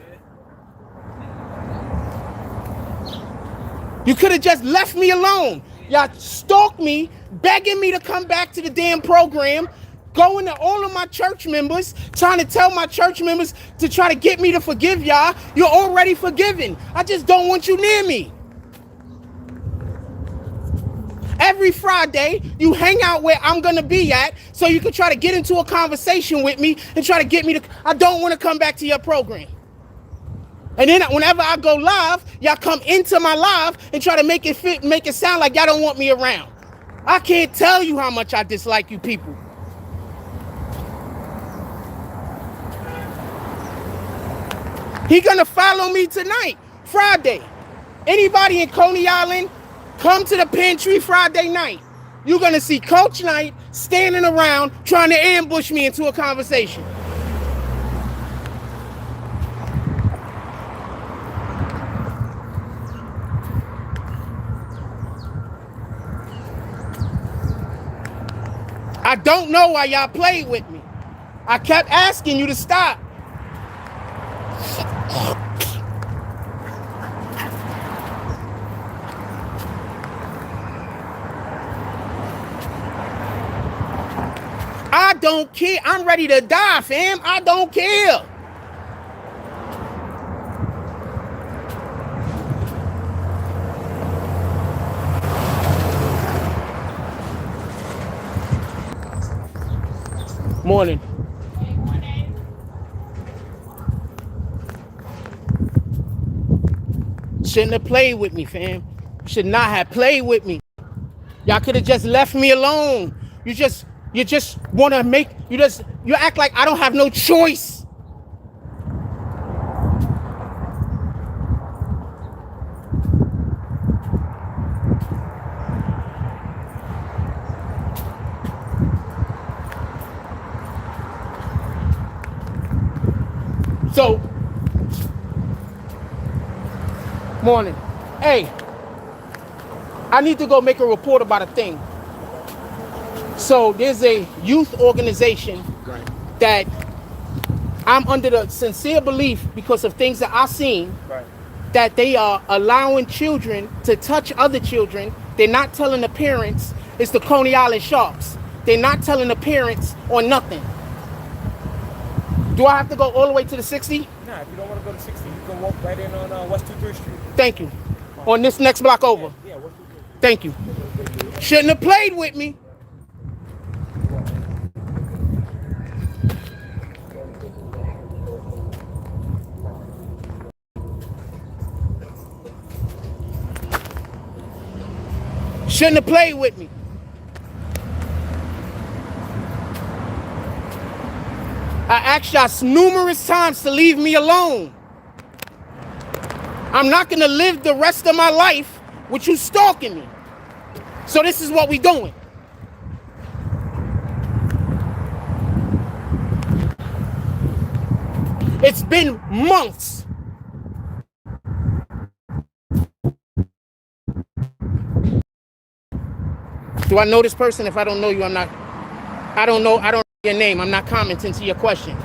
You could have just left me alone. Y'all stalked me, begging me to come back to the damn program, going to all of my church members, trying to tell my church members to try to get me to forgive y'all. You're already forgiven. I just don't want you near me. Every Friday, you hang out where I'm going to be at so you can try to get into a conversation with me and try to get me to... I don't want to come back to your program. And then whenever I go live, y'all come into my live and try to make it sound like y'all don't want me around. I can't tell you how much I dislike you people. He gonna follow me tonight, Friday. Anybody in Coney Island, come to the pantry Friday night. You're gonna see Coach Knight standing around trying to ambush me into a conversation. I don't know why y'all played with me. I kept asking you to stop. I don't care. I'm ready to die, fam. I don't care. Morning. Shouldn't have played with me, fam. Should not have played with me. Y'all could have just left me alone. You just want to make, you act like I don't have no choice. So, morning. Hey, I need to go make a report about a thing. So there's a youth organization that I'm under the sincere belief, because of things that I've seen, that they are allowing children to touch other children. They're not telling the parents. It's the Coney Island Sharks. They're not telling the parents or nothing. Do I have to go all the way to the 60? Nah, if you don't want to go to 60, you can walk right in on West 23rd Street. Thank you. On this next block over. Yeah, West 23rd. Thank you. Shouldn't have played with me. Shouldn't have played with me. I asked y'all numerous times to leave me alone. I'm not gonna live the rest of my life with you stalking me. So this is what we doing. It's been months. Do I know this person? If I don't know you, I don't know your name. I'm not commenting to your question.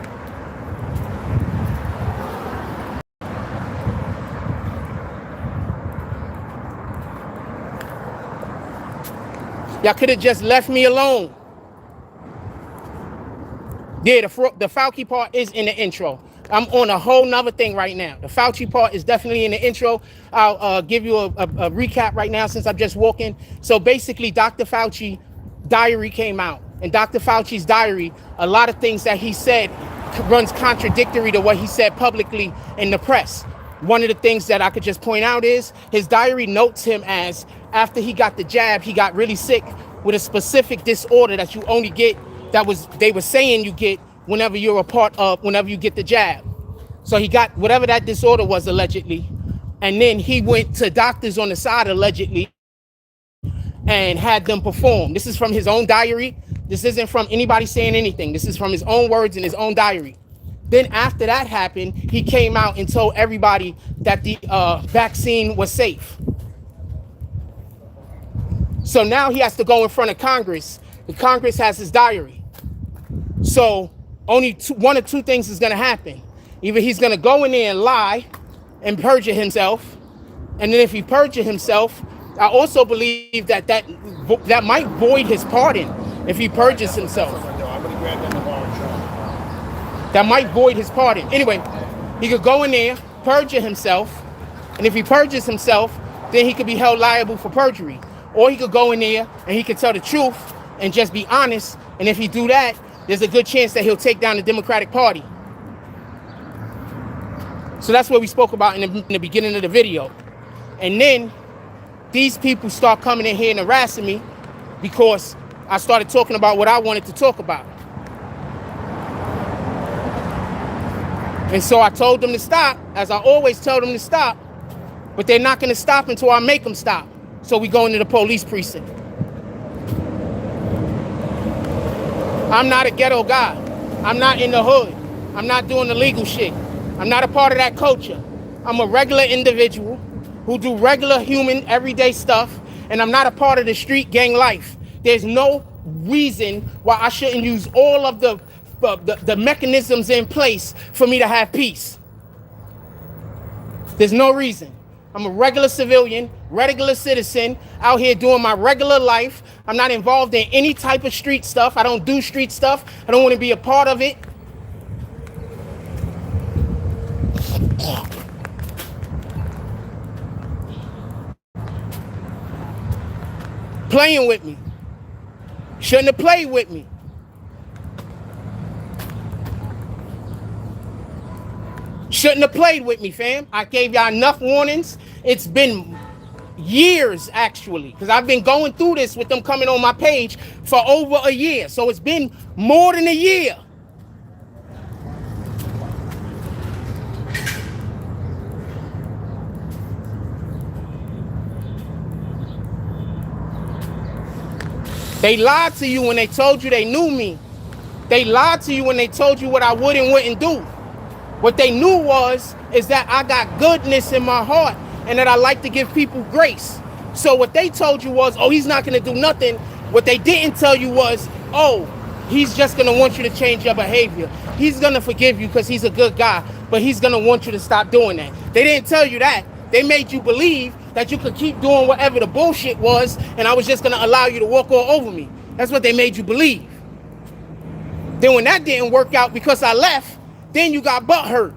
Y'all could have just left me alone. Yeah, the Fauci part is in the intro. I'm on a whole nother thing right now. The Fauci part is definitely in the intro. I'll give you a recap right now since I'm just walking. So basically, Dr. Fauci diary came out. And Dr. Fauci's diary, a lot of things that he said runs contradictory to what he said publicly in the press. One of the things that I could just point out is his diary notes him as, after he got the jab, he got really sick with a specific disorder that you only get, they were saying you get whenever you're a part of, whenever you get the jab. So he got whatever that disorder was, allegedly. And then he went to doctors on the side, allegedly, and had them perform. This is from his own diary. This isn't from anybody saying anything. This is from his own words in his own diary. Then after that happened, he came out and told everybody that the vaccine was safe. So now he has to go in front of Congress, and Congress has his diary. So only one or two things is going to happen. Either he's going to go in there and lie and perjure himself, and then if he perjure himself, I also believe that might void his pardon if he perjures himself. I'm gonna grab that tomorrow and try. That might void his pardon. Anyway, he could go in there, perjure himself, and if he perjures himself, then he could be held liable for perjury. Or he could go in there and he could tell the truth and just be honest, and if he do that, there's a good chance that he'll take down the Democratic Party. So that's what we spoke about in the beginning of the video. And then these people start coming in here and harassing me because I started talking about what I wanted to talk about. And so I told them to stop, as I always tell them to stop, but they're not going to stop until I make them stop. So we go into the police precinct. I'm not a ghetto guy. I'm not in the hood. I'm not doing the legal shit. I'm not a part of that culture. I'm a regular individual who do regular human everyday stuff, and I'm not a part of the street gang life. There's no reason why I shouldn't use all of the mechanisms in place for me to have peace. There's no reason. I'm a regular civilian, regular citizen, out here doing my regular life. I'm not involved in any type of street stuff. I don't do street stuff. I don't want to be a part of it. Playing with me. Shouldn't have played with me. Shouldn't have played with me, fam. I gave y'all enough warnings. It's been years, actually, because I've been going through this with them coming on my page for over a year. So it's been more than a year. They lied to you when they told you they knew me. They lied to you when they told you what I would and wouldn't do. What they knew is that I got goodness in my heart and that I like to give people grace. So what they told you was, oh, he's not going to do nothing. What they didn't tell you was, oh, he's just going to want you to change your behavior. He's going to forgive you because he's a good guy, but he's going to want you to stop doing that. They didn't tell you that. They made you believe that you could keep doing whatever the bullshit was, and I was just going to allow you to walk all over me. That's what they made you believe. Then when that didn't work out because I left, then you got butthurt.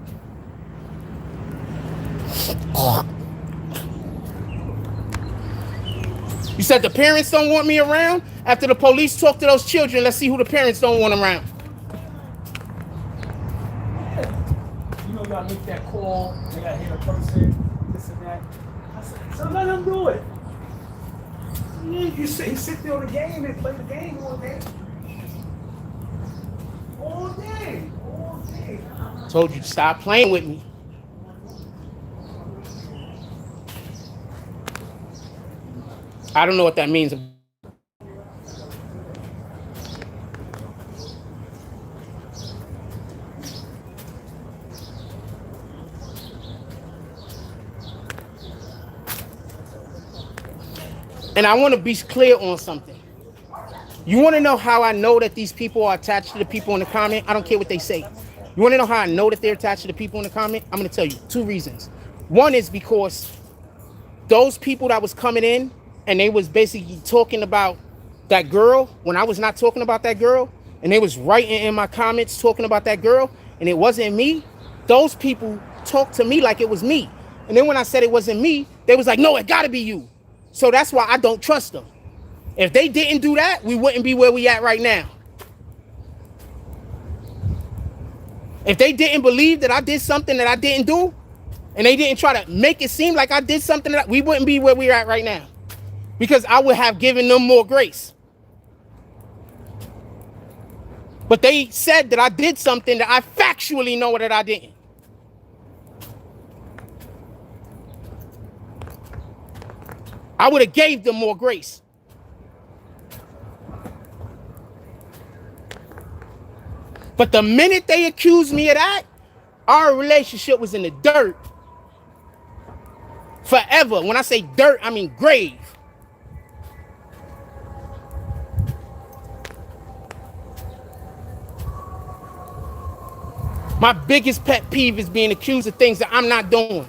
You said the parents don't want me around? After the police talk to those children, let's see who the parents don't want around. You know, you gotta make that call. They gotta hit a person, this and that. I said, so let them do it. You sit there on the game and play the game all day. All day. All day. Told you to stop playing with me. I don't know what that means. And I want to be clear on something. You want to know how I know that these people are attached to the people in the comment? I don't care what they say. You want to know how I know that they're attached to the people in the comment? I'm going to tell you 2 reasons. One is because those people that was coming in and they was basically talking about that girl when I was not talking about that girl, and they was writing in my comments talking about that girl, and it wasn't me. Those people talked to me like it was me. And then when I said it wasn't me, they was like, no, it got to be you. So that's why I don't trust them. If they didn't do that, we wouldn't be where we at right now. If they didn't believe that I did something that I didn't do, and they didn't try to make it seem like I did something, that we wouldn't be where we're at right now. Because I would have given them more grace. But they said that I did something that I factually know that I didn't. I would have gave them more grace. But the minute they accused me of that, our relationship was in the dirt. Forever. When I say dirt, I mean grave. My biggest pet peeve is being accused of things that I'm not doing.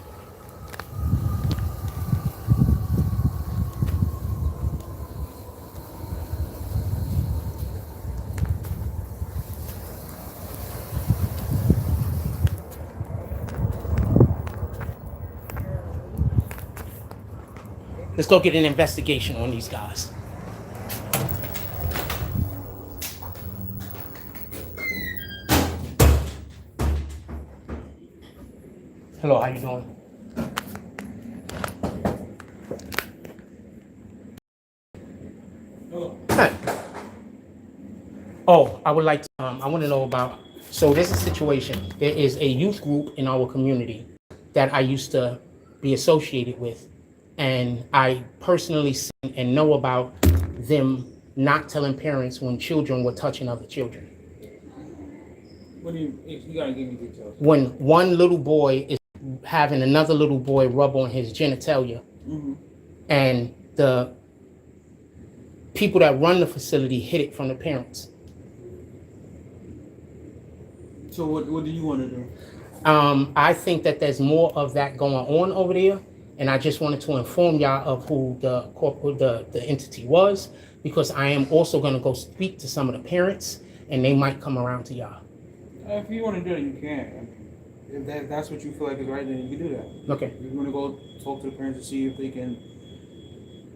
Let's go get an investigation on these guys. Hello, how you doing? Hi. Oh, I would like to, I want to know about, so there's a situation. There is a youth group in our community that I used to be associated with. And I personally seen and know about them not telling parents when children were touching other children. What do you gotta give me details. When one little boy is having another little boy rub on his genitalia, and the people that run the facility hid it from the parents. So what do you want to do? I think that there's more of that going on over there, and I just wanted to inform y'all of who the entity was, because I am also going to go speak to some of the parents, and they might come around to y'all. If you want to do it, you can. If that's what you feel like is right, then you can do that. Okay. You're going to go talk to the parents to see if they can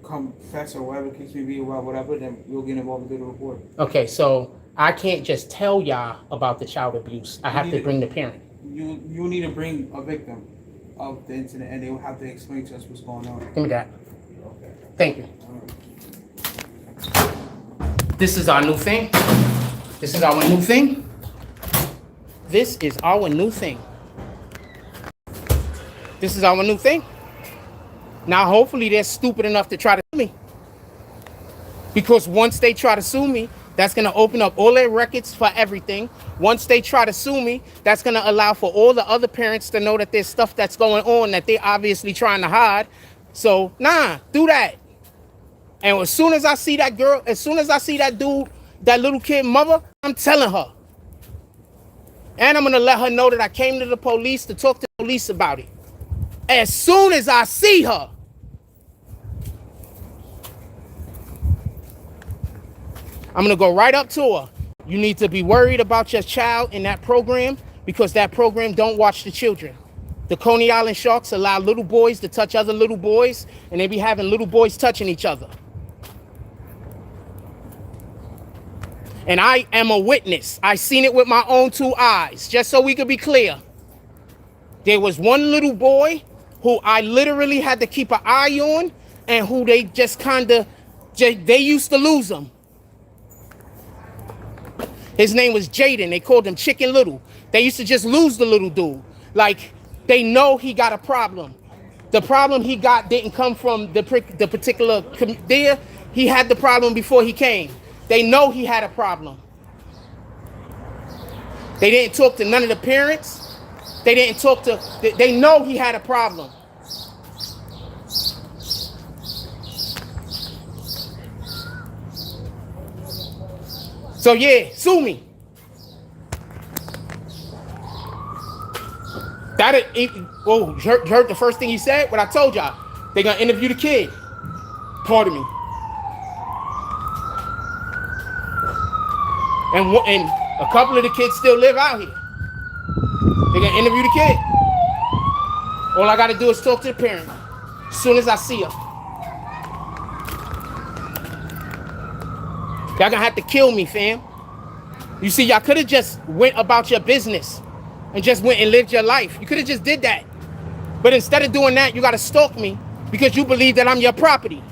confess or whatever the case may be about whatever, then we'll get involved and do the report. Okay, so I can't just tell y'all about the child abuse. I have to bring the parent. You need to bring a victim of the incident, and they will have to explain to us what's going on. Give me that. Okay. Thank you. This is our new thing. This is our new thing. This is our new thing. This is our new thing. Now, hopefully, they're stupid enough to try to sue me. Because once they try to sue me, that's going to open up all their records for everything. Once they try to sue me, that's going to allow for all the other parents to know that there's stuff that's going on that they're obviously trying to hide. So, nah, do that. And as soon as I see that girl, as soon as I see that dude, that little kid mother, I'm telling her. And I'm going to let her know that I came to the police to talk to the police about it. As soon as I see her. I'm going to go right up to her. You need to be worried about your child in that program, because that program don't watch the children. The Coney Island Sharks allow little boys to touch other little boys, and they be having little boys touching each other. And I am a witness. I seen it with my own 2 eyes, just so we could be clear. There was one little boy who I literally had to keep an eye on, and who they just kind of, they used to lose him. His name was Jaden. They called him Chicken Little. They used to just lose the little dude. Like, they know he got a problem. The problem he got didn't come from the particular there. He had the problem before he came. They know he had a problem. They didn't talk to none of the parents. They didn't talk to, they know he had a problem. So yeah, sue me. You heard the first thing he said? What I told y'all. They're gonna interview the kid. Pardon me. And a couple of the kids still live out here. They're gonna interview the kid. All I gotta do is talk to the parent as soon as I see her. Y'all gonna have to kill me, fam. You see, y'all could have just went about your business and just went and lived your life. You could have just did that. But instead of doing that, you gotta stalk me because you believe that I'm your property.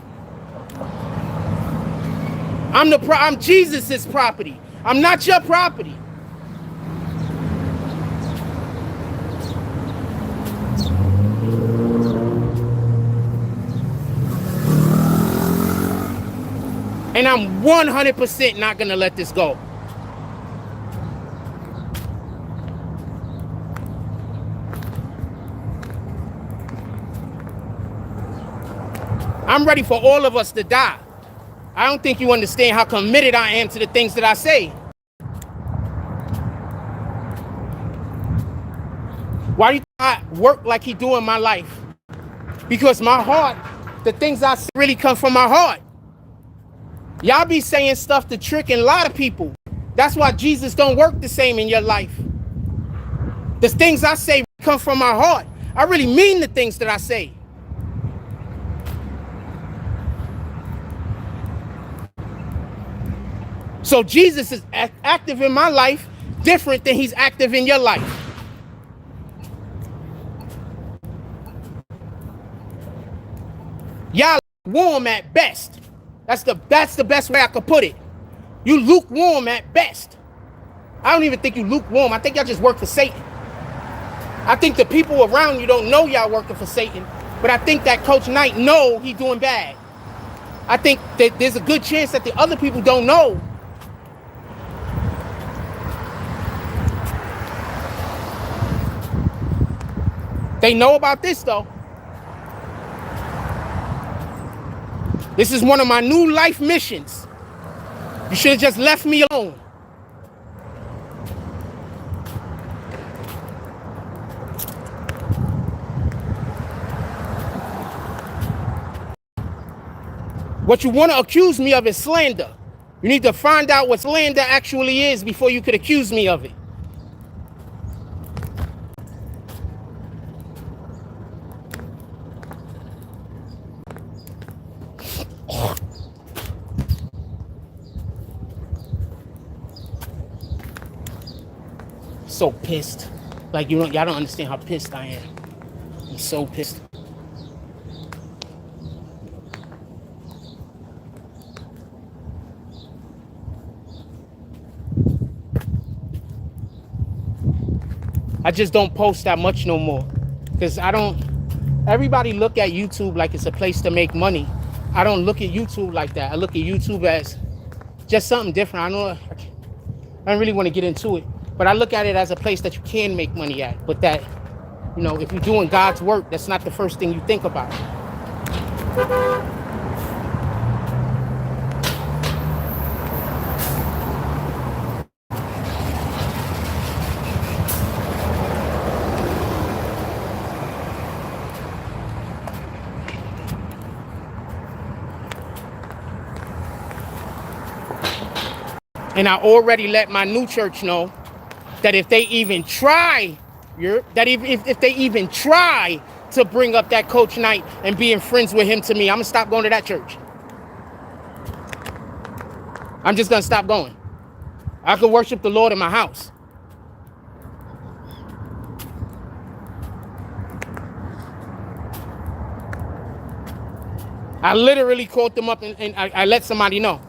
I'm Jesus's property. I'm not your property. And I'm 100% not gonna let this go. I'm ready for all of us to die. I don't think you understand how committed I am to the things that I say. Why do you think I work like he do in my life? Because my heart, the things I say really come from my heart. Y'all be saying stuff to trick a lot of people. That's why Jesus don't work the same in your life. The things I say come from my heart. I really mean the things that I say. So Jesus is active in my life, different than he's active in your life. Y'all warm at best. That's the best way I could put it. You lukewarm at best. I don't even think you lukewarm. I think y'all just work for Satan. I think the people around you don't know y'all working for Satan, but I think that Coach Knight know he doing bad. I think that there's a good chance that the other people don't know. They know about this though. This is one of my new life missions. You should have just left me alone. What you want to accuse me of is slander. You need to find out what slander actually is before you could accuse me of it. So pissed. Like y'all don't understand how pissed I am. I'm so pissed. I just don't post that much no more. Because everybody look at YouTube like it's a place to make money. I don't look at YouTube like that. I look at YouTube as just something different. I don't really want to get into it. But I look at it as a place that you can make money at. But that, if you're doing God's work, that's not the first thing you think about. And I already let my new church know that if they even try, if they even try to bring up that Coach Knight and being friends with him to me, I'm gonna stop going to that church. I'm just gonna stop going. I could worship the Lord in my house. I literally called them up and I let somebody know.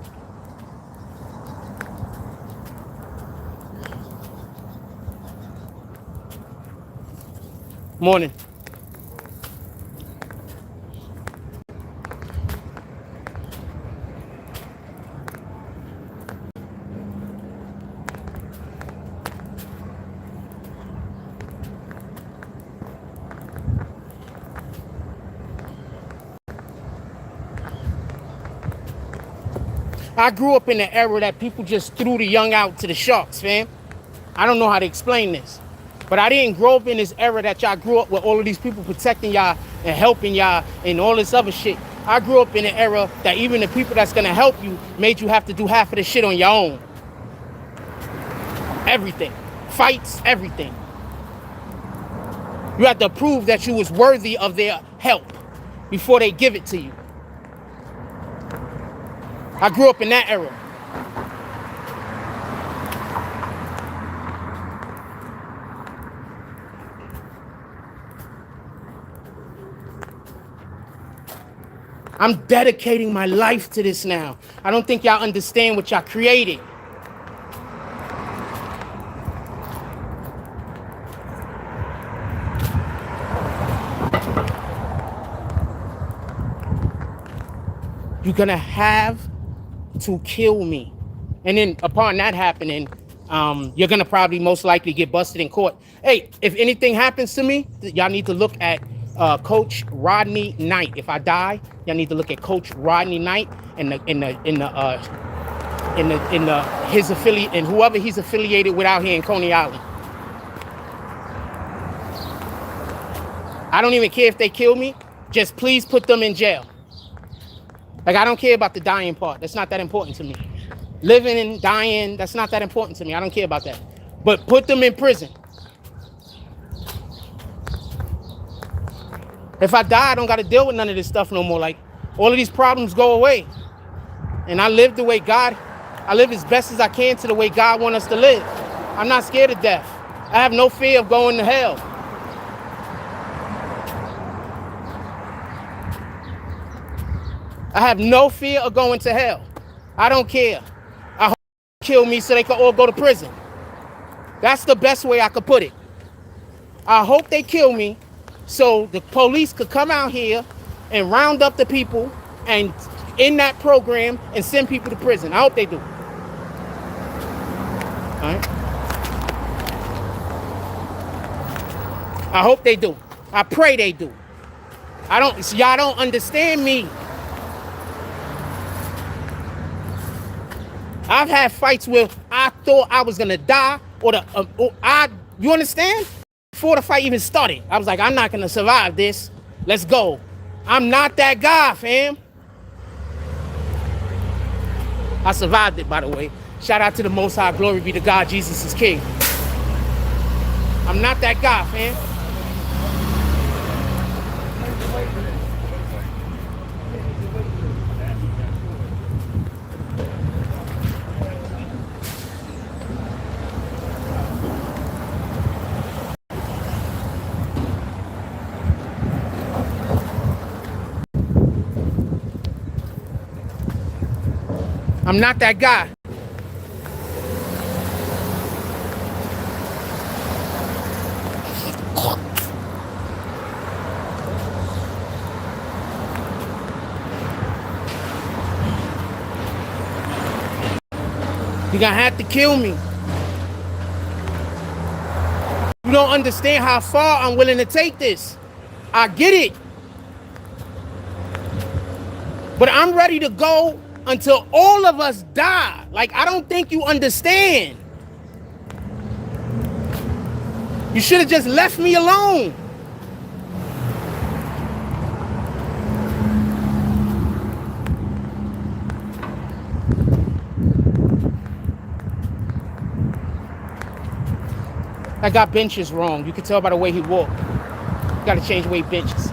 Morning. I grew up in the era that people just threw the young out to the sharks, fam. I don't know how to explain this. But I didn't grow up in this era that y'all grew up with all of these people protecting y'all and helping y'all and all this other shit. I grew up in an era that even the people that's gonna help you made you have to do half of the shit on your own. Everything. Fights, everything. You have to prove that you was worthy of their help before they give it to you. I grew up in that era. I'm dedicating my life to this now. I don't think y'all understand what y'all created. You're gonna have to kill me. And then upon that happening, you're gonna probably most likely get busted in court. Hey, if anything happens to me, y'all need to look at Coach Rodney Knight. If I die, y'all need to look at Coach Rodney Knight and his affiliate and whoever he's affiliated with out here in Coney Island. I don't even care if they kill me. Just please put them in jail. Like, I don't care about the dying part. That's not that important to me. Living and dying, that's not that important to me. I don't care about that. But put them in prison. If I die, I don't got to deal with none of this stuff no more. Like, all of these problems go away. And I live the way I live as best as I can to the way God wants us to live. I'm not scared of death. I have no fear of going to hell. I have no fear of going to hell. I don't care. I hope they kill me so they can all go to prison. That's the best way I could put it. I hope they kill me so the police could come out here and round up the people and in that program and send people to prison. I hope they do. All right? I hope they do. I pray they do. Y'all don't understand me. I've had fights where I thought I was gonna die, you understand? Before the fight even started, I was like, I'm not gonna survive this. Let's go. I'm not that guy, fam. I survived it, by the way. Shout out to the Most High, glory be to God, Jesus is King. I'm not that guy, fam. I'm not that guy. You're gonna have to kill me. You don't understand how far I'm willing to take this. I get it. But I'm ready to go until all of us die. Like, I don't think you understand. You should have just left me alone. I got benches wrong. You can tell by the way he walked. Got to change the way he benches.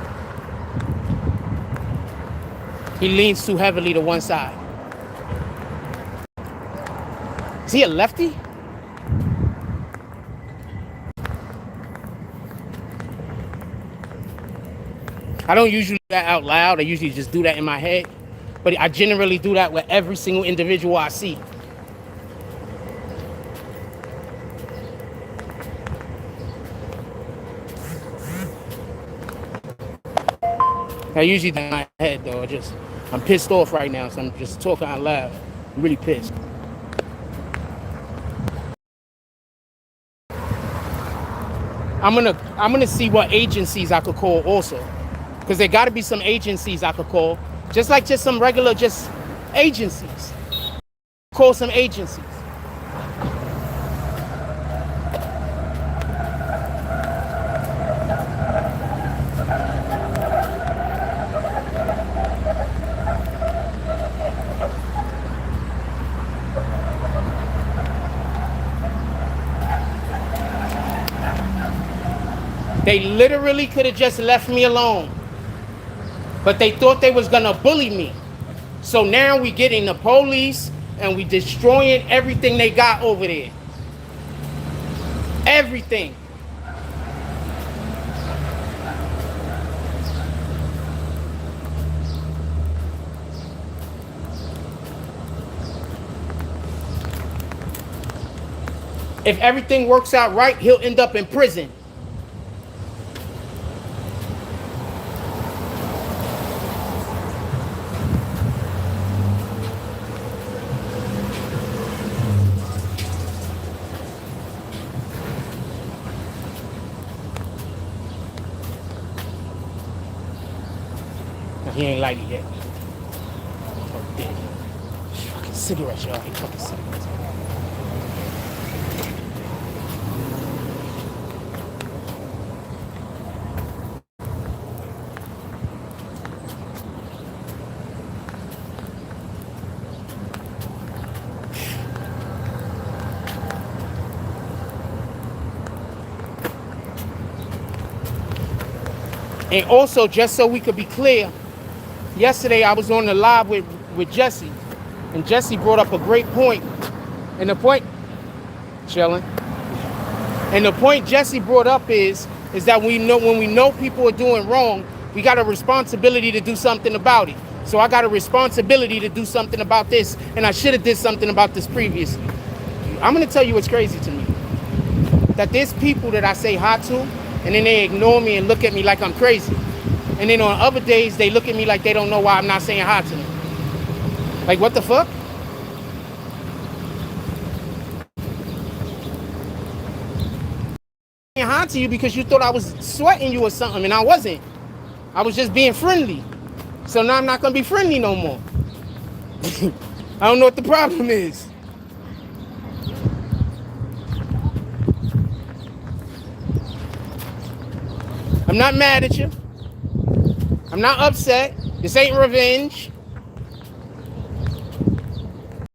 He leans too heavily to one side. Is he a lefty? I don't usually do that out loud. I usually just do that in my head. But I generally do that with every single individual I see. I usually do it in my head, though. I'm pissed off right now, so I'm just talking out loud. I'm really pissed. I'm gonna see what agencies I could call also, because there got to be some agencies I could call, just some regular agencies. Call some agencies. They literally could have just left me alone. But they thought they was gonna bully me. So now we getting the police and we destroying everything they got over there. Everything. If everything works out right, he'll end up in prison. He ain't light it yet. Oh, damn. Fucking cigarettes, y'all. He fucking cigarettes. And also, just so we could be clear, yesterday I was on the live with Jesse, and Jesse brought up a great point. And the point, chilling. And the point Jesse brought up is that when we know people are doing wrong, we got a responsibility to do something about it. So I got a responsibility to do something about this, and I should have did something about this previously. I'm gonna tell you what's crazy to me. That there's people that I say hi to, and then they ignore me and look at me like I'm crazy. And then on other days, they look at me like they don't know why I'm not saying hi to them. Like, what the fuck? Saying hi to you because you thought I was sweating you or something, and I wasn't. I was just being friendly. So now I'm not gonna be friendly no more. I don't know what the problem is. I'm not mad at you. I'm not upset. This ain't revenge.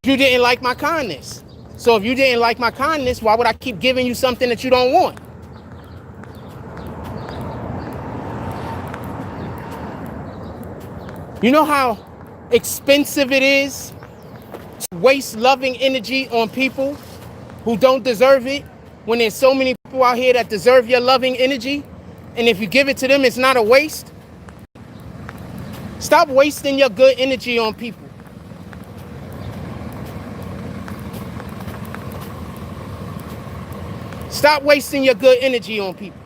You didn't like my kindness. So if you didn't like my kindness, why would I keep giving you something that you don't want? You know how expensive it is to waste loving energy on people who don't deserve it, when there's so many people out here that deserve your loving energy, and if you give it to them, it's not a waste? Stop wasting your good energy on people. Stop wasting your good energy on people.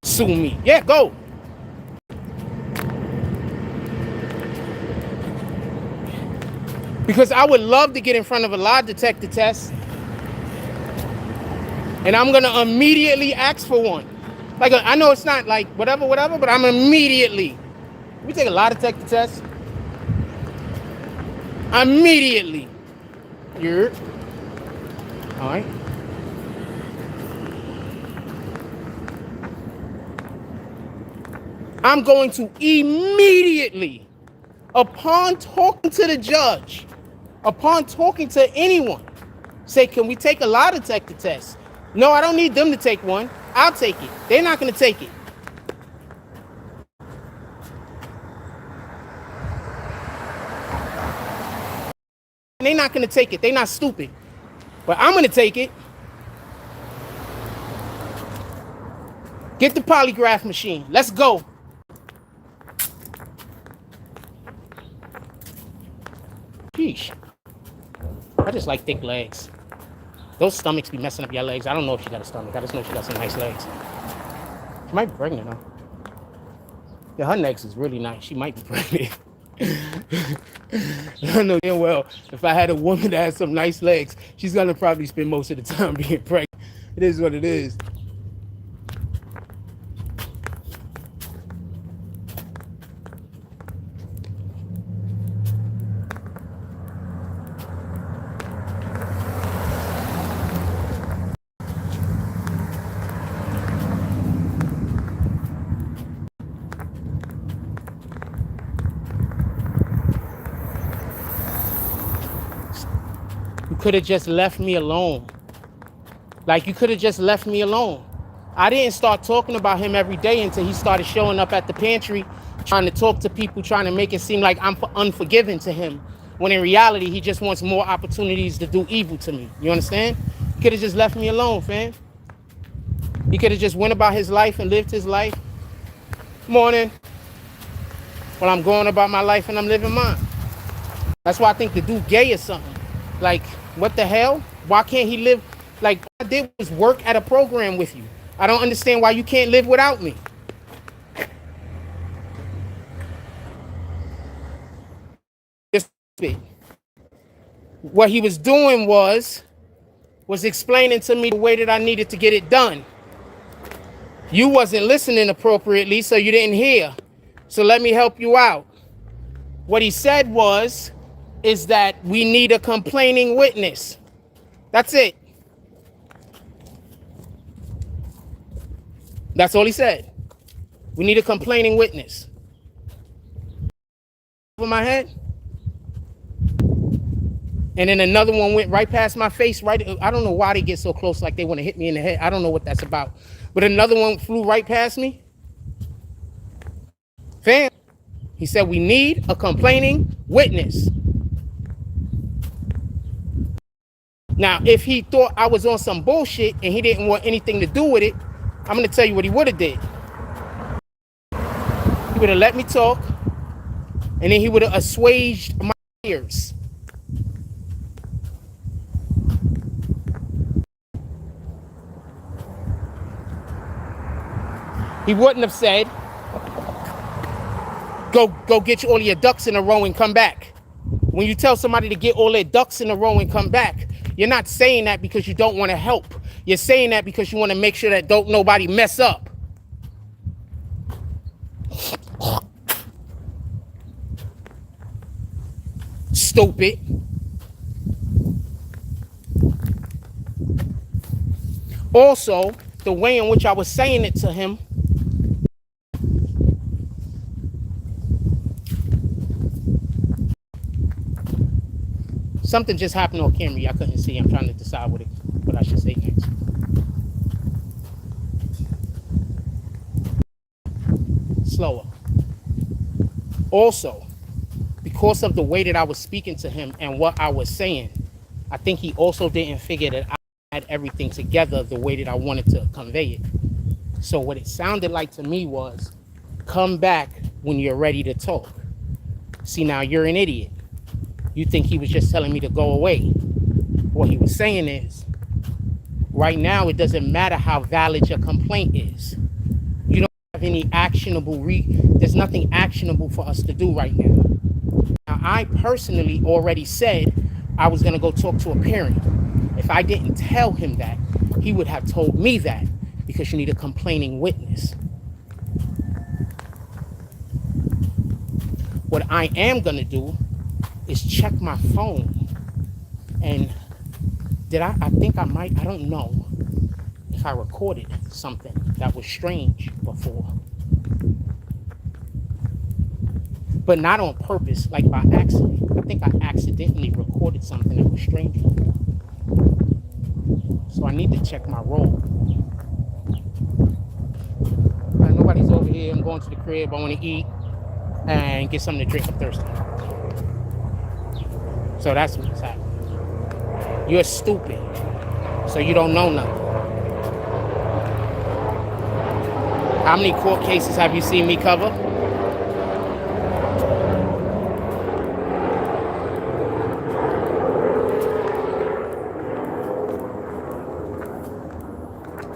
Sue me. Yeah, go. Because I would love to get in front of a lie detector test, and I'm gonna immediately ask for one. Like, I know it's not like whatever, but I'm immediately. We take a lie detector test. Immediately. You're. All right. I'm going to immediately, upon talking to the judge, upon talking to anyone, say, can we take a lie detector test? No, I don't need them to take one. I'll take it. They're not going to take it. They're not going to take it. They're not stupid. But I'm going to take it. Get the polygraph machine. Let's go. Sheesh. I just like thick legs. Those stomachs be messing up your legs. I don't know if she got a stomach. I just know she got some nice legs. She might be pregnant, though. Yeah, her legs is really nice. She might be pregnant. I know damn well if I had a woman that has some nice legs, she's gonna probably spend most of the time being pregnant. It is what it is. You could have just left me alone. Like, you could have just left me alone. I didn't start talking about him every day until he started showing up at the pantry, trying to talk to people, trying to make it seem like I'm unforgiving to him, when in reality, he just wants more opportunities to do evil to me. You understand? He could have just left me alone, fam. He could have just went about his life and lived his life. Morning. Well, I'm going about my life and I'm living mine. That's why I think the dude gay or something. Like, what the hell? Why can't he live? Like, all I did was work at a program with you. I don't understand why you can't live without me. What he was doing was explaining to me the way that I needed to get it done. You wasn't listening appropriately, so you didn't hear. So let me help you out. What he said is that we need a complaining witness. That's it. That's all he said. We need a complaining witness. Over my head? And then another one went right past my face. Right, I don't know why they get so close, like they want to hit me in the head. I don't know what that's about. But another one flew right past me. Fam, he said we need a complaining witness. Now, if he thought I was on some bullshit and he didn't want anything to do with it, I'm gonna tell you what he would have did. He would have let me talk, and then he would have assuaged my fears. He wouldn't have said, go get all your ducks in a row and come back. When you tell somebody to get all their ducks in a row and come back, you're not saying that because you don't want to help. You're saying that because you want to make sure that don't nobody mess up. Stupid. Also, the way in which I was saying it to him, something just happened on camera. I couldn't see. I'm trying to decide what I should say next. Slower. Also, because of the way that I was speaking to him and what I was saying, I think he also didn't figure that I had everything together the way that I wanted to convey it. So what it sounded like to me was, come back when you're ready to talk. See, now you're an idiot. You think he was just telling me to go away. What he was saying is, right now it doesn't matter how valid your complaint is. You don't have any actionable, there's nothing actionable for us to do right now. Now, I personally already said I was gonna go talk to a parent. If I didn't tell him that, he would have told me that, because you need a complaining witness. What I am gonna do is check my phone. And I think I might, I don't know if I recorded something that was strange before. But not on purpose, like by accident. I think I accidentally recorded something that was strange before. So I need to check my roll. Nobody's over here. I'm going to the crib. I want to eat and get something to drink. I'm thirsty. So that's what's happening. You're stupid. So you don't know nothing. How many court cases have you seen me cover?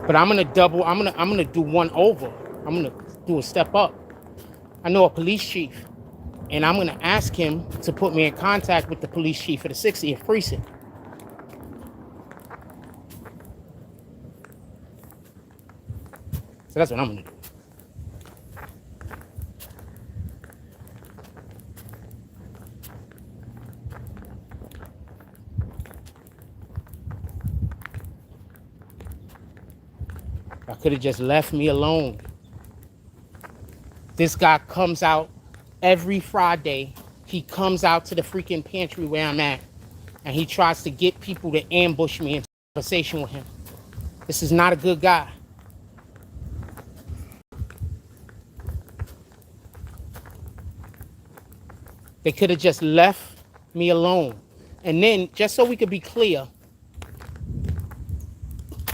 But I'm gonna do one over. I'm gonna do a step up. I know a police chief, and I'm gonna ask him to put me in contact with the police chief of the 60th precinct. So that's what I'm gonna do. I could have just left me alone. This guy comes out every Friday. He comes out to the freaking pantry where I'm at, and he tries to get people to ambush me in conversation with him. This is not a good guy. They could have just left me alone. And then, just so we could be clear,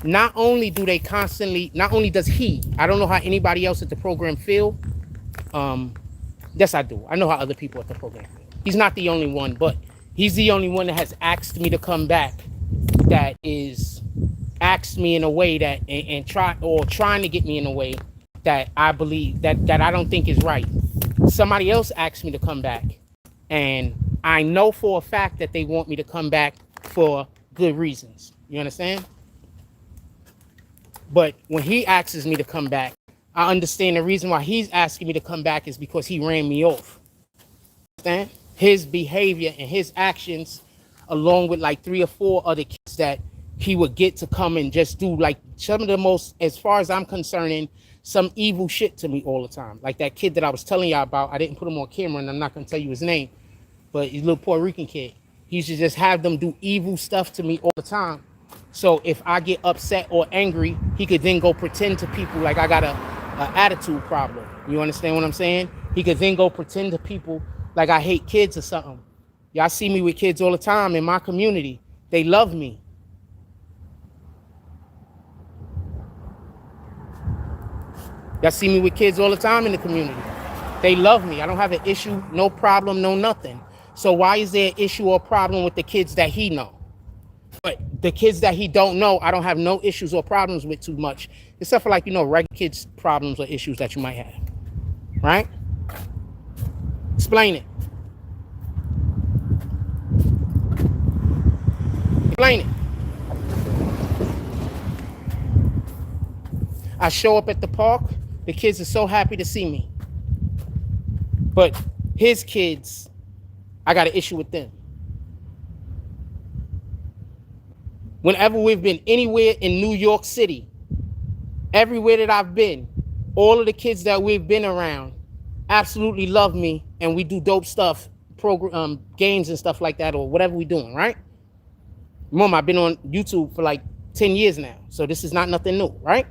not only does he, I don't know how anybody else at the program feel. Yes, I do. I know how other people at the program feel. He's not the only one, but he's the only one that has asked me to come back. That is asked me in a way that trying to get me in a way that I believe that I don't think is right. Somebody else asked me to come back, and I know for a fact that they want me to come back for good reasons. You understand? But when he asks me to come back, I understand the reason why he's asking me to come back is because he ran me off. Understand? His behavior and his actions, along with like 3 or 4 other kids that he would get to come and just do like some of the most, as far as I'm concerned, some evil shit to me all the time. Like that kid that I was telling y'all about. I didn't put him on camera, and I'm not going to tell you his name, but he's a little Puerto Rican kid. He should just have them do evil stuff to me all the time. So if I get upset or angry, he could then go pretend to people like I got a attitude problem. You understand what I'm saying? He could then go pretend to people like I hate kids or something. Y'all see me with kids all the time in my community. They love me. Y'all see me with kids all the time in the community. They love me. I don't have an issue, no problem, no nothing. So why is there an issue or problem with the kids that he know? But the kids that he don't know, I don't have no issues or problems with too much. Except for like, regular kids' problems or issues that you might have. Right? Explain it. Explain it. I show up at the park. The kids are so happy to see me. But his kids, I got an issue with them. Whenever we've been anywhere in New York City, everywhere that I've been, all of the kids that we've been around absolutely love me, and we do dope stuff, games and stuff like that, or whatever we're doing, right? Remember, I've been on YouTube for like 10 years now, so this is not nothing new, right?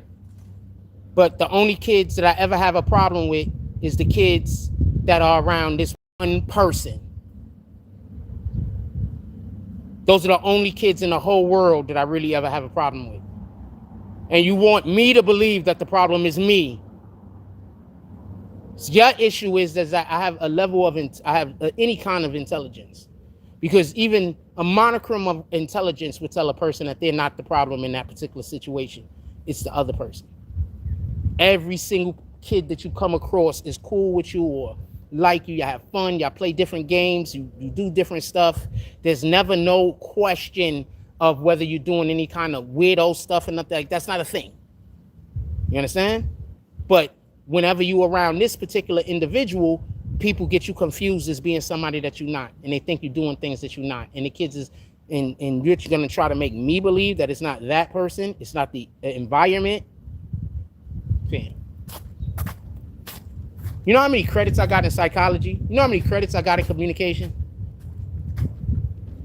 But the only kids that I ever have a problem with is the kids that are around this one person. Those are the only kids in the whole world that I really ever have a problem with. And you want me to believe that the problem is me. So your issue is that I have a level of, I have any kind of intelligence. Because even a monochrome of intelligence would tell a person that they're not the problem in that particular situation. It's the other person. Every single kid that you come across is cool with you or like you have fun, y'all play different games, you do different stuff. There's never no question of whether you're doing any kind of weirdo stuff and nothing. Like that's not a thing. You understand? But whenever you around this particular individual, people get you confused as being somebody that you're not, and they think you're doing things that you're not. And the kids is, and you're gonna try to make me believe that it's not that person, it's not the environment. Fam. You know how many credits I got in psychology? You know how many credits I got in communication?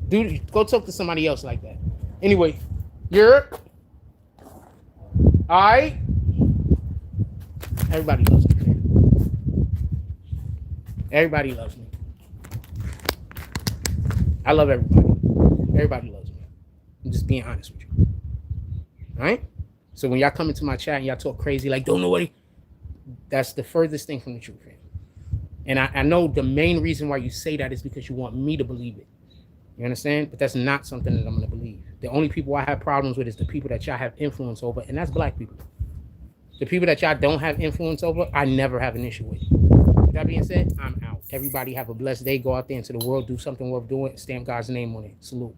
Dude, go talk to somebody else like that. Anyway, you're all right. Everybody loves me. Everybody loves me. I love everybody. Everybody loves me. I'm just being honest with you. All right? So when y'all come into my chat and y'all talk crazy, like, don't nobody, that's the furthest thing from the truth, man. And I know the main reason why you say that is because you want me to believe it. You understand? But that's not something that I'm going to believe. The only people I have problems with is the people that y'all have influence over, and that's black people. The people that y'all don't have influence over, I never have an issue with. With that being said, I'm out. Everybody have a blessed day. Go out there into the world, do something worth doing, stamp God's name on it. Salute.